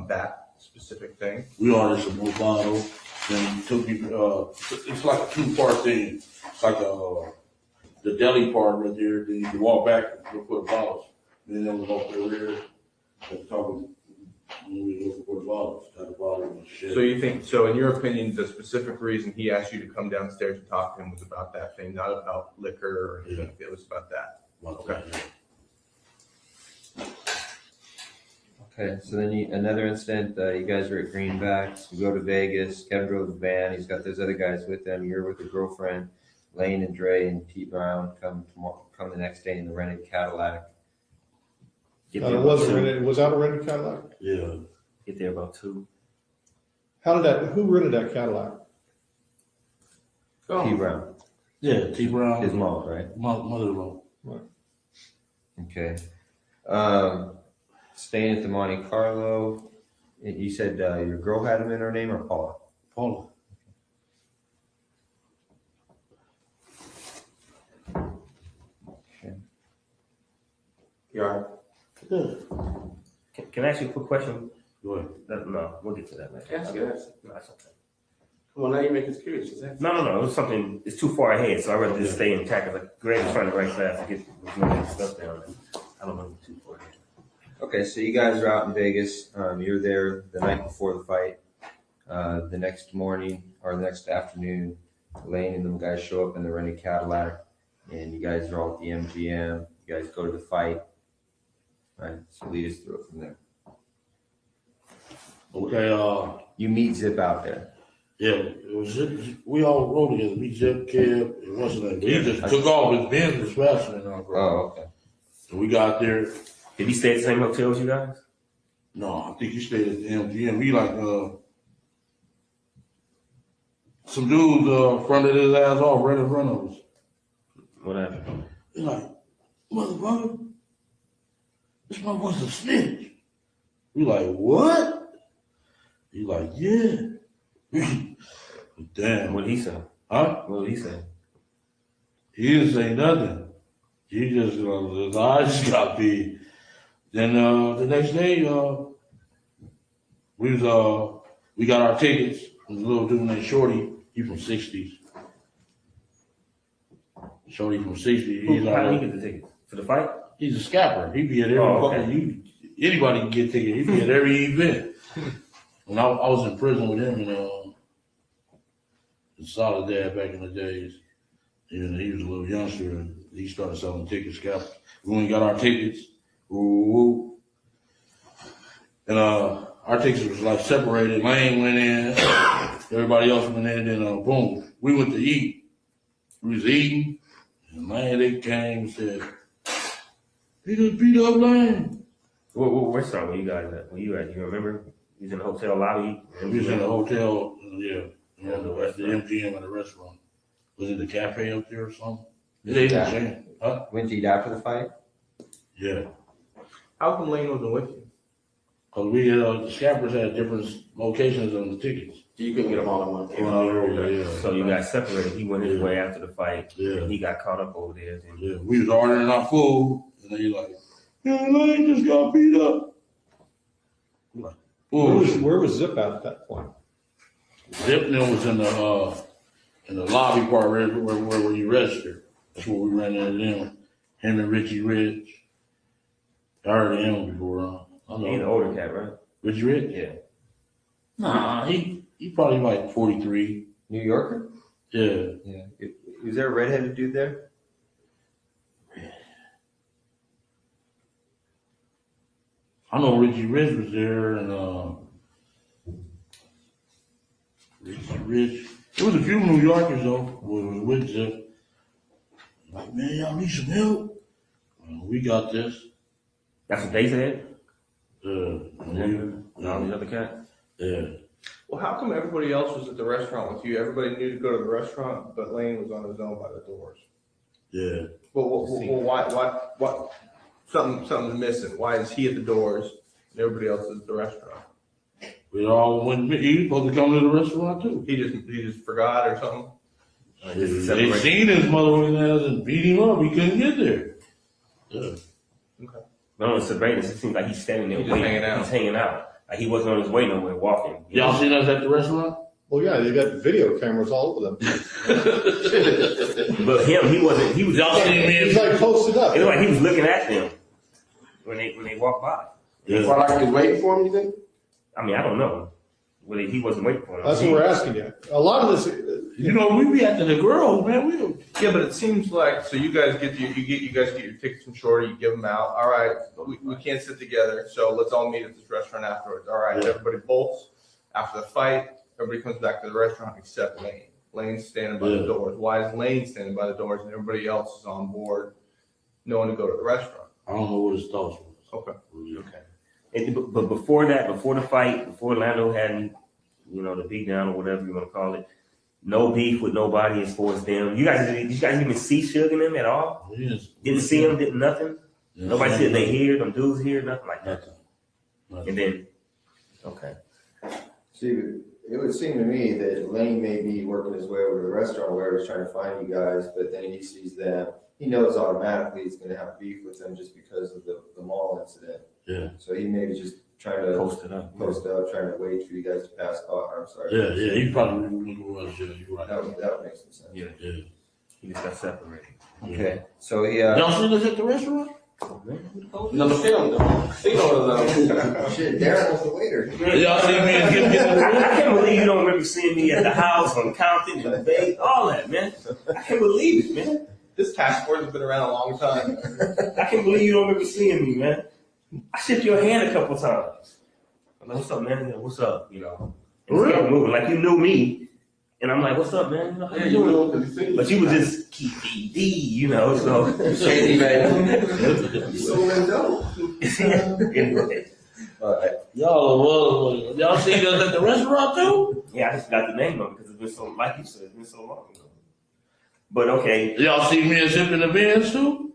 that specific thing? We ordered some more bottles. Then he took me, it's like a 2-part thing. It's like the deli part right there. Then you can walk back and put the bottles. Then there was over there, talking when we go for the bottles. Got the bottle and shit. So you think, so in your opinion, the specific reason he asked you to come downstairs and talk to him was about that thing, not about liquor or anything. It was about that. Okay. Okay, so then another incident, you guys are at Greenbacks, you go to Vegas, Kevin drove the van, he's got those other guys with him, you're with a girlfriend, Lane and Dre and T Brown come the next day in the rented Cadillac. It wasn't rented, was that a rented Cadillac? Yeah. Get there about 2. Who rented that Cadillac? T Brown. Yeah, T Brown. His mom, right? Mother-in-law. Right. Okay. Staying at the Monte Carlo, you said your girl had him in her name or Paula? Paula. Okay. You all right? Yeah. Can I ask you a quick question? Go ahead. No, we'll get to that later. Ask it. No, that's okay. Come on, now you make us curious. Just ask. No. It was something, it's too far ahead, so I'd rather just stay intact. Like Greg was trying to write fast to get stuff down. I don't know too far ahead. Okay, so you guys are out in Vegas. You're there the night before the fight. The next morning or the next afternoon, Lane and them guys show up in the rented Cadillac, and you guys are all at the MGM. You guys go to the fight. All right, so lead us through it from there. Okay, You meet Zip out there. yeah, it was Zip. We all rode together. Me, Zip, Kev, it wasn't that. He just took off his business faster than our brother. Oh, okay. So we got there. Did he stay at the same hotel as you guys? No, I think he stayed at the MGM. He like some dudes fronted his ass off right in front of us. What happened? He like, motherfucker, this motherfucker's a snitch. We like, what? He like, yeah. Damn. What did he say? Huh? What did he say? He didn't say nothing. He just his eyes got big. Then the next day, we got our tickets from the little dude named Shorty. He from 60s. Shorty from 60s. He's How did he get the tickets? For the fight? He's a scalper. He be at every fucking anybody can get tickets. He be at every event. When I was in prison with him in Soledad back in the days, and he was a little youngster, and he started selling tickets, scalpers. We went and got our tickets. Ooh. And our tickets was like separated. Lane went in, everybody else went in, then boom, we went to eat. We was eating, and Lane, they came and said, he just beat up Lane. What restaurant were you guys at? Were you at? Do you remember? You was in the hotel lobby? We was in the hotel, yeah, the MGM at the restaurant. Was it the cafe up there or something? It ain't the same. Huh? Went to eat after the fight? Yeah. How come Lane wasn't with you? Cause we, the scappers had different locations on the tickets. You couldn't get them all in one. Yeah. So you got separated. He went his way after the fight. Yeah. And he got caught up over there. And Yeah, we was ordering our food, and they like, yeah, Lane just got beat up. I'm like, Where was Zip at that point? Zipner was in the lobby part where you register. That's where we ran into them. Him and Richie Rich. I heard of him before. I know. he's an older cat, right? Richie Rich? Yeah. Nah, he probably like 43. New Yorker? Yeah. Yeah. Was there a redheaded dude there? I know Richie Rich was there, and Richie Rich. There was a few New Yorkers though with Zip. Like, man, y'all need some help. We got this. That's what they said? No, the other cat? Yeah. Well, how come everybody else was at the restaurant with you? Everybody knew to go to the restaurant, but Lane was on his own by the doors. Yeah. Well, why? Something's missing. Why is he at the doors and everybody else is at the restaurant? We all went. He was supposed to come to the restaurant too. He just forgot or something. They seen his mother ass and beat him up. He couldn't get there. Yeah. Okay. But on the surveillance, it seems like he's standing there He's just waiting. hanging out. He's hanging out. Like he wasn't on his way nowhere, walking. Y'all seen us at the restaurant? Well, yeah, they got video cameras all over them. But him, he wasn't. He was. Y'all seen me? He's like posted up. It looked like he was looking at them when they walked by. Yeah. Felt like he was waiting for him, you think? I mean, I don't know. Well, he wasn't waiting for them. That's what we're asking you. A lot of this, You know, we be after the girls, man. Yeah, but it seems like so you guys get you guys get your tickets from Shorty, you give them out. All right, we can't sit together, so let's all meet at this restaurant afterwards. All right, Yeah. everybody bolts after the fight. Everybody comes back to the restaurant except Lane. Lane's standing by the doors. Why is Lane standing by the doors and everybody else is on board, knowing to go to the restaurant? I don't know what his thoughts was. Okay. Okay. But before that, before the fight, before Orlando had, the beat down or whatever you want to call it, no beef with nobody as far as them. You guys even see Suge and them at all? Yes. Didn't see them, did nothing? Yes. Nobody said they hear, them dudes here, nothing like that. Nothing. And then, okay. See, it would seem to me that Lane may be working his way over to the restaurant where he's trying to find you guys, but then he sees them. He knows automatically he's going to have beef with them just because of the mall incident. Yeah. So he may be just trying to Post it up. trying to wait for you guys to pass. Oh, I'm sorry. Yeah. He probably looking at us. Yeah, you're right. That would make some sense. Yeah. Yeah. He just got separated. Okay. So he. Y'all seen us at the restaurant? No, the film was Shit, Darren was the waiter. Y'all seen me and him I can't believe you don't remember seeing me at the house on Compton and Bay, all that, man. I can't believe it, man. This task force has been around a long time. I can't believe you don't remember seeing me, man. I shook your hand a couple times. I'm like, what's up, man? What's up? And kept moving like you knew me. And I'm like, what's up, man? How you doing? But you was just Keffe D, so. Shady, man. You sold them dope. Anyway. All right. Y'all seen us at the restaurant too? Yeah, I just got the name of it because it's been so, like you said, it's been so long ago. But okay. Y'all see me and Zip in the Benz too?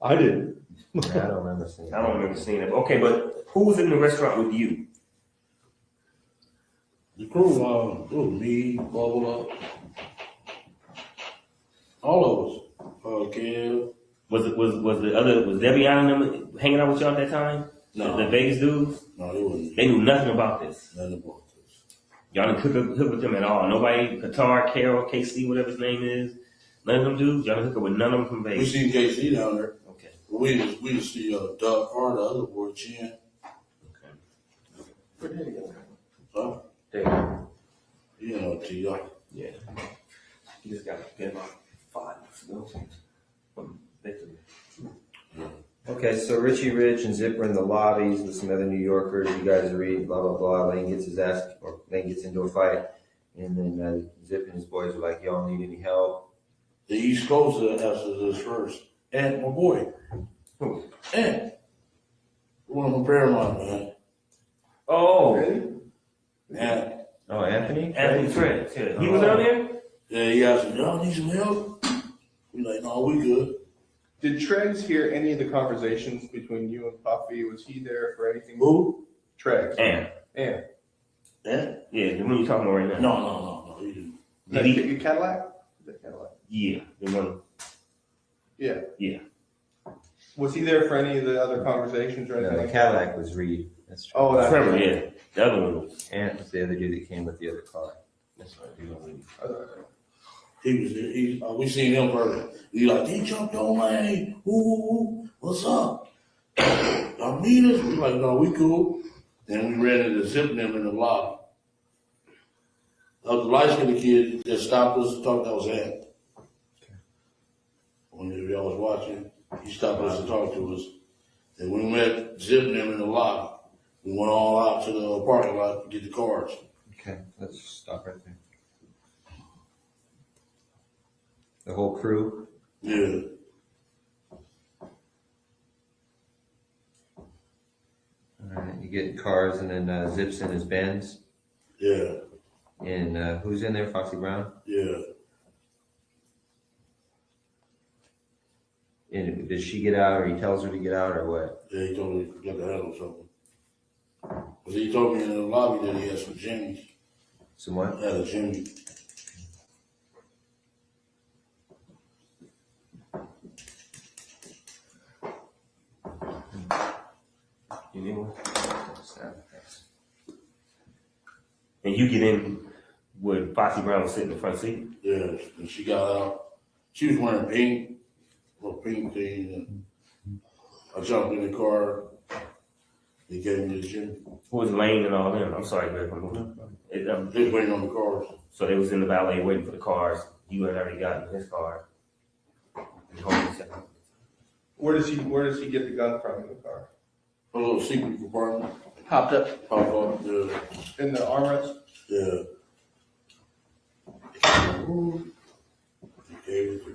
I didn't. I don't remember seeing it. I don't remember seeing it. Okay, but who was in the restaurant with you? The crew, me, Bubba, all of us. Kev. Was Debbie and them hanging out with y'all at that time? No. The Vegas dudes? No, they wasn't. They knew nothing about this. Nothing about this. Y'all didn't hook with them at all. Nobody, Qatar, Carol, KC, whatever his name is. None of them dudes. Y'all didn't hook up with none of them from We Vegas. seen KC down there. Okay. We didn't see Doug or the other boy, Chin. Okay. Huh? Damn. T.I. Yeah. He just got hit 5 months ago. Okay, so Richie Rich and Zip are in the lobbies with some other New Yorkers. You guys are reading, blah, blah, blah. Lane gets into a fight. And then Zip and his boys are like, y'all need any help? The East Coast asked us first. And my boy. Who? And one of my Paramount, man. Oh. Really? And Oh, Anthony? Anthony Fred. Yeah. He was out there? Yeah, he asked me, y'all need some help? We like, no, we good. Did Treggs hear any of the conversations between you and Puffy? Was he there for anything? Who? Treggs. And. And. Yeah? Yeah, the one you talking about right now. No, he didn't. Did he get your Cadillac? The Cadillac. Yeah, the one. Yeah. Yeah. Was he there for any of the other conversations or anything? No, the like Cadillac was Reed. That's true. Oh, that's Trevor, yeah. The other one was. And the other dude that came with the other car. That's right. He was Reed. He was there. We seen him first. He like, he jumped on lane. Ooh, what's up? Y'all need us? We like, no, we cool. Then we ran into zipping them in the lobby. The light-skinned kid that stopped us and talked, that was him. When y'all was watching, he stopped us and talked to us. And we met zipping them in the lobby. We went all out to the parking lot to get the cars. Okay, let's stop right there. The whole crew? Yeah. Alright, you get cars and then Zips in his Benz? Yeah. And who's in there, Foxy Brown? Yeah. And does she get out or he tells her to get out or what? Yeah, he told me to get the handle something. Because he told me in the lobby that he had some jimmies. Some what? Had a jimmy. You need one? And you get in with Foxy Brown was sitting in the front seat? Yeah, and she got out. She was wearing pink, little pink thing. And I jumped in the car. He gave me the gym. Who was Lane and all them? I'm sorry, Greg. They was waiting on the cars. So they was in the valet waiting for the cars. You had already gotten in his car. Where does he get the gun from in the car? A little secret compartment. Popped up Pop up, yeah. in the armrest? Yeah. He gave it to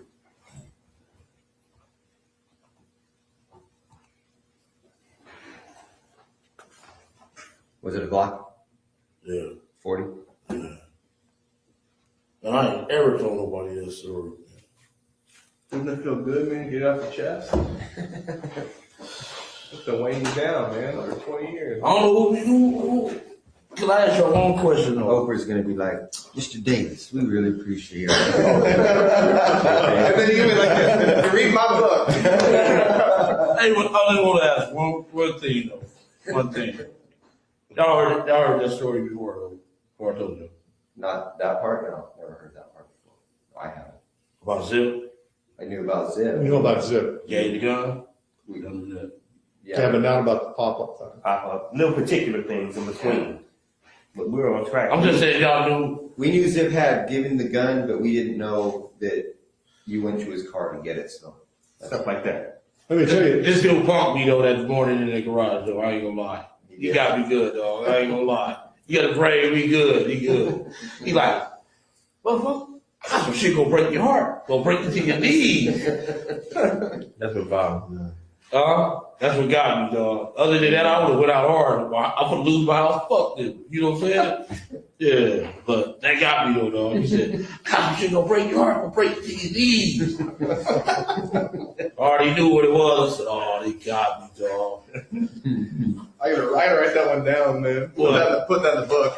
Was it a Glock? Yeah. 40? Yeah. And I ain't ever told nobody this story. Doesn't it feel good, man? Get it off your chest. It's been weighing you down, man, over 20 years. I don't know who. Can I ask you one question though? Oprah's gonna be like, Mr. Davis, we really appreciate it. And then you give me like this, read my book. Hey, I just want to ask one thing though. One thing. Y'all heard that story before though. Before I told you. Not that part? No, never heard that part before. I haven't. About Zip? I knew about Zip. You know about Zip. Gave the gun? We done that. Yeah, but not about the pop-up thing. Pop-up. No particular things in between. But we're on track. I'm just saying y'all knew. We knew Zip had given the gun, but we didn't know that you went to his car to get it, so. Stuff like that. Let me tell you. This dude punked me though that morning in the garage though. I ain't gonna lie. You got me good, dog. I ain't gonna lie. You gotta pray, we good, he good. He like, well, that's some shit gonna break your heart. Gonna break you to your knees. That's what bothers me. That's what got me, dog. Other than that, I would have went out hard. I'm gonna lose my house. Fuck them. You know what I'm saying? Yeah, but that got me though, dog. He said, "Some shit gonna break your heart, gonna break you to your knees." I already knew what it was. I said, "Oh, they got me, dog." I gotta write that one down, man. Put that in the book.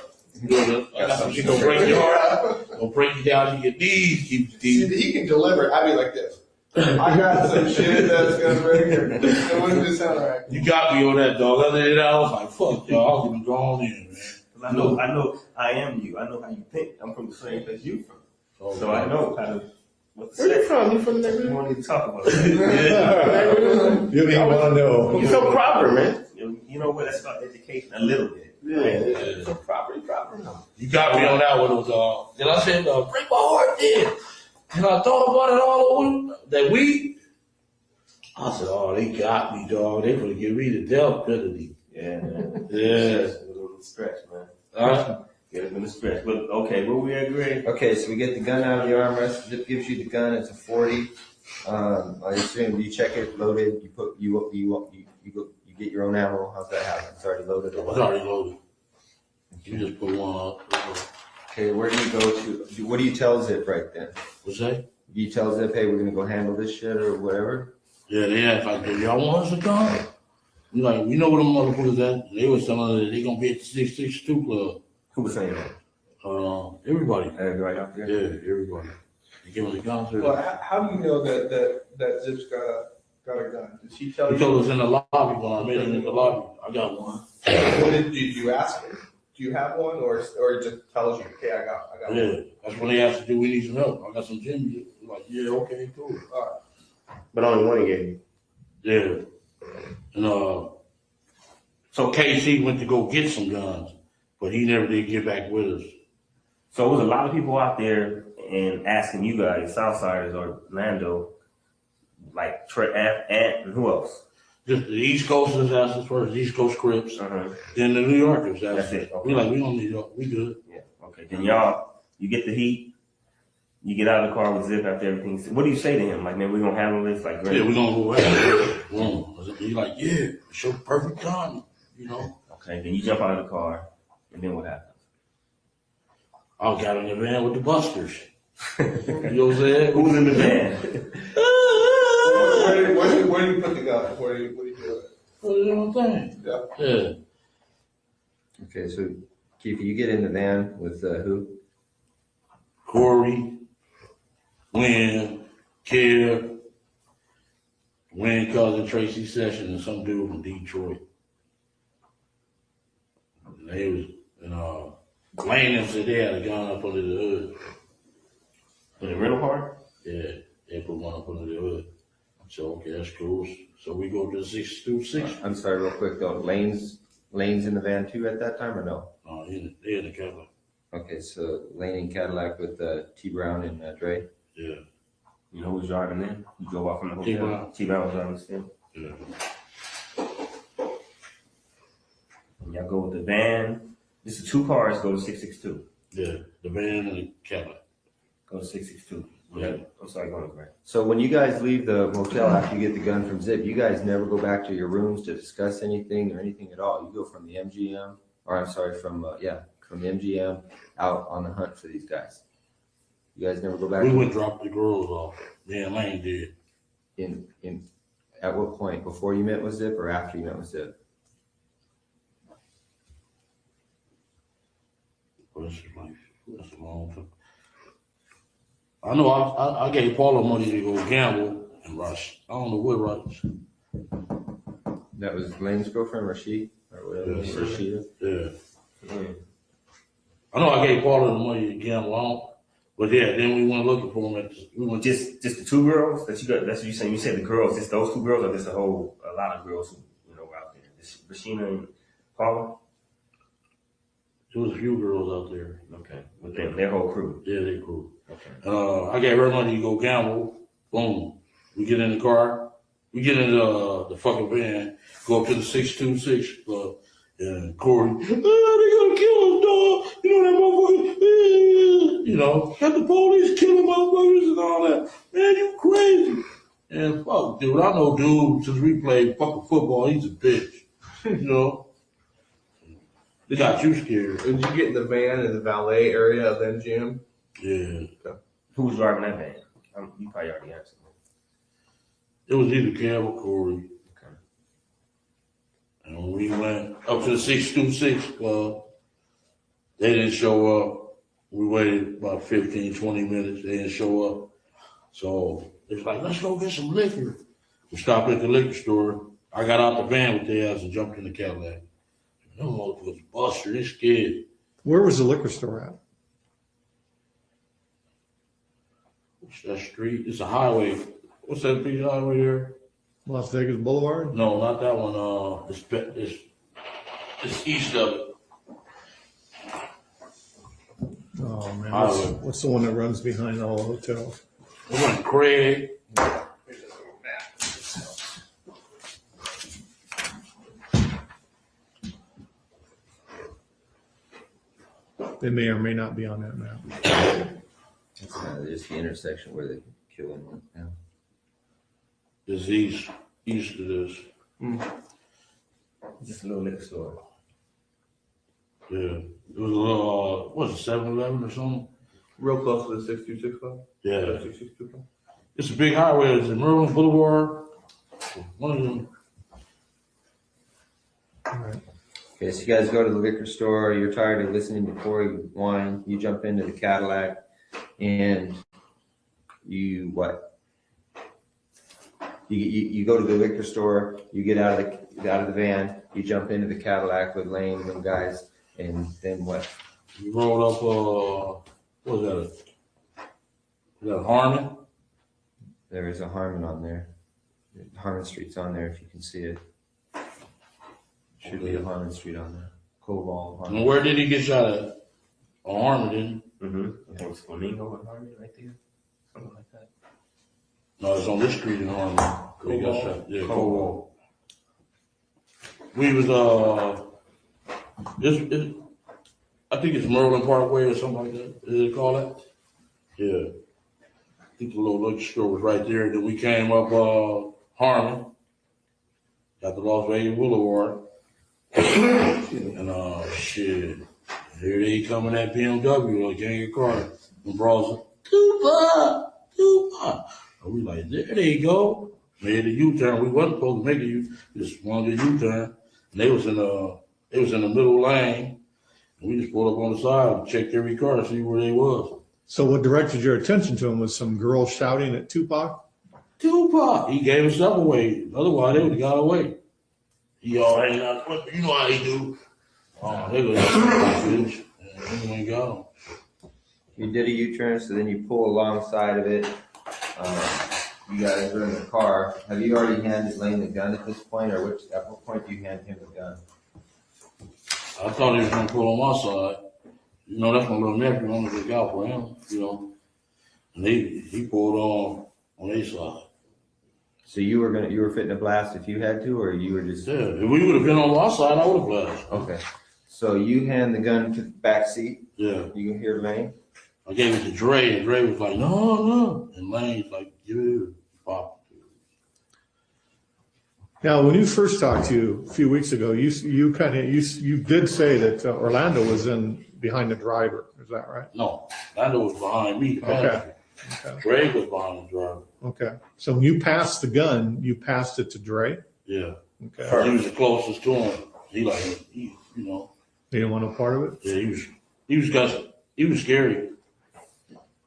Some shit gonna break your heart, gonna break you down to your knees. Keep See, he can deliver it. I'd be like this. I got some shit that's gonna break here. It wouldn't just sound right. You got me on that, dog. Other than that, I was like, "Fuck, y'all, I'm gonna be drawn in, man." I know, I am you. I know how you think. I'm from the same place you from. Oh, so I know kind of what to Where say. you from? You from the You neighborhood? don't need to talk about it. You don't even want to know. You're so proper, man. You know what? Let's start education a little bit. Yeah. So proper now. You got me on that one, dog. Then I said, "Break my heart, then." And I thought about it all over that week. I said, "Oh, they got me, dog. They gonna give me the death penalty." Yeah, man. Yeah. It's a little stretch, man. Yeah, it's been a stretch. But okay, where we at, Greg? Okay, so we get the gun out of the armrest. Zip gives you the gun. It's a 40. I assume you check it, loaded. You get your own ammo. How's that happen? It's already loaded. It's already loaded. You just put one up. Okay, where do you go to? What do you tell Zip right then? What's that? Do you tell Zip, hey, we're gonna go handle this shit or whatever? Yeah, they asked like, do y'all want us to come? We like, we know where them motherfuckers at. They was telling us that they gonna be at the 662 club. Who was saying that? Everybody. Everybody out there? Yeah, everybody. They give us a concert. Well, how do you know that Zip's got a gun? Does he tell He you? told us in the lobby when I met him in the lobby. I got one. What did you ask him? Do you have one, or he just tells you, okay, I got Yeah, one? that's when they asked, do we need some help? I got some gym. Like, yeah, okay, cool. All right. But only one he gave you. Yeah. And so KC went to go get some guns, but he never did get back with us. So it was a lot of people out there and asking you guys, Southsiders or Lando, like and who else? Just the East Coasters asked us first, the East Coast Crips. Uh-huh. Then the New Yorkers asked us. That's it. Okay. We like, we don't need help. We good. Yeah. Okay. Then you get the heat. You get out of the car with Zip after everything. What do you say to him? Like, man, we're gonna handle this. Like, yeah, we're gonna go ahead. He's like, yeah, it's your perfect time. You know. Okay. Then you jump out of the car, and then what happens? I got in the van with the busters. You know what I'm saying? Who's in the van? Where do you put the gun? What do you do? You know what I'm saying? Yeah. Yeah. Okay, so Keffe, you get in the van with who? Corey, Wynn, Kev, Wynn cousin Tracy Sessions, and some dude from Detroit. And they was, Lane and said they had a gun up under the hood. In the rental car? Yeah, they put one up under the hood. So, okay, that's cool. So we go to the 626. I'm sorry, real quick though. Lane's in the van too at that time or no? No, they in the Cadillac. Okay, so Lane in Cadillac with T Brown and Dre. Yeah. You know who's driving then? You drove off from the T. hotel. Brown. T Brown was driving still. Yeah. And y'all go with the van. This is 2 cars. Go to 662. Yeah, the van and the Cadillac. Go to 662. Yeah. I'm sorry, go ahead, Greg. So when you guys leave the motel after you get the gun from Zip, you guys never go back to your rooms to discuss anything or anything at all. You go from the MGM, or I'm sorry, from the MGM out on the hunt for these guys. You guys never go back. We would drop the girls off. Me and Lane did. In at what point? Before you met with Zip or after you met with Zip? That's a long time. I know I gave Paula money to go gamble and rush. I don't know what rush. That was Lane's girlfriend, Rashid, or whatever. Yeah. Rashida. Yeah. I know I gave Paula the money to gamble on, but yeah, then we went looking for them. We went Just the 2 girls that you got. That's what you saying. You said the girls. Just those 2 girls, or just a lot of girls who were out there. Just Rashina and Paula. There was a few girls out there. Okay, with them, their whole crew. Yeah, they cool. Okay. I gave her money to go gamble. Boom. We get in the car. We get in the fucking van. Go up to the 626 club. And Corey, they gonna kill us, dog. You know that motherfucker. You know, got the police killing motherfuckers and all that. Man, you crazy. And fuck, dude, I know dude since we played fucking football. He's a bitch. You know. They got you scared. Did you get in the van in the valet area of the MGM? Yeah. Who was driving that van? You probably already answered. It was either Kev or Corey. Okay. And when we went up to the 626 club, they didn't show up. We waited about 15, 20 minutes. They didn't show up. So it's like, let's go get some liquor. We stopped at the liquor store. I got out the van with their ass and jumped in the Cadillac. Them motherfuckers buster, they scared. Where was the liquor store at? What's that street? It's a highway. What's that piece of highway there? Las Vegas Boulevard? No, not that one. It's east of it. Oh man, Highway. what's the one that runs behind all the hotels? We went to Craig. They may or may not be on that map. It's just the intersection where they kill him. Yeah. It's east of this. Just a little liquor store. Yeah. It was a little, what was it, 7-Eleven or something? Real close to the 6265? Yeah. 6265? It's a big highway. It's in Maryland Boulevard. One of them. Okay, so you guys go to the liquor store, you're tired of listening before you wine, you jump into the Cadillac, and you what? You go to the liquor store, you get out of the van, you jump into the Cadillac with Lane and them guys, and then what? We rolled up, what was that? Was that Harmon? There is a Harmon on there. Harmon Street's on there if you can see it. Should be a Harmon Street on there. Koval, Harmon. And where did he get shot at? On Harmon, didn't he? Mm-hmm. I think it's Flamingo and Harmon right there. Something like that. No, it's on this street in Harmon. He got shot. Yeah, Koval. We was, I think it's Merlin Parkway or something like that. Is it called that? Yeah. I think the little liquor store was right there. Then we came up Harmon, got the Las Vegas Boulevard, and shit, here they coming at BMW, a gang of cars, and brawls, Tupac. And we like, there they go. Made a U-turn. We wasn't supposed to make a U. Just wanted a U-turn. And they was in the middle lane. And we just pulled up on the side and checked every car to see where they was. So what directed your attention to him was some girl shouting at Tupac? Tupac. He gave himself away. Otherwise, they would have got away. He all hanging out. You know how he do. They go and he ain't got him. You did a U-turn, so then you pull alongside of it. You guys are in the car. Have you already handed Lane the gun at this point, or at what point do you hand him the gun? I thought he was gonna pull on my side. You know, that's my little nephew. I'm gonna look out for him. You know, and he pulled on his side. So you were fitting to blast if you had to, or you were just? Yeah, if we would have been on my side, I would have blasted. Okay. So you hand the gun to the back seat. Yeah. You can hear Lane. I gave it to Dre, and Dre was like, no. And Lane's like, give it to Pop. Now, when you first talked to you a few weeks ago, you did say that Orlando was behind the driver. Is that right? No, Orlando was behind me. Okay. Dre was behind the driver. Okay. So when you passed the gun, you passed it to Dre? Yeah. Okay. He was the closest to him. He you know. He didn't want no part of it? Yeah, he was scary.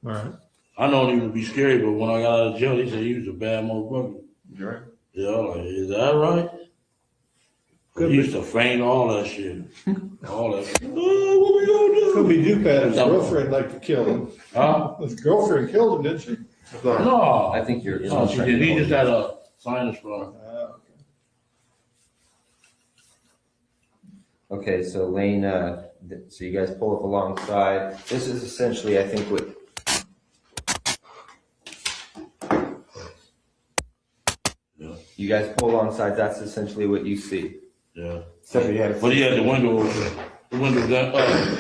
All right. I know he would be scary, but when I got out of jail, he said he was a bad motherfucker. Right. Yeah, I'm like, is that right? He used to feign all that shit. All that shit. Oh, what we gonna do? Could be Duke had his girlfriend like to kill him. Huh? His girlfriend killed him, didn't she? No. I think you're. No, she didn't. He just had a sinus problem. Okay, so Lane, so you guys pull up alongside. This is essentially, I think, what. Yeah. You guys pull alongside. That's essentially what you see. Yeah. So you had. But he had the window open. The window down up.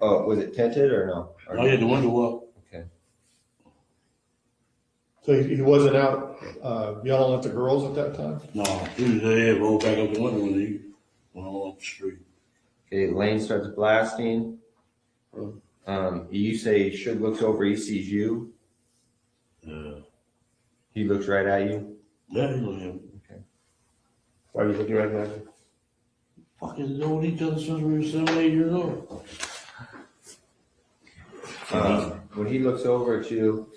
Oh, was it tinted or no? Or No, he had the window up. Okay. So he wasn't out yelling at the girls at that time? No, he was there, rolled back up the window when he went on up the street. Okay, Lane starts blasting. You say Suge looks over, he sees you. Yeah. He looks right at you. Yeah, he looked at me. Okay. Why are you looking right at me? Fucking known each other since we were 7, 8 years old. When he looks over at you,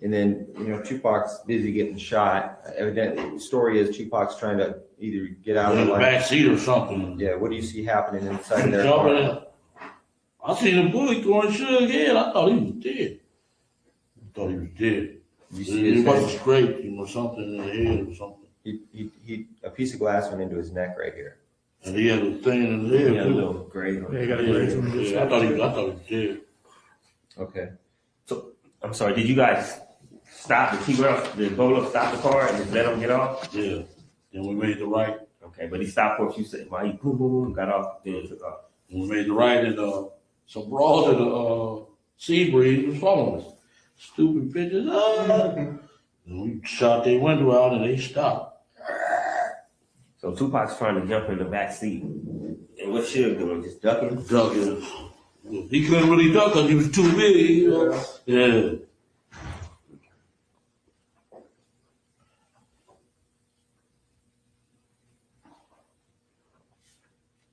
and then, Tupac's busy getting shot. Evidently, the story is Tupac's trying to either get out In of the the back seat or something. Yeah, what do you see happening inside of their Jumping in. car? I seen a bullet going Suge head. I thought he was dead. You see He his wasn't head? scraped, something in the head or something. He a piece of glass went into his neck right here. And he had a thing in his head. Yeah, a little gray. Yeah, he got a graze on his Yeah, I thought he was dead. Okay. So, I'm sorry, did you guys stop the bowler stop the car and just let him get off? Yeah. Then we made the right. Okay, but he stopped what you said. Why he boom, boom, boom, got off, then took off. And we made the right, and some brawls in the sea breeze was following us. Stupid bitches. And we shot their window out, and they stopped. So Tupac's trying to jump in the back seat. And what's Suge doing? Just ducking? Ducking. He couldn't really duck because he was too big, you know? Yeah.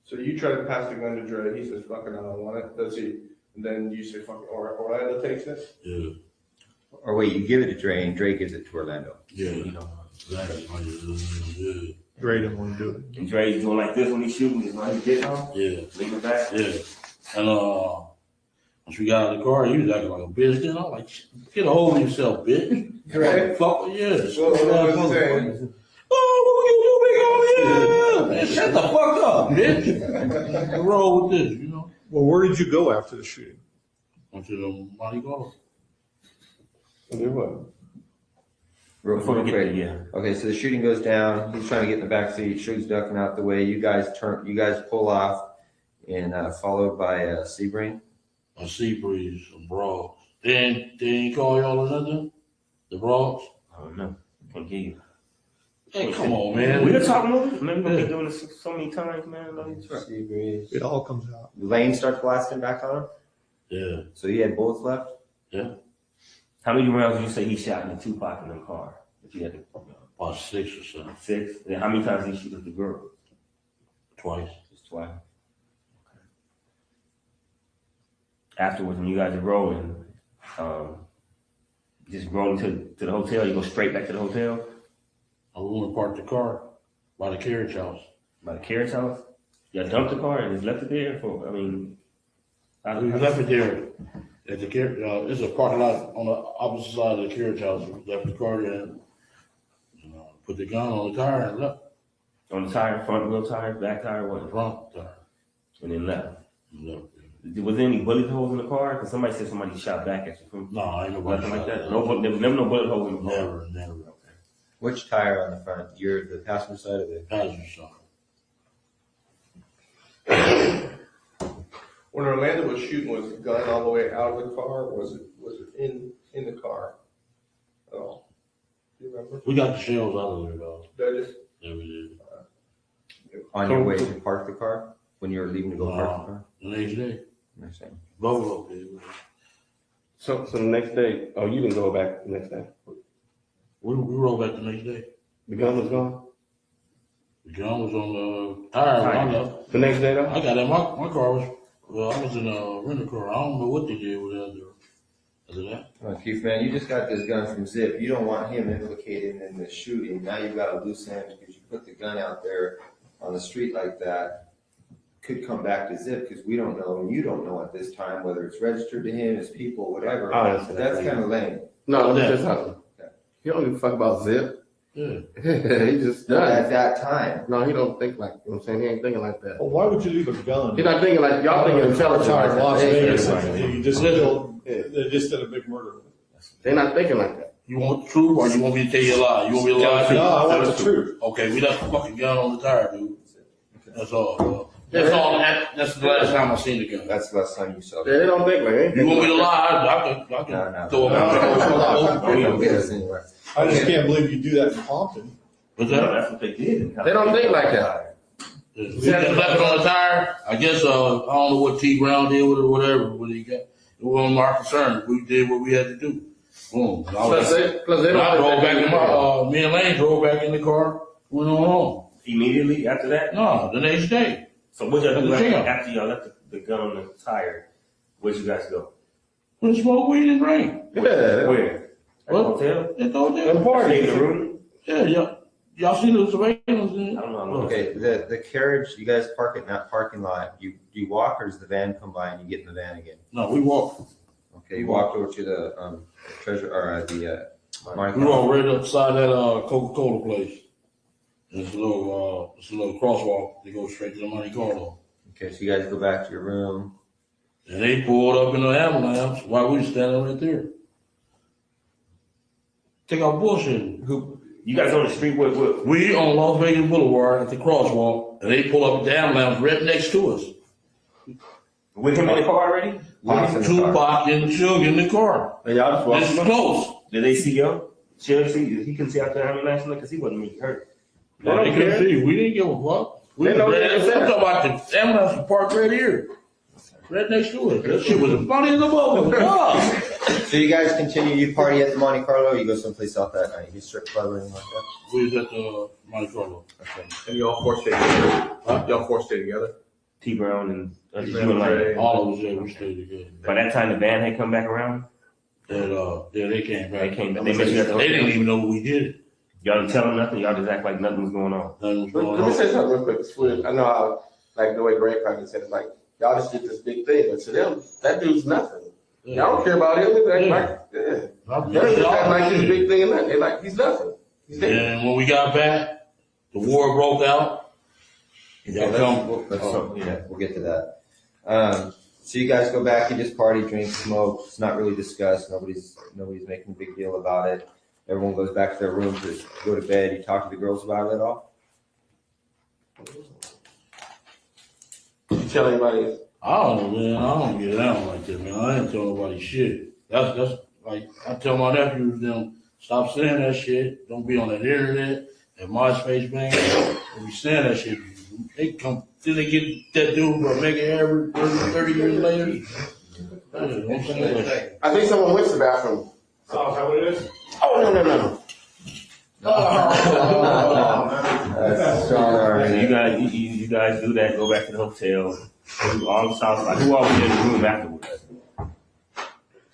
So you try to pass the gun to Dre, he says, fucking, I don't want it, does he? And then you say, fucking, Orlando takes it? Yeah. Or wait, you give it to Dre and Dre gives it to Orlando. Yeah. Yeah. Dre didn't want to do it. And Dre's doing like this when he's shooting, he's like, get on, Yeah. leave it back. Yeah. And once we got out of the car, he was acting like a bitch. Then I'm like, get a hold of yourself, bitch. Right. Fuck, yeah. What was he saying? Oh, what you doing, man? Shut the fuck up, bitch. What's wrong with this, you know? Well, where did you go after the shooting? Went to the Monte Carlo. Do what? Real Before we quick. get there, yeah. Okay, so the shooting goes down. He's trying to get in the back seat. Suge's ducking out the way. You guys pull off, and followed by Sebring. A sea breeze, some broads. They ain't call y'all or nothing? The broads? I don't know. Can't get you. Hey, come on, man. We were talking about it. Man, we've been doing this so many times, man. Sebring. It all comes out. Lane starts blasting back on him. Yeah. So he had bullets left. Yeah. How many rounds did you say he shot in the Tupac in the car? If you had to, About 6 or so. 6? And how many times did he shoot at the girl? Twice. Just twice. Okay. Afterwards, when you guys are rolling, just rolling to the hotel, you go straight back to the hotel? I went to park the car by the carriage house. By the carriage house? You dumped the car and just left it there for, We left it there at the carriage, it's a parking lot on the opposite side of the carriage house. We left the car there and put the gun on the tire and left. On the tire, front wheel tire, back tire, The what? front tire. And then left. Left. Was there any bullet holes in the car? Because somebody said somebody shot back at you from No, ain't nobody nothing like shot. that. No, never no bullet holes in the car. Never. Which tire on the front? You're the passenger side of the. Passenger side. When Orlando was shooting, was the gun all the way out of the car, or was it in the car at all? Do you remember? We got the shells out of there though. Did it? Yeah, we did. On your way to park the car? When you were leaving to go park the car? The next day. Next time. Both did. So the next day, oh, you didn't go back the next day. We rolled back the next day. The gun was gone. The gun was on the tire when I left. The next day though. I got in my car was, well, I was in a rental car. I don't know what they did with that. Other than that. Oh, Keith, man, you just got this gun from Zip. You don't want him implicated in the shooting. Now you've got a loose end because you put the gun out there on the street like that. Could come back to Zip because we don't know and you don't know at this time whether it's registered to him, his people, whatever. That's kind of lame. No, that's not. He don't give a fuck about Zip. Yeah. He just Not done. at that time. No, he don't think like, you know what I'm saying? He ain't thinking like that. Well, why would you leave a gun? He's not thinking like, y'all thinking intelligent. Outside Like Las that. Vegas, They- you just killed, they just did a big murder. They're not thinking like that. You want the truth or you want me to tell you a lie? You want me to lie? No, I want the truth. Okay, we left the fucking gun on the tire, dude. That's all. That's all. That's the last time I seen the gun. That's the last time you saw Yeah, they don't think like that. You want me to lie? I can No. throw a We don't get us anywhere. I just can't believe you do that in Compton. What's No, that? that's what they did. They don't think like that. We just left it on the tire. I guess I don't know what T Brown did with it or whatever. What he got? It wasn't our concern. We did what we had to do. Boom. Plus they don't I drove think back in that. my. Me and Lane drove back in the car. Went on home. Immediately after that? No, the next day. So what y'all do At the gym. after y'all left the gun on the tire? Where'd you guys go? We smoke weed and drink. Yeah. Where? At the What? hotel? At the hotel. And party. Stay in the room? Yeah. Y'all see the surveillance? I don't know. Okay, the carriage, you guys park it in that parking lot. You walk or does the van come by and you get in the van again? No, we walked. Okay, you walked over to the treasure or the We walked right upside that Coca-Cola place. There's a little crosswalk that goes straight to the Monte Carlo. Okay, so you guys go back to your room. And they pulled up in the ambulance while we was standing right there. Take our bullshit. You guys on the street with We on Las Vegas Boulevard at the crosswalk, and they pull up the ambulance right next to us. with him in the car already? Tupac and Suge in the car. And y'all just This is close. Did they see him? He couldn't see out there ambulance because he wasn't really hurt. They don't care. See, we didn't give a fuck. We They know ran, what I'm they said. talking about the ambulance parked right here. Right next to us. That shit was funny as a motherfucker. So you guys continue, you party at the Monte Carlo, or you go someplace else that night? You strip club or anything like that? We was at the Monte Carlo. Okay. And you all four stay together? Y'all four stay together? T Brown and T-Brown, you and like Trey. All of us there, we stayed together. by that time the band had come back around. Yeah, they came back. They came back. They met you at the They hotel. didn't even know what we did. Y'all didn't tell them nothing. Y'all just act like nothing was going on. Nothing was going Let me on. say something real quick. It's weird. I know how, like the way Greg probably said it, like y'all just did this big thing, but to them, that dude's nothing. Y'all don't care about him. They act like, yeah. They just act like he's a big thing and nothing. They like, he's nothing. He's dead. And when we got back, the war broke out. Y'all come. Yeah, we'll get to that. So you guys go back, you just party, drink, smoke. It's not really discussed. Nobody's making a big deal about it. Everyone goes back to their rooms to go to bed. You talk to the girls about it at all? You tell anybody. I don't know, man. I don't get down like that, man. I ain't tell nobody shit. That's like I tell my nephews them stop saying that shit. Don't be on that internet and MySpace, man. If you saying that shit, they come till they get that dude but make it ever 30 years later. Yeah, don't say that shit. I think someone went to the bathroom. Oh, is that what it is? Oh, no. That's strong already. You guys do that. Go back to the hotel. Do all the stuff. Like who all was in the room afterwards?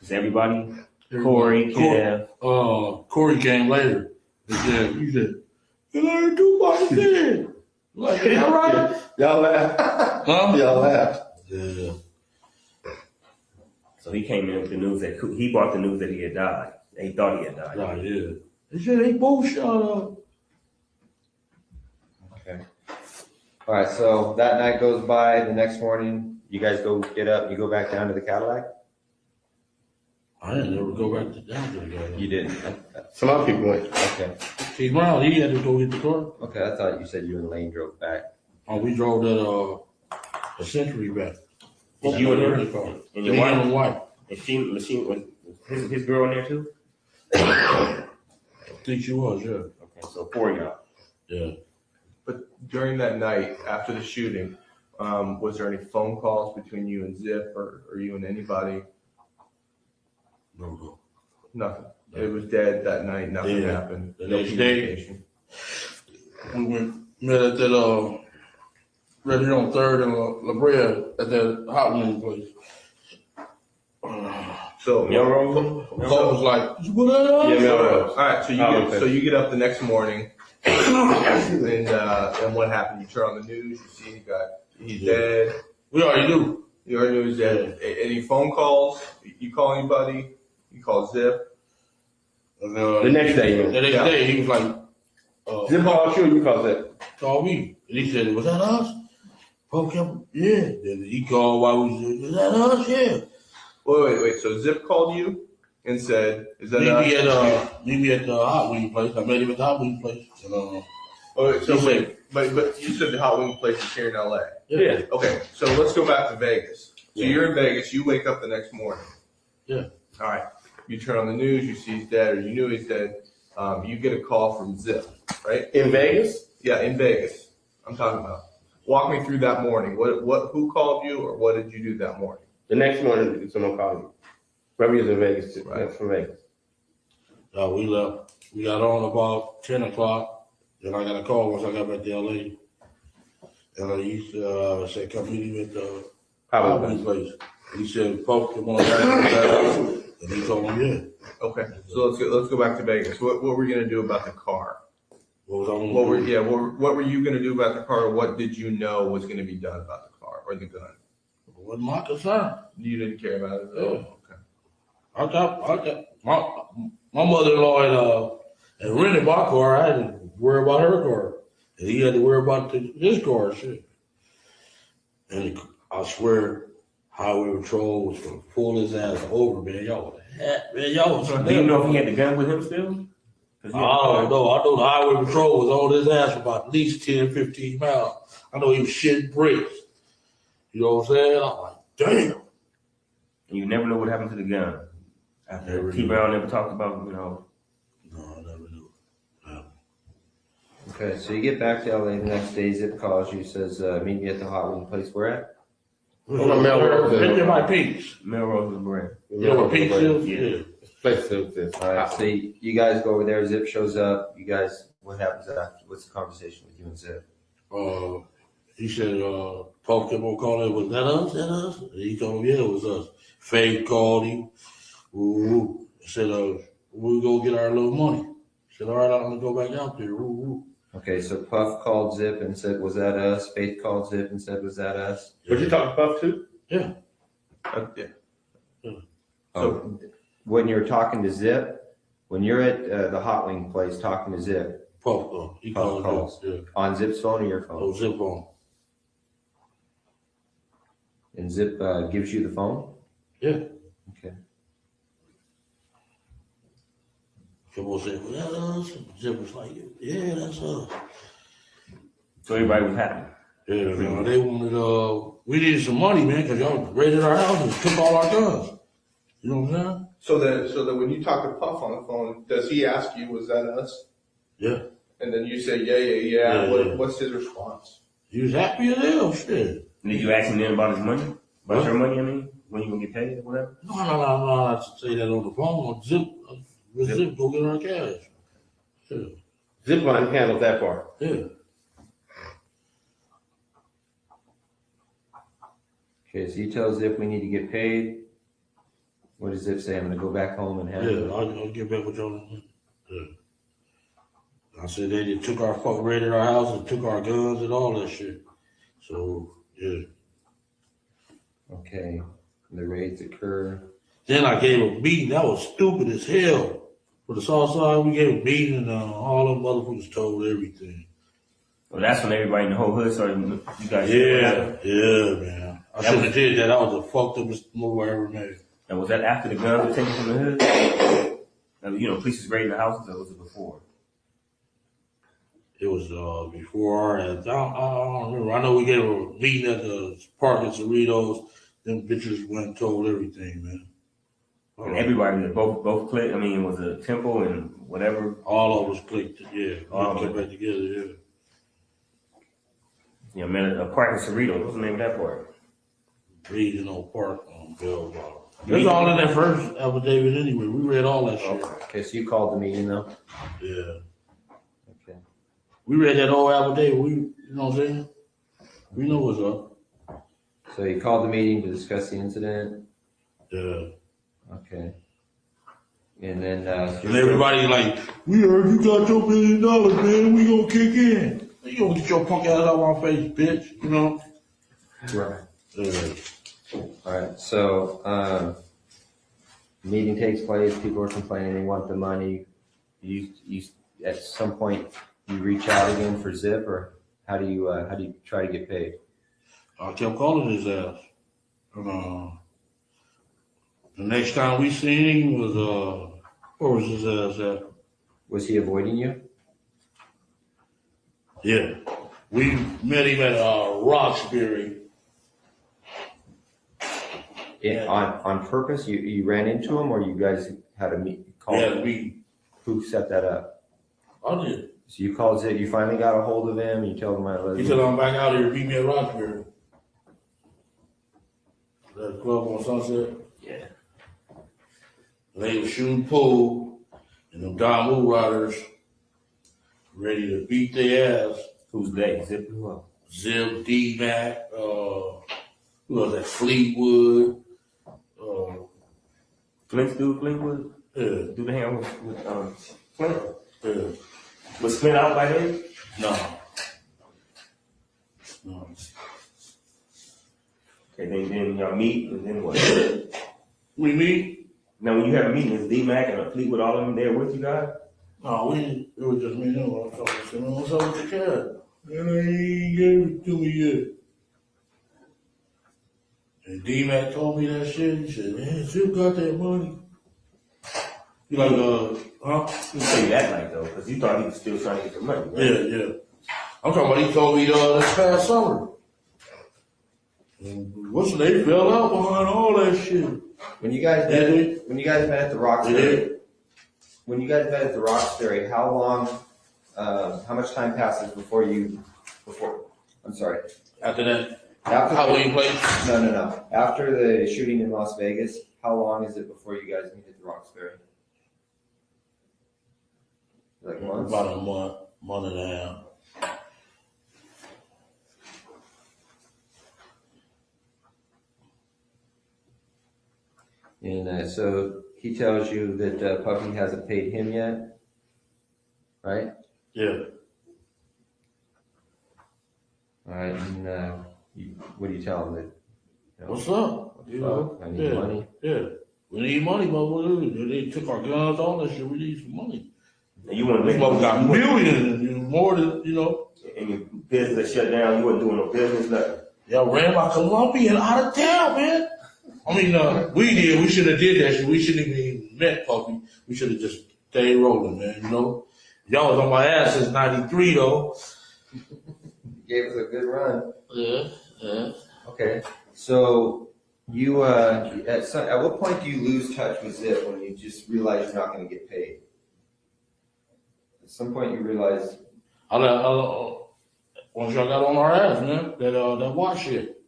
Is everybody? Corey, Kev. Corey came later. He said, you learned Tupac dead. Like, is that right? Y'all laugh. Huh? Y'all laugh. Yeah. So he came in with the news that he brought the news that he had died. He thought he had died. Oh, yeah. They said they both shot up. Okay. All right, so that night goes by. The next morning, you guys go get up, you go back down to the Cadillac? I didn't ever go back down to the guy. You didn't? Some other people went. Okay. T. Brown, he had to go get the car. Okay, I thought you said you and Lane drove back. Oh, we drove that a Century back. Is you and him? And your wife? And she was his girl in there too? I think she was, yeah. Okay, so 4 of y'all. Yeah. But during that night, after the shooting, was there any phone calls between you and Zip or you and anybody? No. Nothing. It was dead that night. Nothing happened. The No next day, communication. we met at that right here on 3rd and La Brea at that hot wing place. So Melrose was like, what up? Yeah, Melrose. All right, okay. so you get up the next morning, and what happened? You turn on the news, you see he's dead. We already knew. You already knew he's dead. Any phone calls? You call anybody? You call Zip? The next day, The next day, he was like, Zip called you, you called Zip. Called me. And he said, was that us? Poke him? Yeah. Then he called while we said, is that us? Yeah. Wait. So Zip called you and said, "Is that us?" Meet me at the hot wing place. I met him at the hot wing place. But you said the hot wing place is here in LA. Yeah. Okay, so let's go back to Vegas. So you're in Vegas. You wake up the next morning. Yeah. All right. You turn on the news. You see he's dead, or you knew he's dead. You get a call from Zip, right? In Vegas? Yeah, in Vegas. I'm talking about. Walk me through that morning. Who called you, or what did you do that morning? The next morning, someone called me. Probably was in Vegas too. Right. From Vegas. We left. We got on about 10 o'clock. Then I got a call once I got back to LA. And he said, come meet him at the hot wing place. He said, Poke him on that. And he told him, yeah. Okay, so let's go back to Vegas. What were you gonna do about the car? What was what were you gonna do about the car? Or what did you know was gonna be done about the car or the gun? It wasn't my concern. You didn't care about it at all? Okay. I got my mother-in-law had rented my car. I had to worry about her car, and he had to worry about his car. Shit. And I swear, Highway Patrol was gonna pull his ass over, man. Y'all was. Do you know if he had the gun with him still? I don't know. I know the Highway Patrol was on his ass for about at least 10, 15 miles. I know he was shitting bricks. You know what I'm saying? I'm like, damn. And you never know what happened to the gun. After T. Brown never talked about, No, I never knew. No. Okay, so you get back to LA the next day, Zip calls you, says, meet me at the hot wing place. Where at? In my Peaks. Melrose and Brand. You know where Peaks is? Yeah. Place is All right, so you guys go over there, Zip shows up, you guys, what happens after? What's the conversation with you and Zip? He said, Paul kept on calling, was that us? That us? And he told him, yeah, it was us. Faye called him. Ooh. Said, we go get our little money. He said, all right, I'm gonna go back out there. Ooh. Okay, so Puff called Zip and said, was that us? Faith called Zip and said, was that us? Would you talk to Puff too? Yeah. Okay. So when you're talking to Zip, when you're at the hot wing place talking to Zip, Puff, he Puff called calls. yeah. On Zip's phone or your phone? Oh, Zip phone. And Zip gives you the phone? Yeah. Okay. Kept on saying, was that us? Zip was like, yeah, that's us. So everybody was happy. Yeah, man, they wanted, we needed some money, man, because y'all raided our house and took all our guns. You know what I'm saying? So that when you talk to Puff on the phone, does he ask you, was that us? Yeah. And then you say, yeah. What's his response? He was happy as hell, shit. Did you ask him then about his money? About your money, I mean? When you gonna get paid or whatever? No, I should say that on the phone. Zip, go get our cash. Yeah. Zipline handles that part. Yeah. Okay, so you tell Zip we need to get paid. What does Zip say? I'm gonna go back home and have Yeah, I'll get back with y'all. Yeah. I said they took our raided our house and took our guns and all that shit. So, yeah. Okay, the raids occur. Then I gave a meeting. That was stupid as hell. For the South Side, we gave a meeting and all them motherfuckers told everything. Well, that's when everybody in the whole hood started, you guys. Yeah, man. I should have did that. That was the fucked up move I ever made. And was that after the guns were taken from the hood? And, police was raiding the houses, or was it before? It was before I don't remember. I know we gave a meeting at the park at Cerritos. Them bitches went and told everything, man. And everybody, both clicked. I mean, was it Temple and whatever? All of us clicked. Yeah, all came back together. Yeah. Yeah, man, a park in Cerritos. What's the name of that park? Regional Park on Belleville. It's all in that first affidavit anyway. We read all that shit. Okay, so you called the meeting though? Yeah. Okay. We read that whole affidavit. You know what I'm saying? We know what's up. So you called the meeting to discuss the incident? Yeah. Okay. And then and everybody like, we heard you got your $1 billion, man. We gonna kick in. You gonna get your punk ass out of my face, bitch. You know? Right. All right. So meeting takes place. People are complaining. They want the money. You at some point you reach out again for Zip, or how do you try to get paid? I kept calling his ass. The next time we seen him was where was his ass at? Was he avoiding you? Yeah. We met him at Roxbury. On purpose? You ran into him, or you guys had a call? Yeah, we. Who set that up? I did. So you called Zip. You finally got a hold of him. You told him He said, "I'm back out here. Meet me at Roxbury." That club on Sunset. Yeah. They were shooting pool, and them Don Woo Riders ready to beat their ass. Who's they? Zip who up? Zip, D-Mac, who was that? Fleetwood. Fleetwood? Yeah. Do they hang with Flint? Yeah. Was Flint out by then? No. Okay, then y'all meet, and then what? We meet? Now, when you have a meeting, is D-Mac and Fleetwood all of them there with you guys? No, it was just me and him. I was talking to him. What's up with the cat? And they ain't gave it to me yet. And D-Mac told me that shit. He said, man, Zip got that money. He like, huh? He say that like though, because you thought he was still trying to get the money, right? Yeah. I'm talking about he told me this past summer. And what's they fell out behind all that shit. When you guys met at the Roxbury, how long how much time passes before, I'm sorry. After that, After Halloween place? No. After the shooting in Las Vegas, how long is it before you guys meet at the Roxbury? Like months? About a month and a half. And so he tells you that Puffy hasn't paid him yet, right? Yeah. All right, and what do you tell him? That, What's up? What's up? I need money. Yeah. We need money, motherfucker. They took our guns, all that shit. We need some money. And you want to This motherfucker got millions, more than, And your business shut down, you weren't doing no business, nothing. Y'all ran my Colombian out of town, man. I mean, we did. We should have did that shit. We shouldn't even met Puffy. We should have just stayed rolling, man, Y'all was on my ass since 93, though. Gave us a good run. Yeah. Okay, so you at what point do you lose touch with Zip when you just realize you're not going to get paid? At some point you realize. Once y'all got on our ass, man, that watch shit,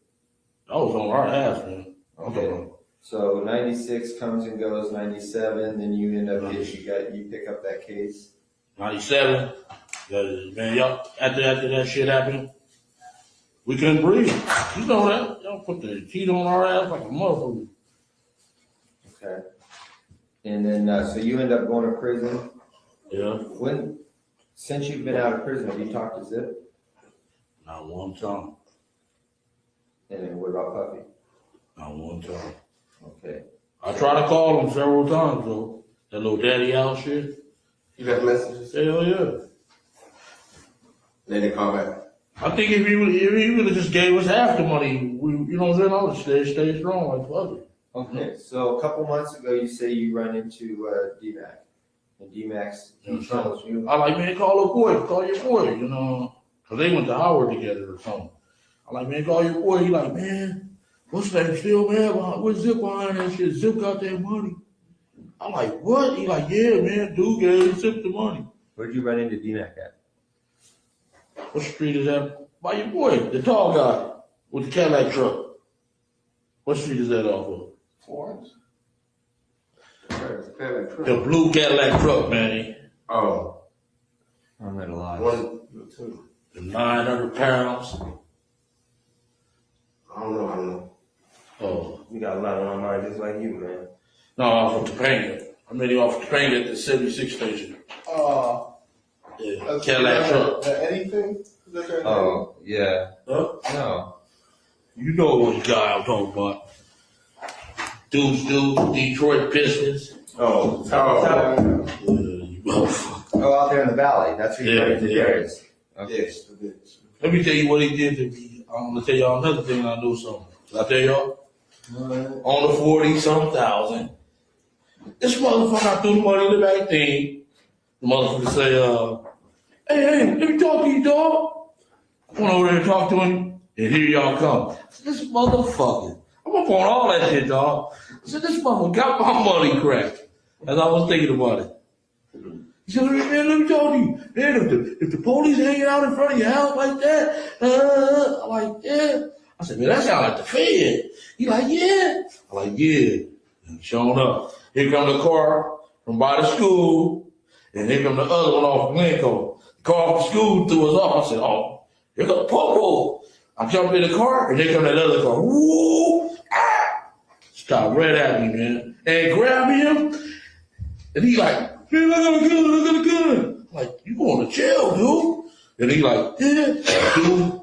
that was on our ass, man. Okay. So 96 comes and goes, 97, then you end up you pick up that case. 97, man, y'all after that shit happened, we couldn't breathe. You know that. Y'all put the heat on our ass like a motherfucker. Okay. And then so you end up going to prison. Yeah. Since you've been out of prison, have you talked to Zip? Not one time. And then what about Puffy? Not one time. Okay. I tried to call him several times though. That little daddy out shit. You got messages? Hell yeah. They didn't call back. I think if he would have just gave us half the money, you know what I'm saying? I would stay strong like Puffy. Okay. So a couple months ago, you say you run into D-Mac. And D-Mac's, he tells you. I like, man, call your boy, Cause they went to Howard together or something. I like, man, call your boy. He like, man, what's that still, man? What's Zip behind that shit? Zip got that money. I'm like, what? He like, yeah, man, dude gave Zip the money. Where'd you run into D-Mac at? What street is that? By your boy, the tall guy with the Cadillac truck. What street is that off of? Florence? The blue Cadillac truck, man. Oh. I'm at a lot. 1, 2. The 900 pounds. I don't know. Oh. We got a lot on our mind just like you, man. No, off of Topanga. I met him off Topanga at the 76 station. Yeah, Cadillac truck. Anything? Oh, yeah. Huh? No. You know what guy I'm talking about. Dudes, Detroit Pistons. Oh, You motherfucker. Oh, out there in the valley. That's where you run into Yeah. Darius. Okay. Let me tell you what he did to me. I'm gonna tell y'all another thing I knew something. Did I tell y'all? On the 40-some thousand. This motherfucker, I threw the money in the back thing. The motherfucker say, hey, let me talk to you, dog. I went over there and talked to him, and here y'all come. This motherfucker. I'm up on all that shit, dog. I said, this motherfucker got my money cracked. As I was thinking about it. He said, man, let me talk to you. Man, if the police hanging out in front of your house like that, I'm like, yeah. I said, man, that sound like the Fed. He like, yeah. I'm like, yeah. And sure enough, here come the car from by the school, and here come the other one off Glencoe. The car off the school threw us off. I said, oh, here come the popo. I jumped in the car, and here come that other car. Woo! Ah! Stopped right at me, man. And grabbed him, and he like, man, look at the gun. I'm like, you going to jail, dude. And he like, yeah. Dude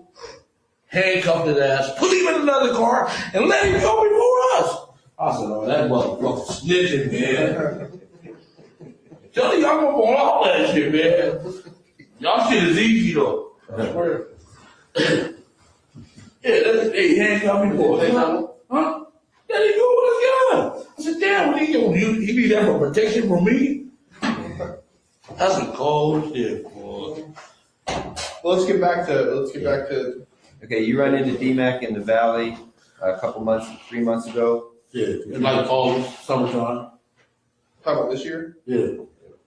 handcuffed his ass, put him in another car, and let him go before us. I said, oh, that motherfucker snitching, man. Tell you, I'm up on all that shit, man. Y'all shit is easy, though. Yeah, they handcuffed me for it. Huh? There he go with his gun. I said, damn, what he gonna do? He need that for protection from me? That's some cold shit, boy. Well, let's get back to. Okay, you run into D-Mac in the valley a couple months, 3 months ago. Yeah, like August, summertime. How about this year? Yeah.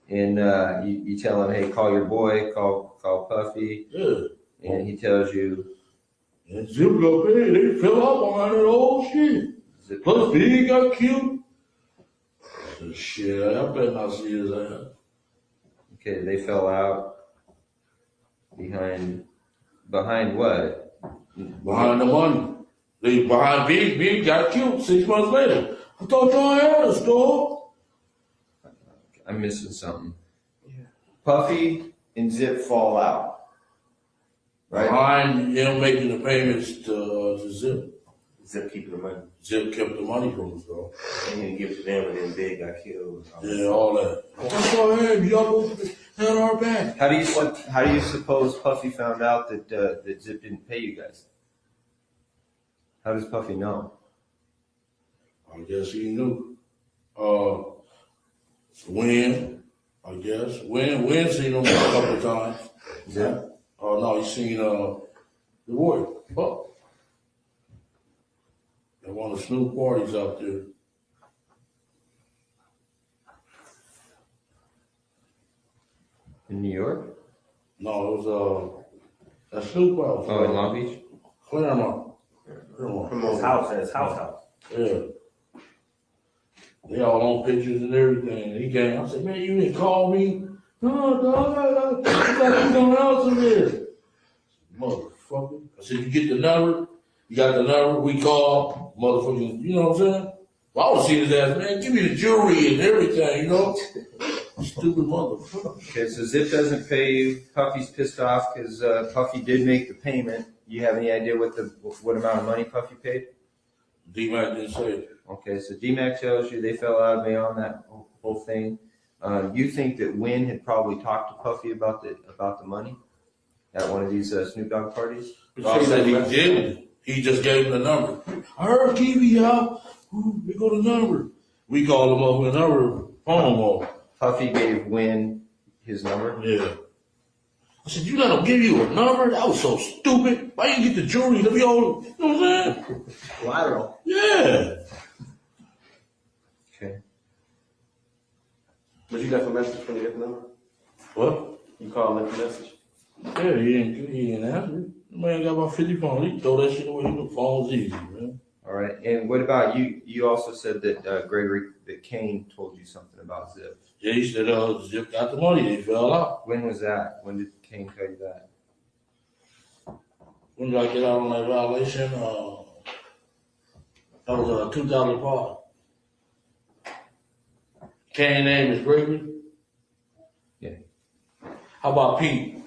and you tell him, hey, call your boy, call Puffy, Yeah. and he tells you. And Zip got paid. They fell out behind that old shit. Plus, Big got killed. Shit, I better not see his ass. Okay, they fell out behind what? Behind the money. They behind Big got killed 6 months later. I thought y'all had a store. I'm missing something. Puffy and Zip fall out, right? Behind him making the payments to Zip. Zip keeping the money. Zip kept the money from us, bro. And he didn't give it to them, and then Big got killed. Yeah, all that. I thought y'all had our back. How do you suppose Puffy found out that Zip didn't pay you guys? How does Puffy know? I guess he knew. When, I guess. When seen him a couple of times. Yeah. Oh, no, he seen the Warrior. Buck. At one of the Snoop parties out there. In New York? No, it was at Snoop house. Oh, in Long Beach? Claremont. His house. Yeah. They all on pictures and everything. And he came. I said, man, you didn't call me? No, dog. I thought you don't answer this. Motherfucker. I said, you get the number? You got the number? We call. Motherfucker, you know what I'm saying? Well, I would see his ass, man, give me the jewelry and everything, you know? Stupid motherfucker. Okay, so Zip doesn't pay you. Puffy's pissed off because Puffy did make the payment. You have any idea what amount of money Puffy paid? D-Mac didn't say it. Okay, so D-Mac tells you they fell out beyond that whole thing. You think that Wynn had probably talked to Puffy about the money at one of these Snoop Dogg parties? I said he didn't. He just gave him the number. I heard TV out. We go to the number. We called him up with the number. Phone off. Puffy gave Wynn his number? Yeah. I said, you let him give you a number? That was so stupid. Why you get the jewelry to be all, you know what I'm saying? Collateral. Yeah. Okay. But you left a message when you get the number? What? You called and left a message? Yeah, he didn't answer. The man got about 50 phones. He throw that shit away. The phone's easy, man. All right. And what about you? You also said that that Kane told you something about Zip. Yeah, he said Zip got the money. They fell out. When was that? When did Kane tell you that? When did I get out on that violation? That was 2005. Kane's name is Gregory. Yeah. How about Pete?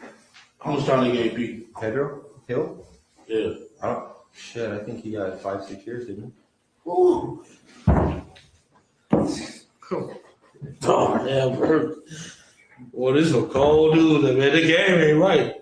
How much time they gave Pete? Pedro Hill? Yeah. Oh, shit. I think he got 5-6 years, didn't he? Woo. Oh, damn, hurt. Well, this is a cold dude, man. The game ain't right.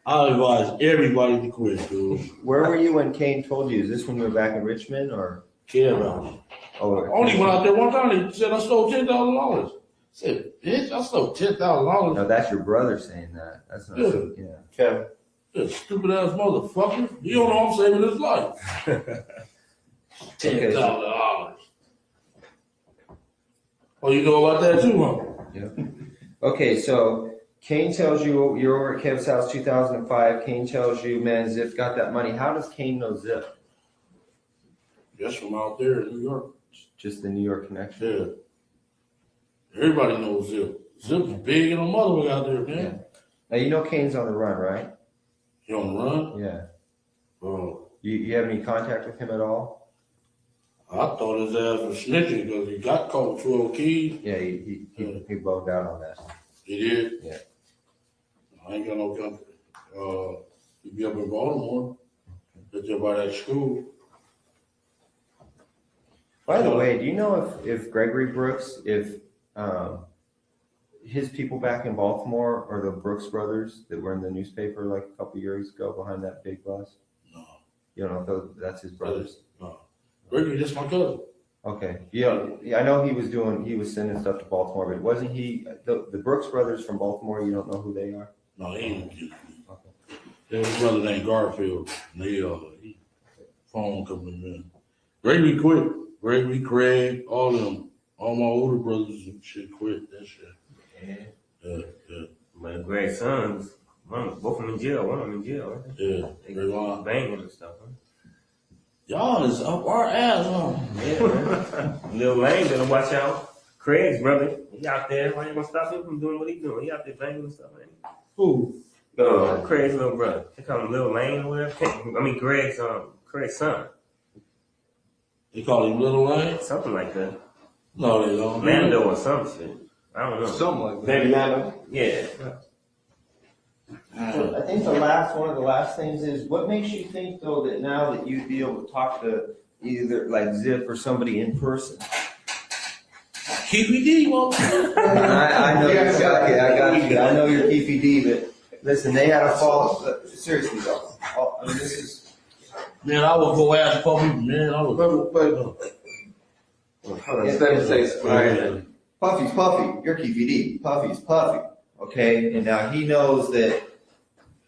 I advise everybody to quit, dude. Where were you when Kane told you? Is this when you were back in Richmond or? Care about it. Oh, I only went out there one time. They said I stole $10,000. I said, bitch, I stole $10,000. No, that's your brother saying that. That's not. Yeah. Kevin. Yeah, stupid ass motherfucker. You don't know I'm saving his life. $10,000. Oh, you know about that too, huh? Yeah. Okay, so Kane tells you you're over at Kev's house 2005. Kane tells you, man, Zip got that money. How does Kane know Zip? Just from out there in New York. Just the New York connection. Yeah. Everybody knows Zip. Zip's big and a mother out there, man. Yeah. Now you know Kane's on the run, right? He on the run? Yeah. Oh. You have any contact with him at all? I thought his ass was snitching because he got caught with 12 keys. Yeah, he bugged out on that. He did? Yeah. I ain't got no company. He be up in Baltimore. That's up by that school. By the way, do you know if Gregory Brooks, if his people back in Baltimore are the Brooks brothers that were in the newspaper like a couple years ago behind that big bus? No. You don't know if that's his brothers? No. Gregory, that's my cousin. Okay. Yeah, I know he was sending stuff to Baltimore, but wasn't he, the Brooks brothers from Baltimore, you don't know who they are? No, he ain't. Okay. His brother named Garfield. And he phone coming in. Gregory quit. Gregory, Craig, all them. All my older brothers and shit quit that shit. Yeah. Yeah, yeah, My grandsons, both of them in jail. One of them in jail. Right? yeah. They Very well. banging and stuff. Huh? Y'all is up our ass, huh? Yeah, man. Lil Lane better watch out. Craig's brother, he out there. Why you gonna stop him from doing what he doing? He out there banging and stuff, man. Who? Craig's little brother. They call him Lil Lane or whatever. I mean, Craig's son. They call him Little Lane? Something like that. No, they don't. Mando or some shit. I don't know. Something like that. Baby Mando. Yeah. So I think one of the last things is, what makes you think though that now that you'd be able to talk to either like Zip or somebody in person? Keffe D, motherfucker. I know you got it. I got you. I know you're Keffe D, but listen, they had a fall. Seriously though, I mean, this is. Man, I would go ask Puffy, man. I would. Instead of say, Puffy's Puffy. You're Keffe D. Puffy's Puffy. Okay, and now he knows that,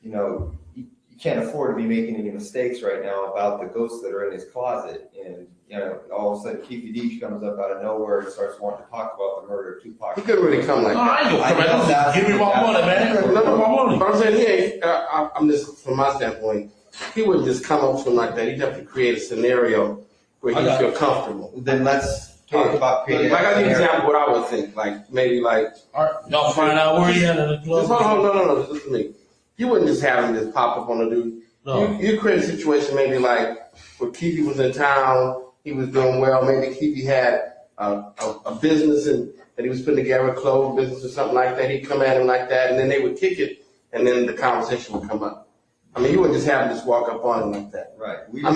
you know, you can't afford to be making any mistakes right now about the ghosts that are in his closet. And, you know, all of a sudden Keffe D comes up out of nowhere and starts wanting to talk about the murder of Tupac. He couldn't really come like No, I ain't gonna come back. Give me my money, man. No, my money. But I'm saying, I'm just, from my standpoint, he wouldn't just come up to him like that. He'd have to create a scenario where he'd feel comfortable. Then let's talk about creating. Like, I give you an example of what I would think. Like, maybe like. All right, y'all find out where he at in the club. No, listen to me. You wouldn't just have him just pop up on the dude. No. You create a situation maybe like where Keffe was in town, he was doing well, maybe Keffe had a business and that he was putting together, a clothes business or something like that. He'd come at him like that and then they would kick it and then the conversation would come up. I mean, you wouldn't just have him just walk up on him like that. Right. We don't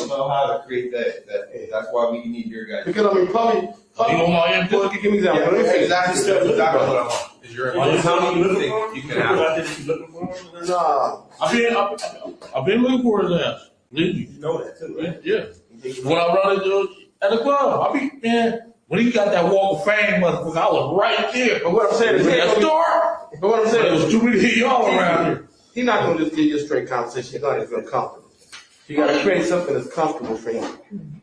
know how to create that. That's why we need your guys. Because I mean, probably. You want my input? Give me that. Yeah, exactly what I want. Is your How many you you can ask. looking for? No. I've been looking for his ass. You know that too, right? Yeah. When I run into at the club, man, when he got that walk of fame, motherfucker, I was right there. But what I'm saying is, that store. But what I'm saying There was too many of y'all around here. He's not going to just give you a straight conversation. He's going to feel comfortable. You got to create something that's comfortable for him.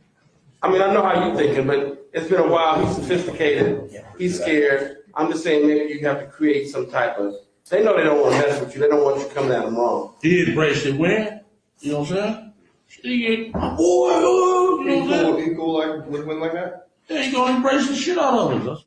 I mean, I know how you're thinking, but it's been a while. He's sophisticated. He's scared. I'm just saying maybe you have to create some type of. They know they don't want to mess with you. They don't want you coming at them wrong. He embraced it when? You know what I'm saying? He ain't, my boy, you know what I'm saying? He cool like win like that? Yeah, he gonna embrace the shit out of us.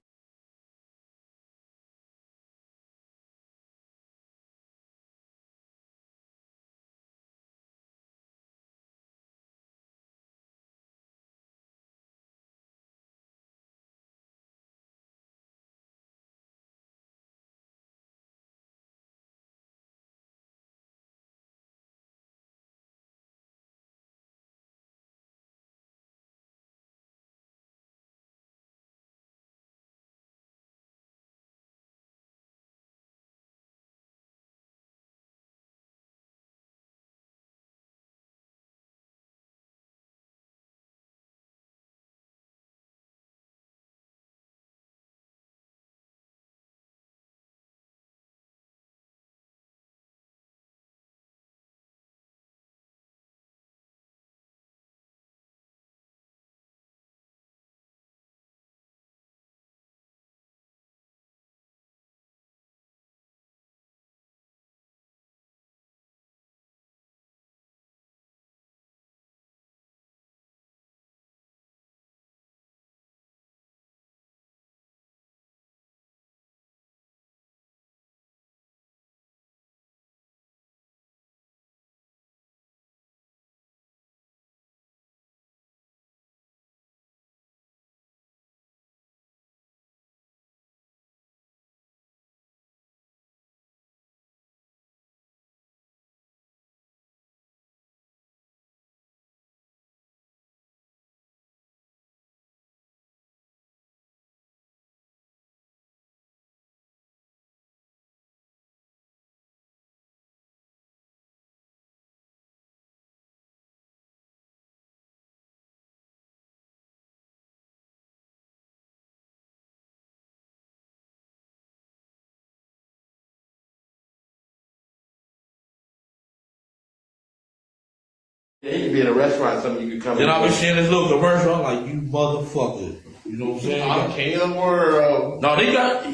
Yeah, he could be in a restaurant or something. You could come Then in. I be seeing this little commercial. I'm like, you motherfucker. You know what I'm saying? I'm Cam or No, he got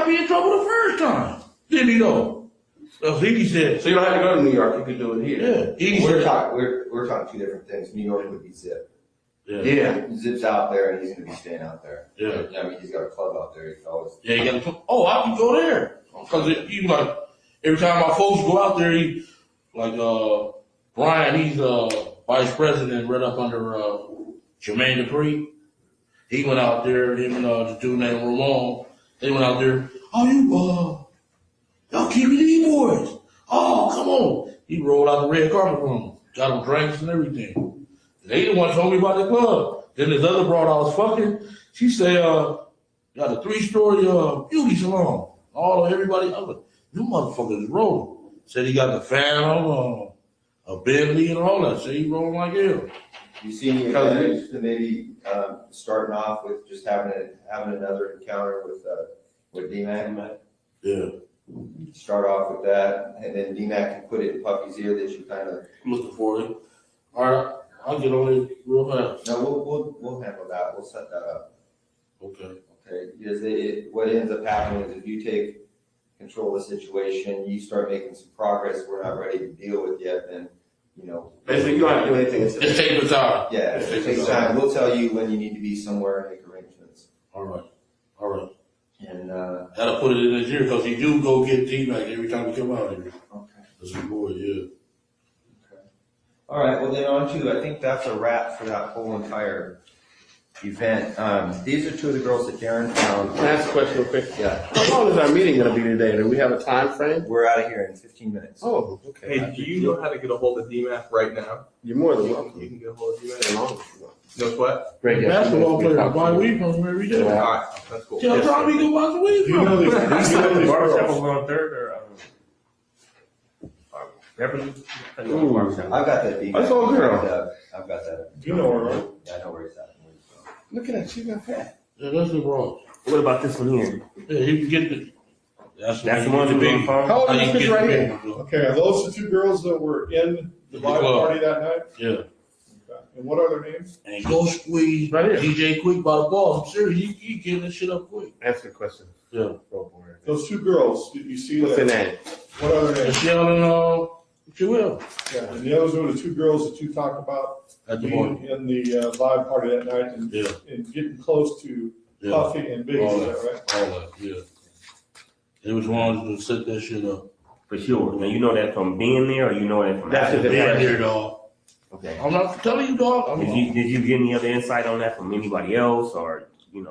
me in trouble the first time. Didn't he though? That's what he said. so you don't have to go to New York. You can do it here. Yeah. He We're said. talking, we're talking two different things. New York would be Zip. Yeah. Zip's out there and he's gonna be staying out there. Yeah. I mean, he's got a club out there. He can always. Yeah, you gotta. Oh, I can go there because he like every time my folks go out there, he like Brian. He's vice president right up under Jermaine Dupri. He went out there. Him and the dude named Ramon. They went out there. Oh, y'all Keffe D boys. Oh, come on. He rolled out the red carpet for them. Got them drinks and everything. They the one told me about the club. Then this other broad I was fucking, she said, got a 3-story beauty salon. Everybody, I was like, you motherfuckers is rolling. Said he got the fan on, a Bentley and all that. Said he rolling like hell. You see any advantage to maybe starting off with just having another encounter with D-Mac? Yeah. Start off with that, and then D-Mac can put it in Puffy's ear that you kind of. Looking for it. All right, I'll get on it real fast. No, we'll handle that. We'll set that up. Okay. Okay. Because what ends up happening is if you take control of the situation, you start making some progress we're not ready to deal with yet, then Basically, you don't have to do anything. Just take the time. Yeah, it takes time. We'll tell you when you need to be somewhere and make arrangements. All right. And Gotta put it in his ear because he do go get T-Mac every time he come out here. Okay. That's his boy, yeah. Okay. All right. Well, then on to I think that's a wrap for that whole entire event. These are two of the girls that Darren found. Can I ask a question real quick? Yeah. How long is our meeting going to be today? Do we have a time frame? We're out of here in 15 minutes. Oh, okay. Hey, do you know how to get a hold of DMAC right now? You're more than welcome. You can get a hold of DMAC. Stay long if you want. Knows what? Great, yes. Basketball player, I buy weed from him every day. All right, that's cool. Tell Tommy to go buy some weed You from know him. the barbershop over on 3rd or Beverly? I've got that DMAC. That's all girl. I've got that. You know her, right? Yeah, I know where he's at. Look at that. You got fat. Yeah, that's the bro. What about this one here? Yeah, he can get the. That's the one the big. How old is this picture right here? Okay, are those the two girls that were in the live party that night? Yeah. Okay. And what are their names? And go squeeze Right here. DJ Quick by the balls. I'm serious. He getting this shit up quick. Answer the question. Yeah. Those two girls, you see What's their that? name? What are their names? Michelle and Joelle. Yeah, and the others were the two girls that you talked about At the being bar. in the live party that night and, Yeah. and getting close to Yeah. Puffy and Biggie, All is that. that right? All that. Yeah. They was ones to set that shit up. For sure. Now you know that from being there, or you know that from That's after just Being being there, dog. Okay. I'm not telling you, dog. Did you get any other insight on that from anybody else, or you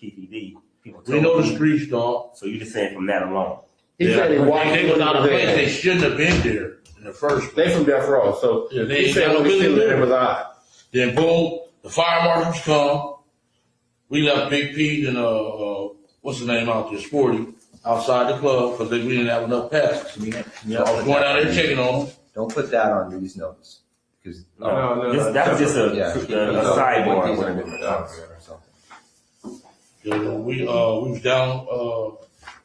Keffe D? People We know told the you. streets, dog. So you just saying from that alone? He said he walked They was out of place. They there. shouldn't have been there in the first They place. from Death Row, so Yeah, they he ain't said got no when we seen business it, it there. was odd. Then boom, the fire marshals come. We left Big Pete and what's the name out there, Sporty, outside the club because we didn't have enough passes. So I was going out there checking on them. Don't put that on these notes. Because That was just a sidebar. Yeah, we was down.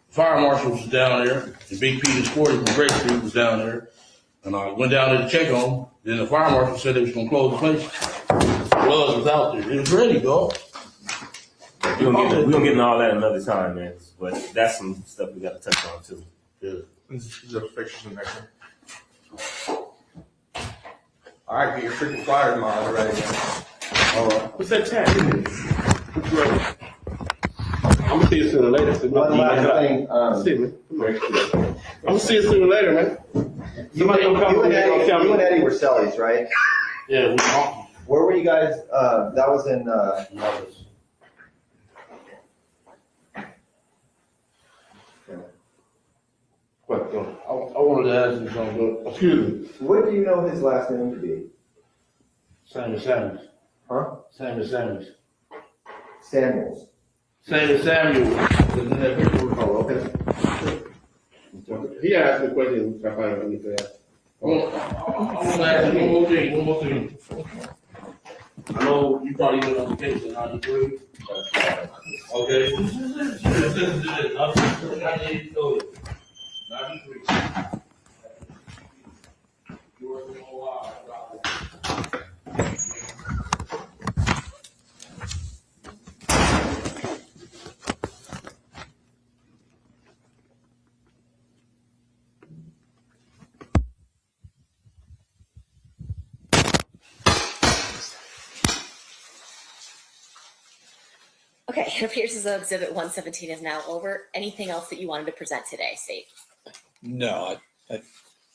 Fire marshal was down there. The Big Pete and Sporty from Great Street was down there, and I went down there to check on them. Then the fire marshal said they was gonna close the place. Blood was out there. It was ready, dog. We gonna get into all that another time, man. But that's some stuff we gotta touch on too. Yeah. These are the pictures in there. All right, get your freaking flyer tomorrow ready. All right. What's that tag? I'm gonna see you sooner or later. So one last thing. See me. I'm gonna see you sooner or later, man. You and Eddie were cellies, right? Yeah, we talking. Where were you guys? That was in. What? I wanted to ask you something. Excuse me. What do you know his last name to be? Sammy Samuels. Huh? Sammy Samuels. Samuels. Sammy Samuels. Oh, okay. He asked me a question. I find out to ask. I want to ask you one more thing. I know you probably been on the case in 93. Okay. I need to know it. 93. You working on a while. Okay, it appears as though Exhibit 117 is now over. Anything else that you wanted to present today, State? No,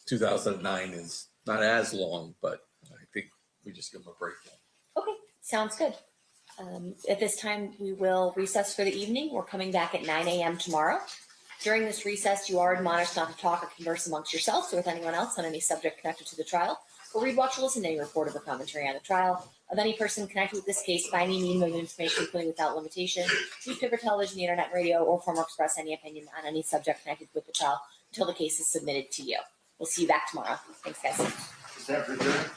2009 is not as long, but I think we just give them a break. Okay, sounds good. At this time, we will recess for the evening. We're coming back at 9 a.m. tomorrow. During this recess, you are admonished not to talk or converse amongst yourselves or with anyone else on any subject connected to the trial, or read, watch, or listen to any report of or commentary on the trial of any person connected with this case by any means of information, including without limitation, newspaper, television, the internet, radio, or form or express any opinion on any subject connected with the trial until the case is submitted to you. We'll see you back tomorrow. Thanks, guys. Is that for sure?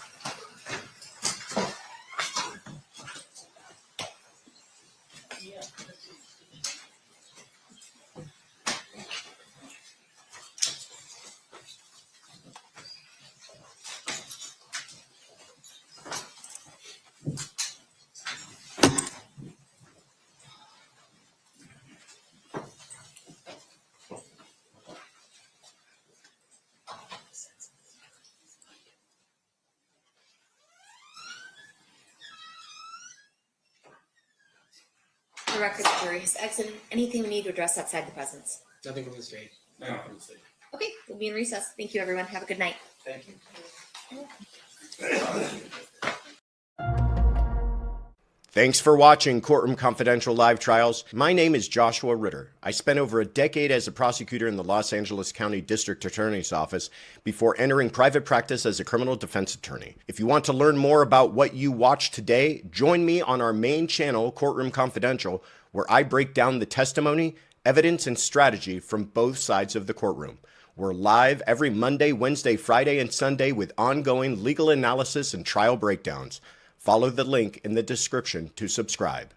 For the record, the jury has exited. Anything we need to address outside the presence? Nothing from the state. Okay, we'll be in recess. Thank you, everyone. Have a good night. Thank you. Thanks for watching Courtroom Confidential Live Trials. My name is Joshua Ritter. I spent over a decade as a prosecutor in the Los Angeles County District Attorney's Office before entering private practice as a criminal defense attorney. If you want to learn more about what you watch today, join me on our main channel, Courtroom Confidential, where I break down the testimony, evidence, and strategy from both sides of the courtroom. We're live every Monday, Wednesday, Friday, and Sunday with ongoing legal analysis and trial breakdowns. Follow the link in the description to subscribe.